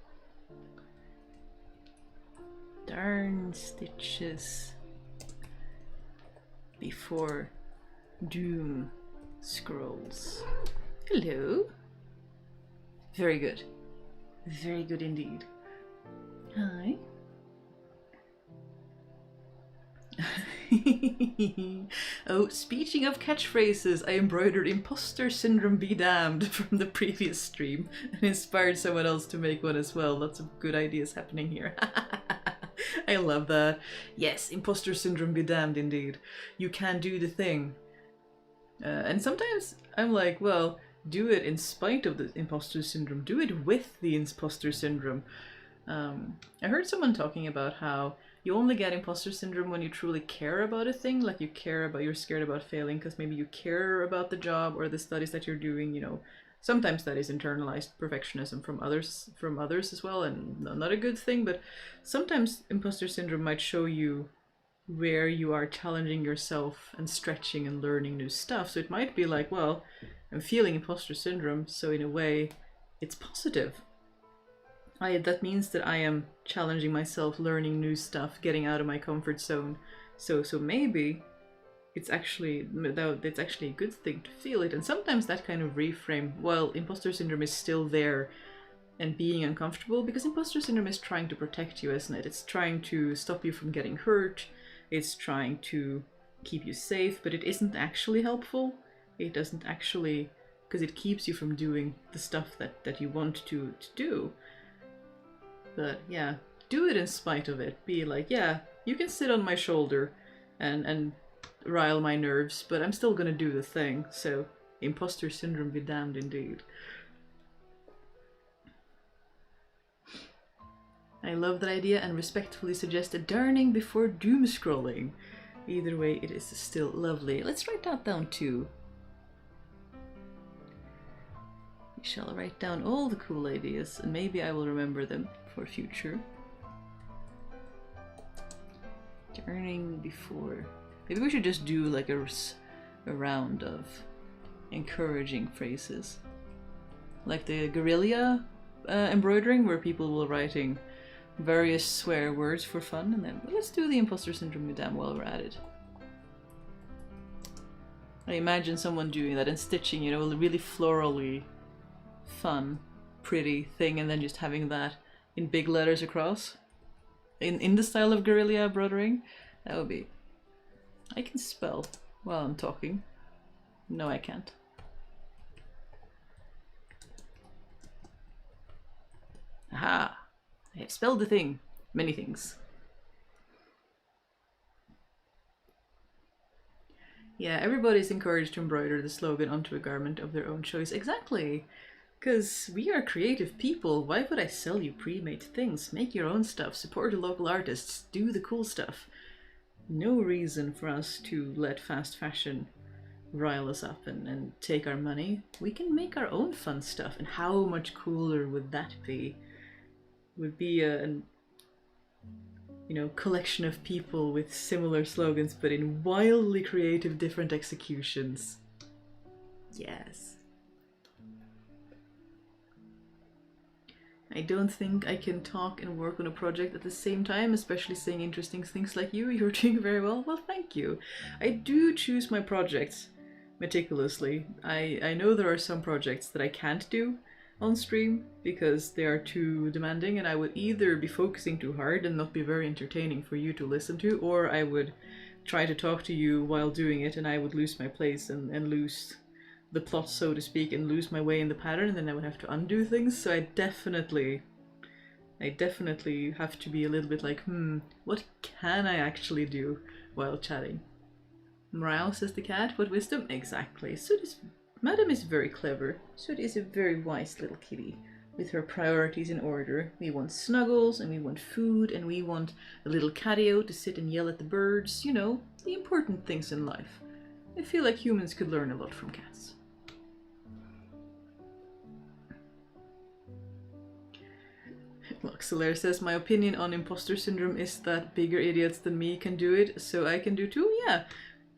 Darn stitches before doom scrolls. Hello. Very good. Very good indeed. Hi. Oh, speaking of catchphrases, I embroidered imposter syndrome be damned from the previous stream and inspired someone else to make one as well. Lots of good ideas happening here. I love that. Yes, imposter syndrome be damned indeed. You can do the thing. And sometimes I'm like, well, do it in spite of the imposter syndrome. Do it with the imposter syndrome. I heard someone talking about how you only get imposter syndrome when you truly care about a thing, like you're scared about failing because maybe you care about the job or the studies that you're doing, Sometimes that is internalized perfectionism from others as well, and not a good thing, but sometimes imposter syndrome might show you where you are challenging yourself and stretching and learning new stuff. So it might be like, well, I'm feeling imposter syndrome, so in a way it's positive. That means that I am challenging myself, learning new stuff, getting out of my comfort zone. So maybe it's actually a good thing to feel it. And sometimes that kind of reframe, well, imposter syndrome is still there and being uncomfortable, because imposter syndrome is trying to protect you, isn't it? It's trying to stop you from getting hurt. It's trying to keep you safe, but it isn't actually helpful. It doesn't actually, because it keeps you from doing the stuff that you want to do. But yeah, do it in spite of it. Be like, yeah, you can sit on my shoulder and rile my nerves, but I'm still gonna do the thing. So imposter syndrome be damned indeed. I love that idea and respectfully suggest a darning before doom scrolling. Either way, it is still lovely. Let's write that down too. We shall write down all the cool ideas, and maybe I will remember them for future. Darning before. Maybe we should just do like a round of encouraging phrases. Like the guerrilla embroidering, where people will writing various swear words for fun, and then let's do the imposter syndrome damn while we're at it. I imagine someone doing that and stitching, a really florally fun, pretty thing, and then just having that in big letters across. In the style of guerrilla embroidering. That would be... I can spell while I'm talking. No, I can't. Aha! I have spelled the thing. Many things. Yeah, everybody's encouraged to embroider the slogan onto a garment of their own choice. Exactly! Because we are creative people. Why would I sell you pre-made things? Make your own stuff. Support the local artists. Do the cool stuff. No reason for us to let fast fashion rile us up and take our money. We can make our own fun stuff, and how much cooler would that be? Would be a collection of people with similar slogans but in wildly creative different executions. Yes. I don't think I can talk and work on a project at the same time, especially saying interesting things like you. You're doing very well. Well, thank you. I do choose my projects meticulously. I know there are some projects that I can't do on stream because they are too demanding, and I would either be focusing too hard and not be very entertaining for you to listen to, or I would try to talk to you while doing it and I would lose my place and lose the plot, so to speak, and lose my way in the pattern, and then I would have to undo things. So I definitely have to be a little bit like, what can I actually do while chatting? Morale, says the cat. What wisdom? Exactly. So this Madam is very clever. So it is a very wise little kitty with her priorities in order. We want snuggles, and we want food, and we want a little catio to sit and yell at the birds. You know, the important things in life. I feel like humans could learn a lot from cats. Loxelaire says, my opinion on imposter syndrome is that bigger idiots than me can do it, so I can do too. Yeah,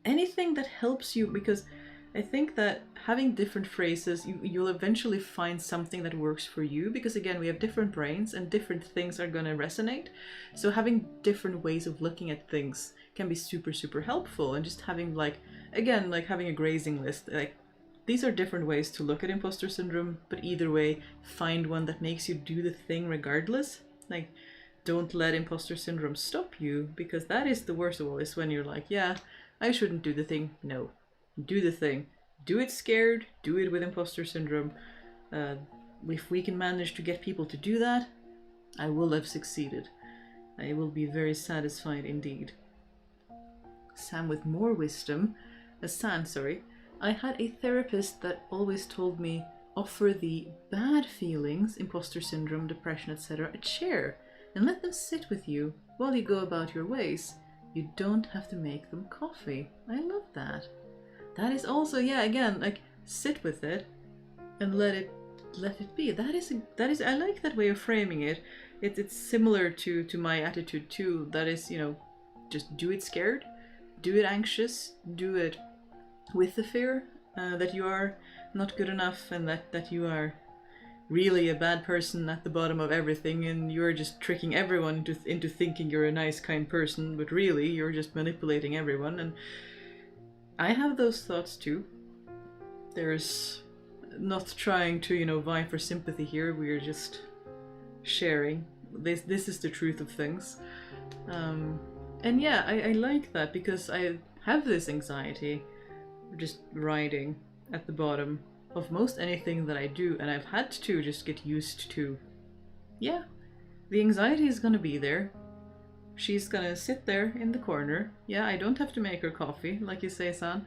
anything that helps you, because I think that having different phrases, you'll eventually find something that works for you, because again, we have different brains and different things are going to resonate. So having different ways of looking at things can be super, super helpful. And just having having a grazing list, like, these are different ways to look at imposter syndrome, but either way, find one that makes you do the thing regardless. Like, don't let imposter syndrome stop you, because that is the worst of all, is when you're like, yeah, I shouldn't do the thing. No, do the thing. Do it scared, do it with imposter syndrome. If we can manage to get people to do that, I will have succeeded. I will be very satisfied indeed. Sam with more wisdom. San, sorry. I had a therapist that always told me, offer the bad feelings, imposter syndrome, depression, etc., a chair and let them sit with you while you go about your ways. You don't have to make them coffee. I love that. That is also, yeah, again, like, sit with it and let it be. That is I like that way of framing it. It's similar to my attitude too. That is, just do it scared, do it anxious, do it with the fear that you are not good enough, and that you are really a bad person at the bottom of everything, and you're just tricking everyone into thinking you're a nice, kind person, but really you're just manipulating everyone. And I have those thoughts too. There's not trying to, vie for sympathy here. We're just sharing. This is the truth of things. And yeah, I like that, because I have this anxiety just riding at the bottom of most anything that I do, and I've had to just get used to, yeah, the anxiety is gonna be there. She's gonna sit there in the corner. Yeah, I don't have to make her coffee, like you say, San,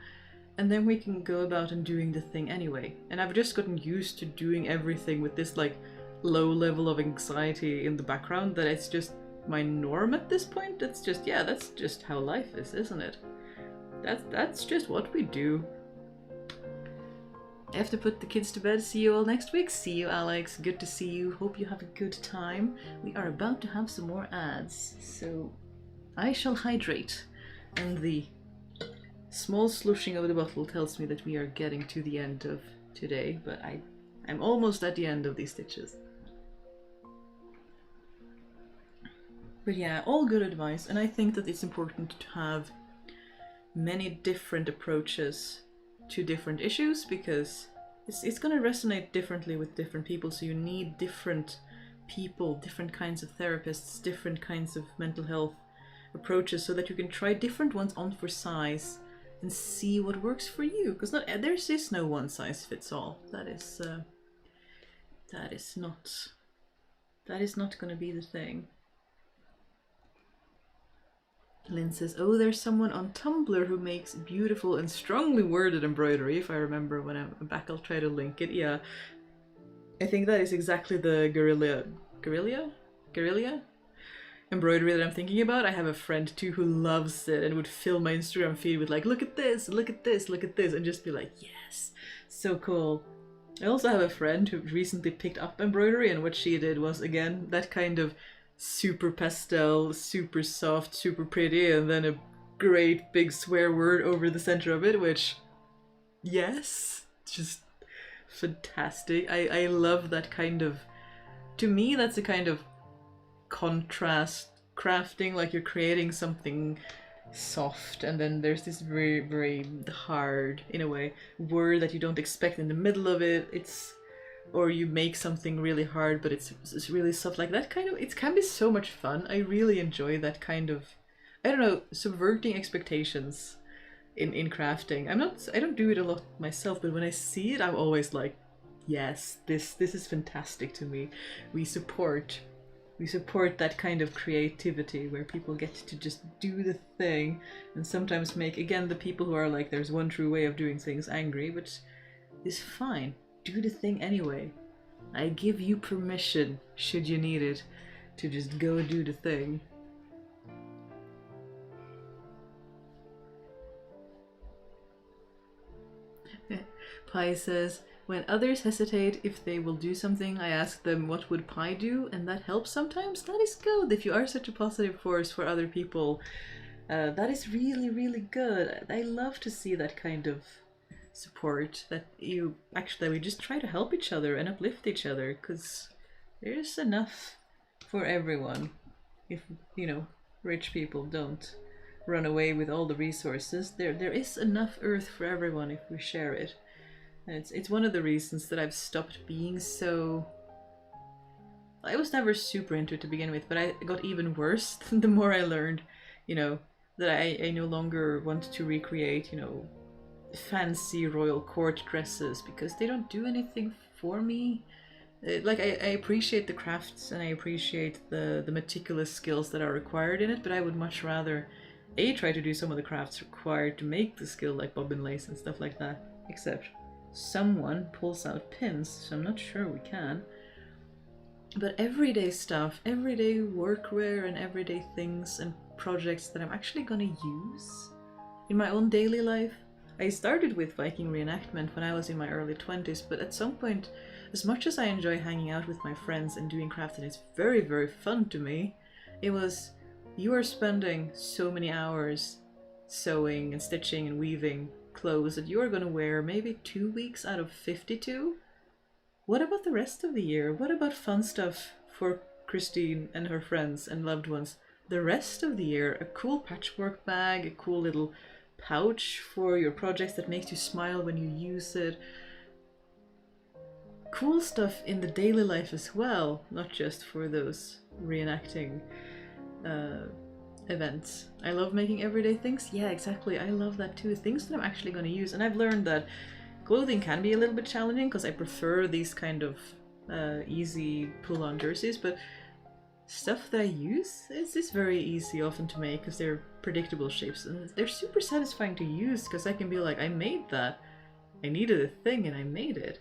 and then we can go about and doing the thing anyway. And I've just gotten used to doing everything with this like low level of anxiety in the background, that it's just my norm at this point. That's just, yeah, that's just how life is, isn't it? That's just what we do. I have to put the kids to bed. See you all next week. See you, Alex. Good to see you. Hope you have a good time. We are about to have some more ads, so I shall hydrate. And the small slushing of the bottle tells me that we are getting to the end of today, but I'm almost at the end of these stitches. But yeah, all good advice, and I think that it's important to have many different approaches to different issues, because it's going to resonate differently with different people. So you need different people, different kinds of therapists, different kinds of mental health approaches, so that you can try different ones on for size and see what works for you, because there is no one size fits all. That is not going to be the thing. Lynn says, oh, there's someone on Tumblr who makes beautiful and strongly worded embroidery. If I remember when I'm back, I'll try to link it. Yeah, I think that is exactly the guerrilla? embroidery that I'm thinking about, I have a friend too who loves it and would fill my Instagram feed with like, look at this, look at this, look at this, and just be like, yes, so cool. I also have a friend who recently picked up embroidery, and what she did was, again, that kind of super pastel, super soft, super pretty, and then a great big swear word over the center of it, which, yes, just fantastic. I love that kind of, to me, that's a kind of contrast crafting, like you're creating something soft and then there's this very, very hard, in a way, word that you don't expect in the middle of it. It's, or you make something really hard but it's really soft, like that kind of, it can be so much fun. I really enjoy that kind of, I don't know, subverting expectations in crafting. I don't do it a lot myself, but when I see it I'm always like, yes, this is fantastic to me. We support that kind of creativity where people get to just do the thing and sometimes make, again, the people who are like, there's one true way of doing things angry, which is fine. Do the thing anyway. I give you permission, should you need it, to just go do the thing. Pi says, when others hesitate if they will do something, I ask them what would Pi do, and that helps sometimes. That is good. If you are such a positive force for other people, that is really, really good. I love to see that kind of support, that you actually, we just try to help each other and uplift each other, because there's enough for everyone. If, you know, rich people don't run away with all the resources, there is enough earth for everyone if we share it. And it's one of the reasons that I've stopped being so... I was never super into it to begin with, but I got even worse the more I learned, you know, that I no longer want to recreate, you know, fancy royal court dresses, because they don't do anything for me. Like, I appreciate the crafts and I appreciate the meticulous skills that are required in it, but I would much rather try to do some of the crafts required to make the skill, like bobbin lace and stuff like that, except someone pulls out pins, so I'm not sure we can. But everyday stuff, everyday workwear and everyday things and projects that I'm actually gonna use in my own daily life. I started with Viking reenactment when I was in my early 20s, but at some point, as much as I enjoy hanging out with my friends and doing crafts and it's very, very fun to me, it was, you are spending so many hours sewing and stitching and weaving clothes that you are going to wear maybe 2 weeks out of 52. What about the rest of the year? What about fun stuff for Kristine and her friends and loved ones the rest of the year? A cool patchwork bag, a cool little pouch for your projects that makes you smile when you use it. Cool stuff in the daily life as well, not just for those reenacting events. I love making everyday things. Yeah, exactly. I love that too. Things that I'm actually going to use. And I've learned that clothing can be a little bit challenging because I prefer these kind of easy pull-on jerseys, but stuff that I use is very easy often to make because they're predictable shapes and they're super satisfying to use because I can be like, I made that. I needed a thing and I made it.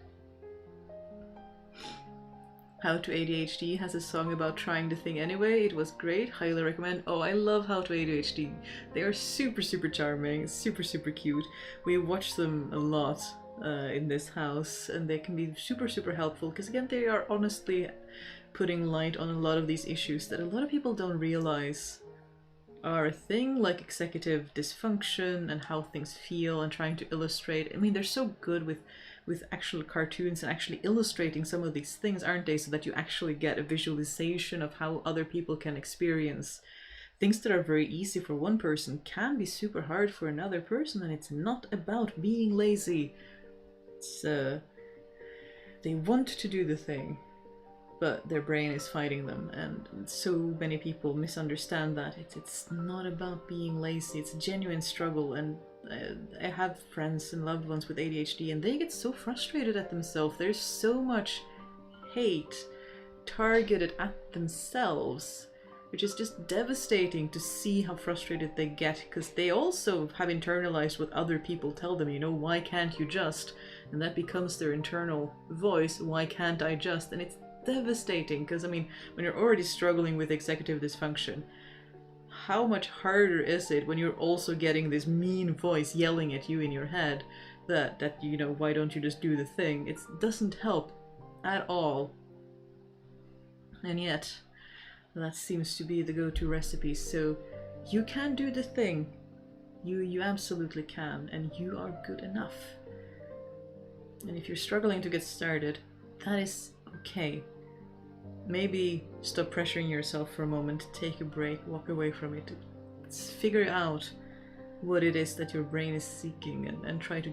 How to ADHD has a song about trying the thing anyway. It was great. Highly recommend. Oh, I love How to ADHD. They are super, super charming, super, super cute. We watch them a lot in this house and they can be super, super helpful because, again, they are honestly putting light on a lot of these issues that a lot of people don't realize are a thing, like executive dysfunction and how things feel, and trying to illustrate. I mean, they're so good with actual cartoons and actually illustrating some of these things, aren't they? So that you actually get a visualization of how other people can experience things that are very easy for one person can be super hard for another person, and it's not about being lazy. It's they want to do the thing, but their brain is fighting them, and so many people misunderstand that. It's not about being lazy, it's a genuine struggle. And I have friends and loved ones with ADHD and they get so frustrated at themselves. There's so much hate targeted at themselves, which is just devastating to see how frustrated they get, because they also have internalized what other people tell them, you know, why can't you just? And that becomes their internal voice, why can't I just? And devastating, because I mean, when you're already struggling with executive dysfunction, how much harder is it when you're also getting this mean voice yelling at you in your head that you know, why don't you just do the thing? It doesn't help at all. And yet, that seems to be the go-to recipe. So you can do the thing. You absolutely can, and you are good enough. And if you're struggling to get started, that is okay. Maybe stop pressuring yourself for a moment, take a break, walk away from it. Figure out what it is that your brain is seeking, and try to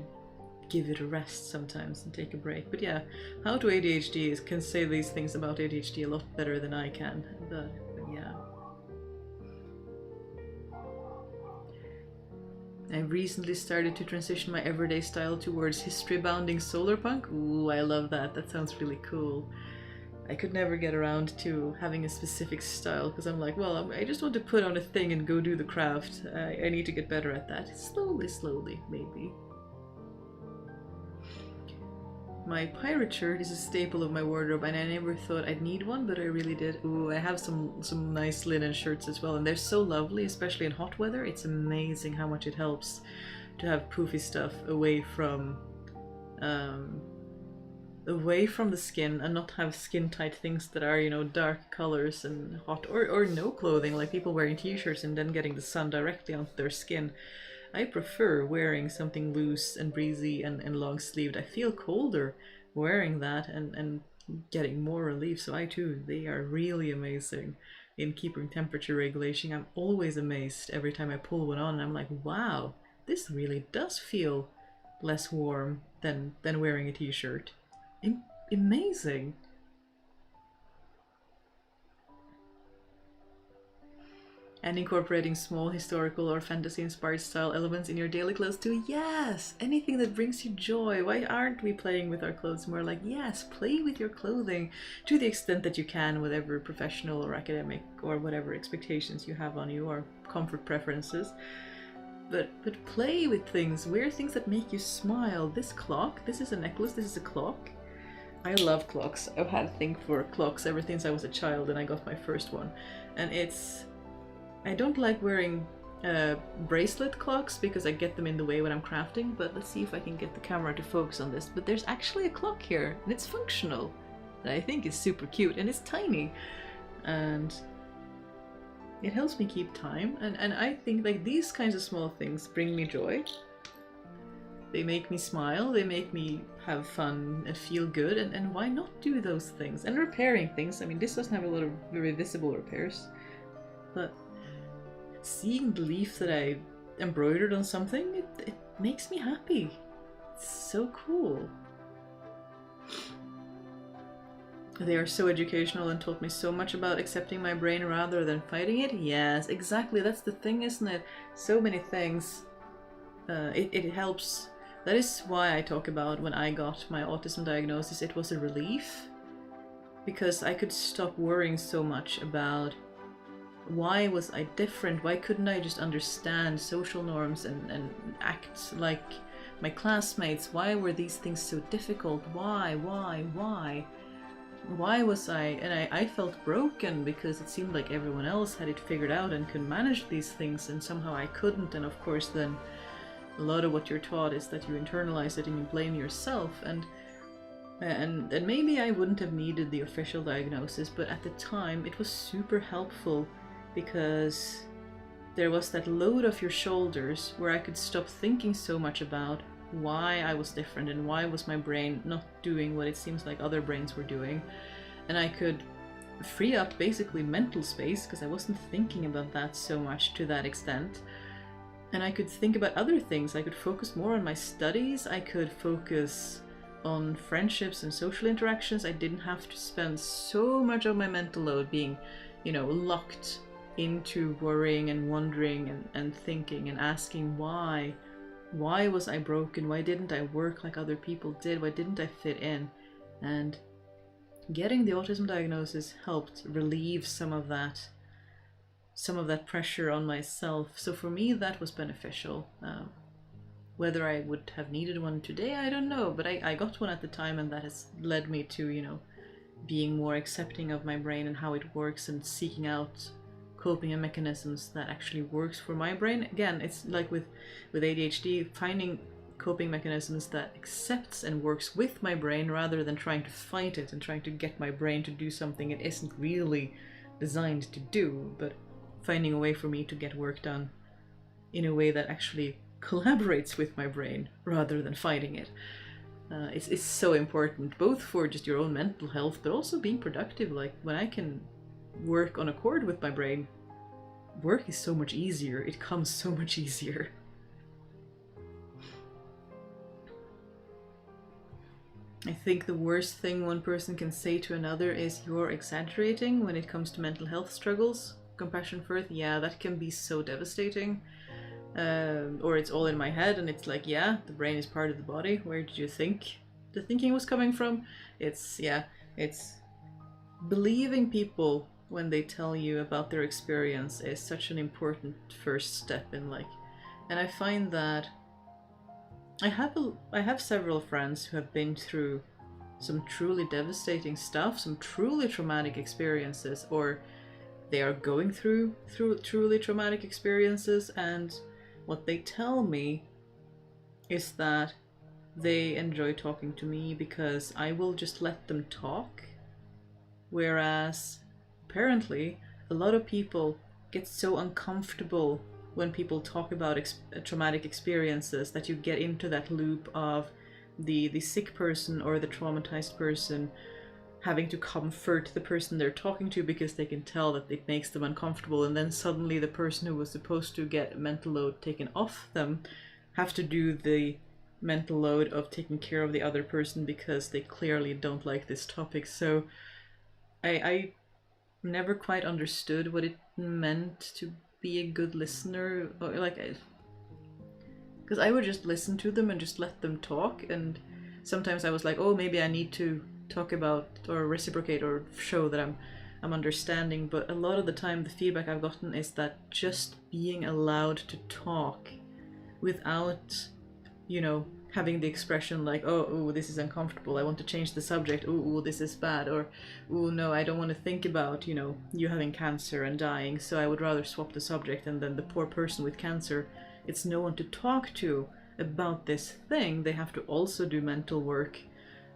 give it a rest sometimes and take a break. But yeah, How to ADHD can say these things about ADHD a lot better than I can. But yeah. I recently started to transition my everyday style towards history-bounding solar punk. Ooh, I love that. That sounds really cool. I could never get around to having a specific style because I'm like, well, I just want to put on a thing and go do the craft. I need to get better at that. Slowly, maybe. My pirate shirt is a staple of my wardrobe, and I never thought I'd need one, but I really did. Ooh, I have some nice linen shirts as well, and they're so lovely, especially in hot weather. It's amazing how much it helps to have poofy stuff away from the skin, and not have skin tight things that are, you know, dark colors and hot, or no clothing, like people wearing t-shirts and then getting the sun directly onto their skin. I prefer wearing something loose and breezy and long sleeved. I feel colder wearing that and getting more relief, so they are really amazing in keeping temperature regulation. I'm always amazed every time I pull one on, and I'm like, wow, this really does feel less warm than wearing a t-shirt. Amazing. And incorporating small historical or fantasy inspired style elements in your daily clothes too. Yes, anything that brings you joy. Why aren't we playing with our clothes more? Like, yes, play with your clothing to the extent that you can, whatever professional or academic or whatever expectations you have on you or comfort preferences. But play with things, wear things that make you smile. This clock, this is a necklace, this is a clock. I love clocks. I've had a thing for clocks ever since I was a child, and I got my first one. And I don't like wearing bracelet clocks because I get them in the way when I'm crafting, but let's see if I can get the camera to focus on this. But there's actually a clock here, and it's functional. That I think is super cute, and it's tiny. And it helps me keep time, and I think like these kinds of small things bring me joy. They make me smile, they make me have fun and feel good, and why not do those things? And repairing things, I mean, this doesn't have a lot of very visible repairs, but seeing the leaf that I embroidered on something, it makes me happy. It's so cool. They are so educational and taught me so much about accepting my brain rather than fighting it. Yes, exactly, that's the thing, isn't it? So many things. It helps. That is why I talk about when I got my autism diagnosis, it was a relief. Because I could stop worrying so much about why was I different? Why couldn't I just understand social norms and act like my classmates? Why were these things so difficult? Why? Why was I felt broken because it seemed like everyone else had it figured out and could manage these things, and somehow I couldn't. And of course then a lot of what you're taught is that you internalize it and you blame yourself, and maybe I wouldn't have needed the official diagnosis, but at the time it was super helpful because there was that load off your shoulders where I could stop thinking so much about why I was different and why was my brain not doing what it seems like other brains were doing, and I could free up basically mental space because I wasn't thinking about that so much to that extent. And I could think about other things. I could focus more on my studies. I could focus on friendships and social interactions. I didn't have to spend so much of my mental load being, you know, locked into worrying and wondering and thinking and asking why. Why was I broken? Why didn't I work like other people did? Why didn't I fit in? And getting the autism diagnosis helped relieve some of that pressure on myself. So for me, that was beneficial. Whether I would have needed one today, I don't know, but I got one at the time, and that has led me to, you know, being more accepting of my brain and how it works, and seeking out coping mechanisms that actually works for my brain. Again, it's like with ADHD, finding coping mechanisms that accepts and works with my brain rather than trying to fight it and trying to get my brain to do something it isn't really designed to do, but finding a way for me to get work done in a way that actually collaborates with my brain rather than fighting it. It's so important, both for just your own mental health, but also being productive. Like, when I can work on accord with my brain, work is so much easier. It comes so much easier. I think the worst thing one person can say to another is, "You're exaggerating," when it comes to mental health struggles. Compassion first, yeah, that can be so devastating. Or it's all in my head, and it's like, yeah, the brain is part of the body. Where did you think the thinking was coming from? It's believing people when they tell you about their experience is such an important first step in, like, and I find that I have several friends who have been through some truly devastating stuff, some truly traumatic experiences, or they are going through truly traumatic experiences, and what they tell me is that they enjoy talking to me because I will just let them talk. Whereas apparently a lot of people get so uncomfortable when people talk about traumatic experiences that you get into that loop of the sick person or the traumatized person having to comfort the person they're talking to because they can tell that it makes them uncomfortable, and then suddenly the person who was supposed to get a mental load taken off them have to do the mental load of taking care of the other person because they clearly don't like this topic. So I never quite understood what it meant to be a good listener, or like, because I would just listen to them and just let them talk, and sometimes I was like, oh, maybe I need to talk about or reciprocate or show that I'm understanding. But a lot of the time the feedback I've gotten is that just being allowed to talk without, you know, having the expression like, oh, this is uncomfortable, I want to change the subject, oh, this is bad, or oh no, I don't want to think about, you know, you having cancer and dying, so I would rather swap the subject. And then the poor person with cancer, it's no one to talk to about this thing. They have to also do mental work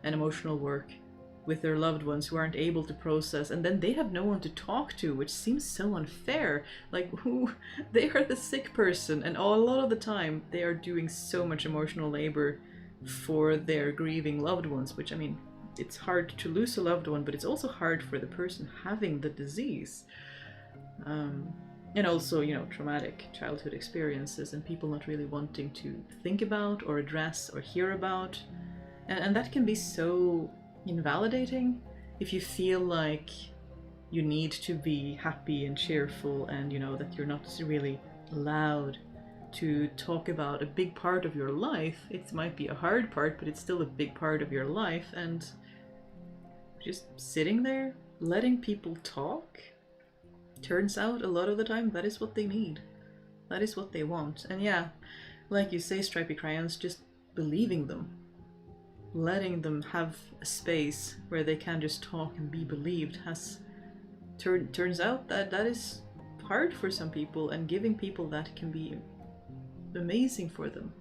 and emotional work with their loved ones who aren't able to process, and then they have no one to talk to, which seems so unfair. Like, who, they are the sick person, and a lot of the time they are doing so much emotional labor for their grieving loved ones, which, I mean, it's hard to lose a loved one, but it's also hard for the person having the disease. And also, you know, traumatic childhood experiences and people not really wanting to think about or address or hear about. And that can be so invalidating if you feel like you need to be happy and cheerful, and, you know, that you're not really allowed to talk about a big part of your life. It might be a hard part, but it's still a big part of your life, and just sitting there, letting people talk, turns out a lot of the time that is what they need. That is what they want. And yeah, like you say, Stripy Crayons, just believing them. Letting them have a space where they can just talk and be believed turns out that is hard for some people, and giving people that can be amazing for them.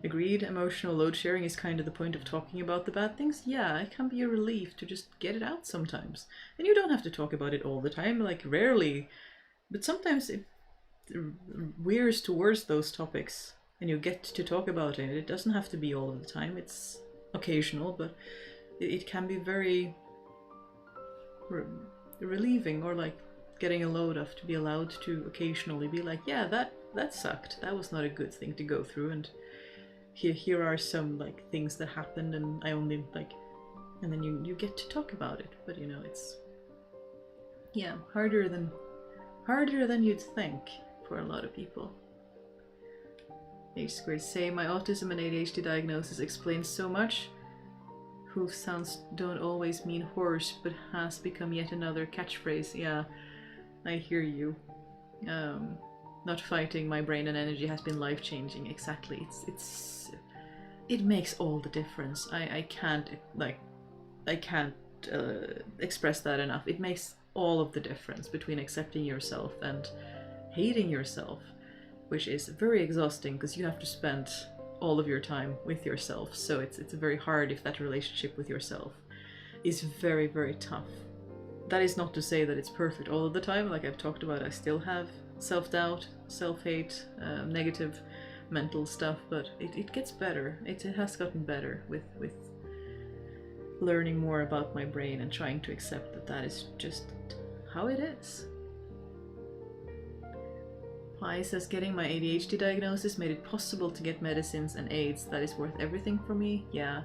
Agreed, emotional load sharing is kind of the point of talking about the bad things. Yeah, it can be a relief to just get it out sometimes. And you don't have to talk about it all the time, like rarely, but sometimes it veers towards those topics and you get to talk about it. It doesn't have to be all of the time, it's occasional, but it can be very relieving, or like getting a load off, to be allowed to occasionally be like, yeah, that sucked, that was not a good thing to go through, and here are some like things that happened, and I only like, and then you get to talk about it. But you know, it's, yeah, harder than you'd think for a lot of people. H2, say, my autism and ADHD diagnosis explains so much. Hoof sounds don't always mean horse, but has become yet another catchphrase. Yeah, I hear you. Not fighting my brain and energy has been life-changing. Exactly. It's it makes all the difference. I can't express that enough. It makes all of the difference between accepting yourself and hating yourself, which is very exhausting because you have to spend all of your time with yourself. So it's very hard if that relationship with yourself is very, very tough. That is not to say that it's perfect all of the time. Like I've talked about, I still have self-doubt, self-hate, negative mental stuff, but it gets better. It has gotten better with learning more about my brain and trying to accept that that is just how it is. Pi says, getting my ADHD diagnosis made it possible to get medicines and aids. That is worth everything for me. Yeah,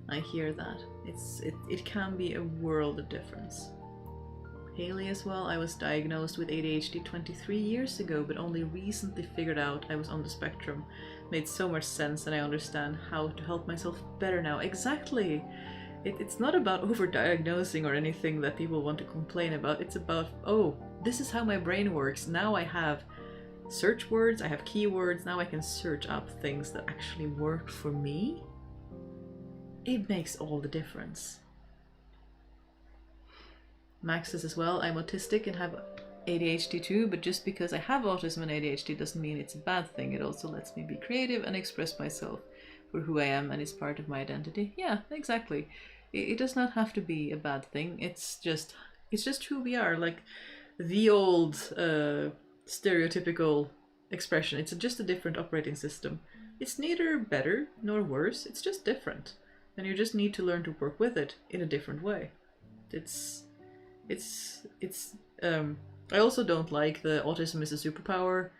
I hear that. It can be a world of difference. Haley as well, I was diagnosed with ADHD 23 years ago, but only recently figured out I was on the spectrum. Made so much sense and I understand how to help myself better now. Exactly! It's not about overdiagnosing or anything that people want to complain about. It's about, oh, this is how my brain works. Now I have search words, I have keywords, now I can search up things that actually work for me. It makes all the difference. Max says as well, I'm autistic and have ADHD too, but just because I have autism and ADHD doesn't mean it's a bad thing. It also lets me be creative and express myself for who I am and is part of my identity. Yeah, exactly. It does not have to be a bad thing. It's just who we are. Like the old stereotypical expression. It's just a different operating system. It's neither better nor worse. It's just different. And you just need to learn to work with it in a different way. I also don't like the autism is a superpower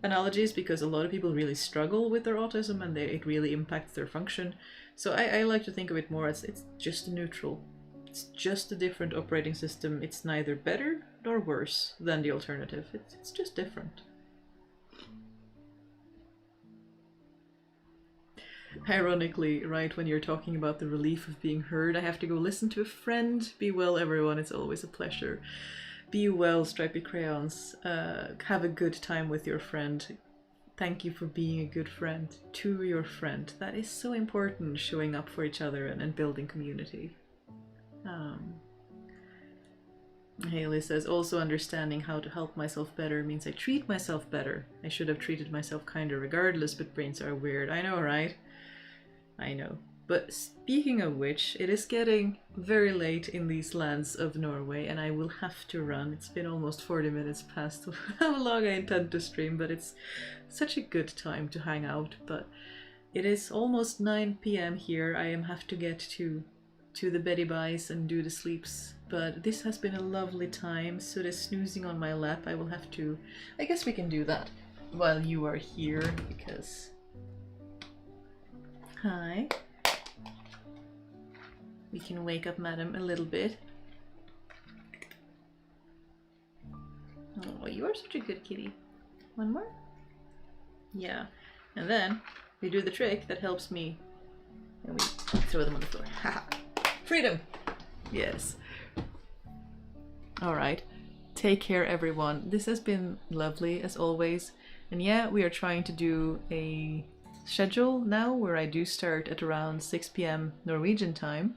analogies, because a lot of people really struggle with their autism and it really impacts their function. So I like to think of it more as it's just a neutral. It's just a different operating system. It's neither better nor worse than the alternative. It's just different. Ironically, right when you're talking about the relief of being heard, I have to go listen to a friend. Be well, everyone. It's always a pleasure. Be well, Stripy Crayons. Have a good time with your friend. Thank you for being a good friend to your friend. That is so important, showing up for each other and building community. Haley says, also understanding how to help myself better means I treat myself better. I should have treated myself kinder regardless, but brains are weird. I know, right? I know. But speaking of which, it is getting very late in these lands of Norway and I will have to run. It's been almost 40 minutes past how long I intend to stream, but it's such a good time to hang out. But it is almost 9 p.m. here. I have to get to the beddy byes and do the sleeps. But this has been a lovely time. So the snoozing on my lap, I will have to... I guess we can do that while you are here, because... Hi. We can wake up Madam a little bit. Oh, you are such a good kitty. One more? Yeah. And then we do the trick that helps me. And we throw them on the floor. Haha. Freedom! Yes. Alright. Take care, everyone. This has been lovely, as always. And yeah, we are trying to do a schedule now where I do start at around 6 p.m. Norwegian time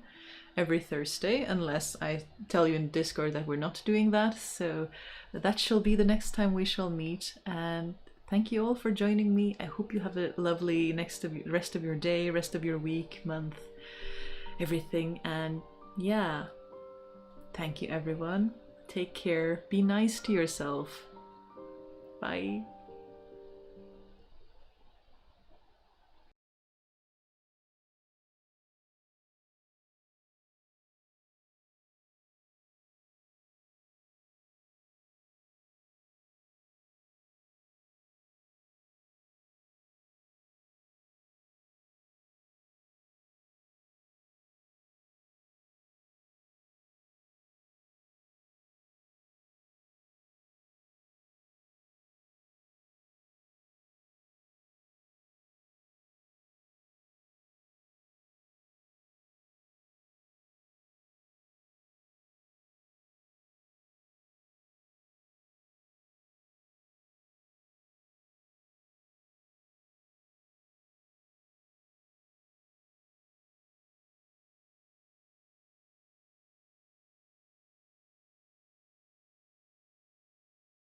every Thursday, unless I tell you in Discord that we're not doing that. So that shall be the next time we shall meet. And thank you all for joining me. I hope you have a lovely rest of your day, rest of your week, month, everything. And yeah, thank you, everyone. Take care. Be nice to yourself. Bye.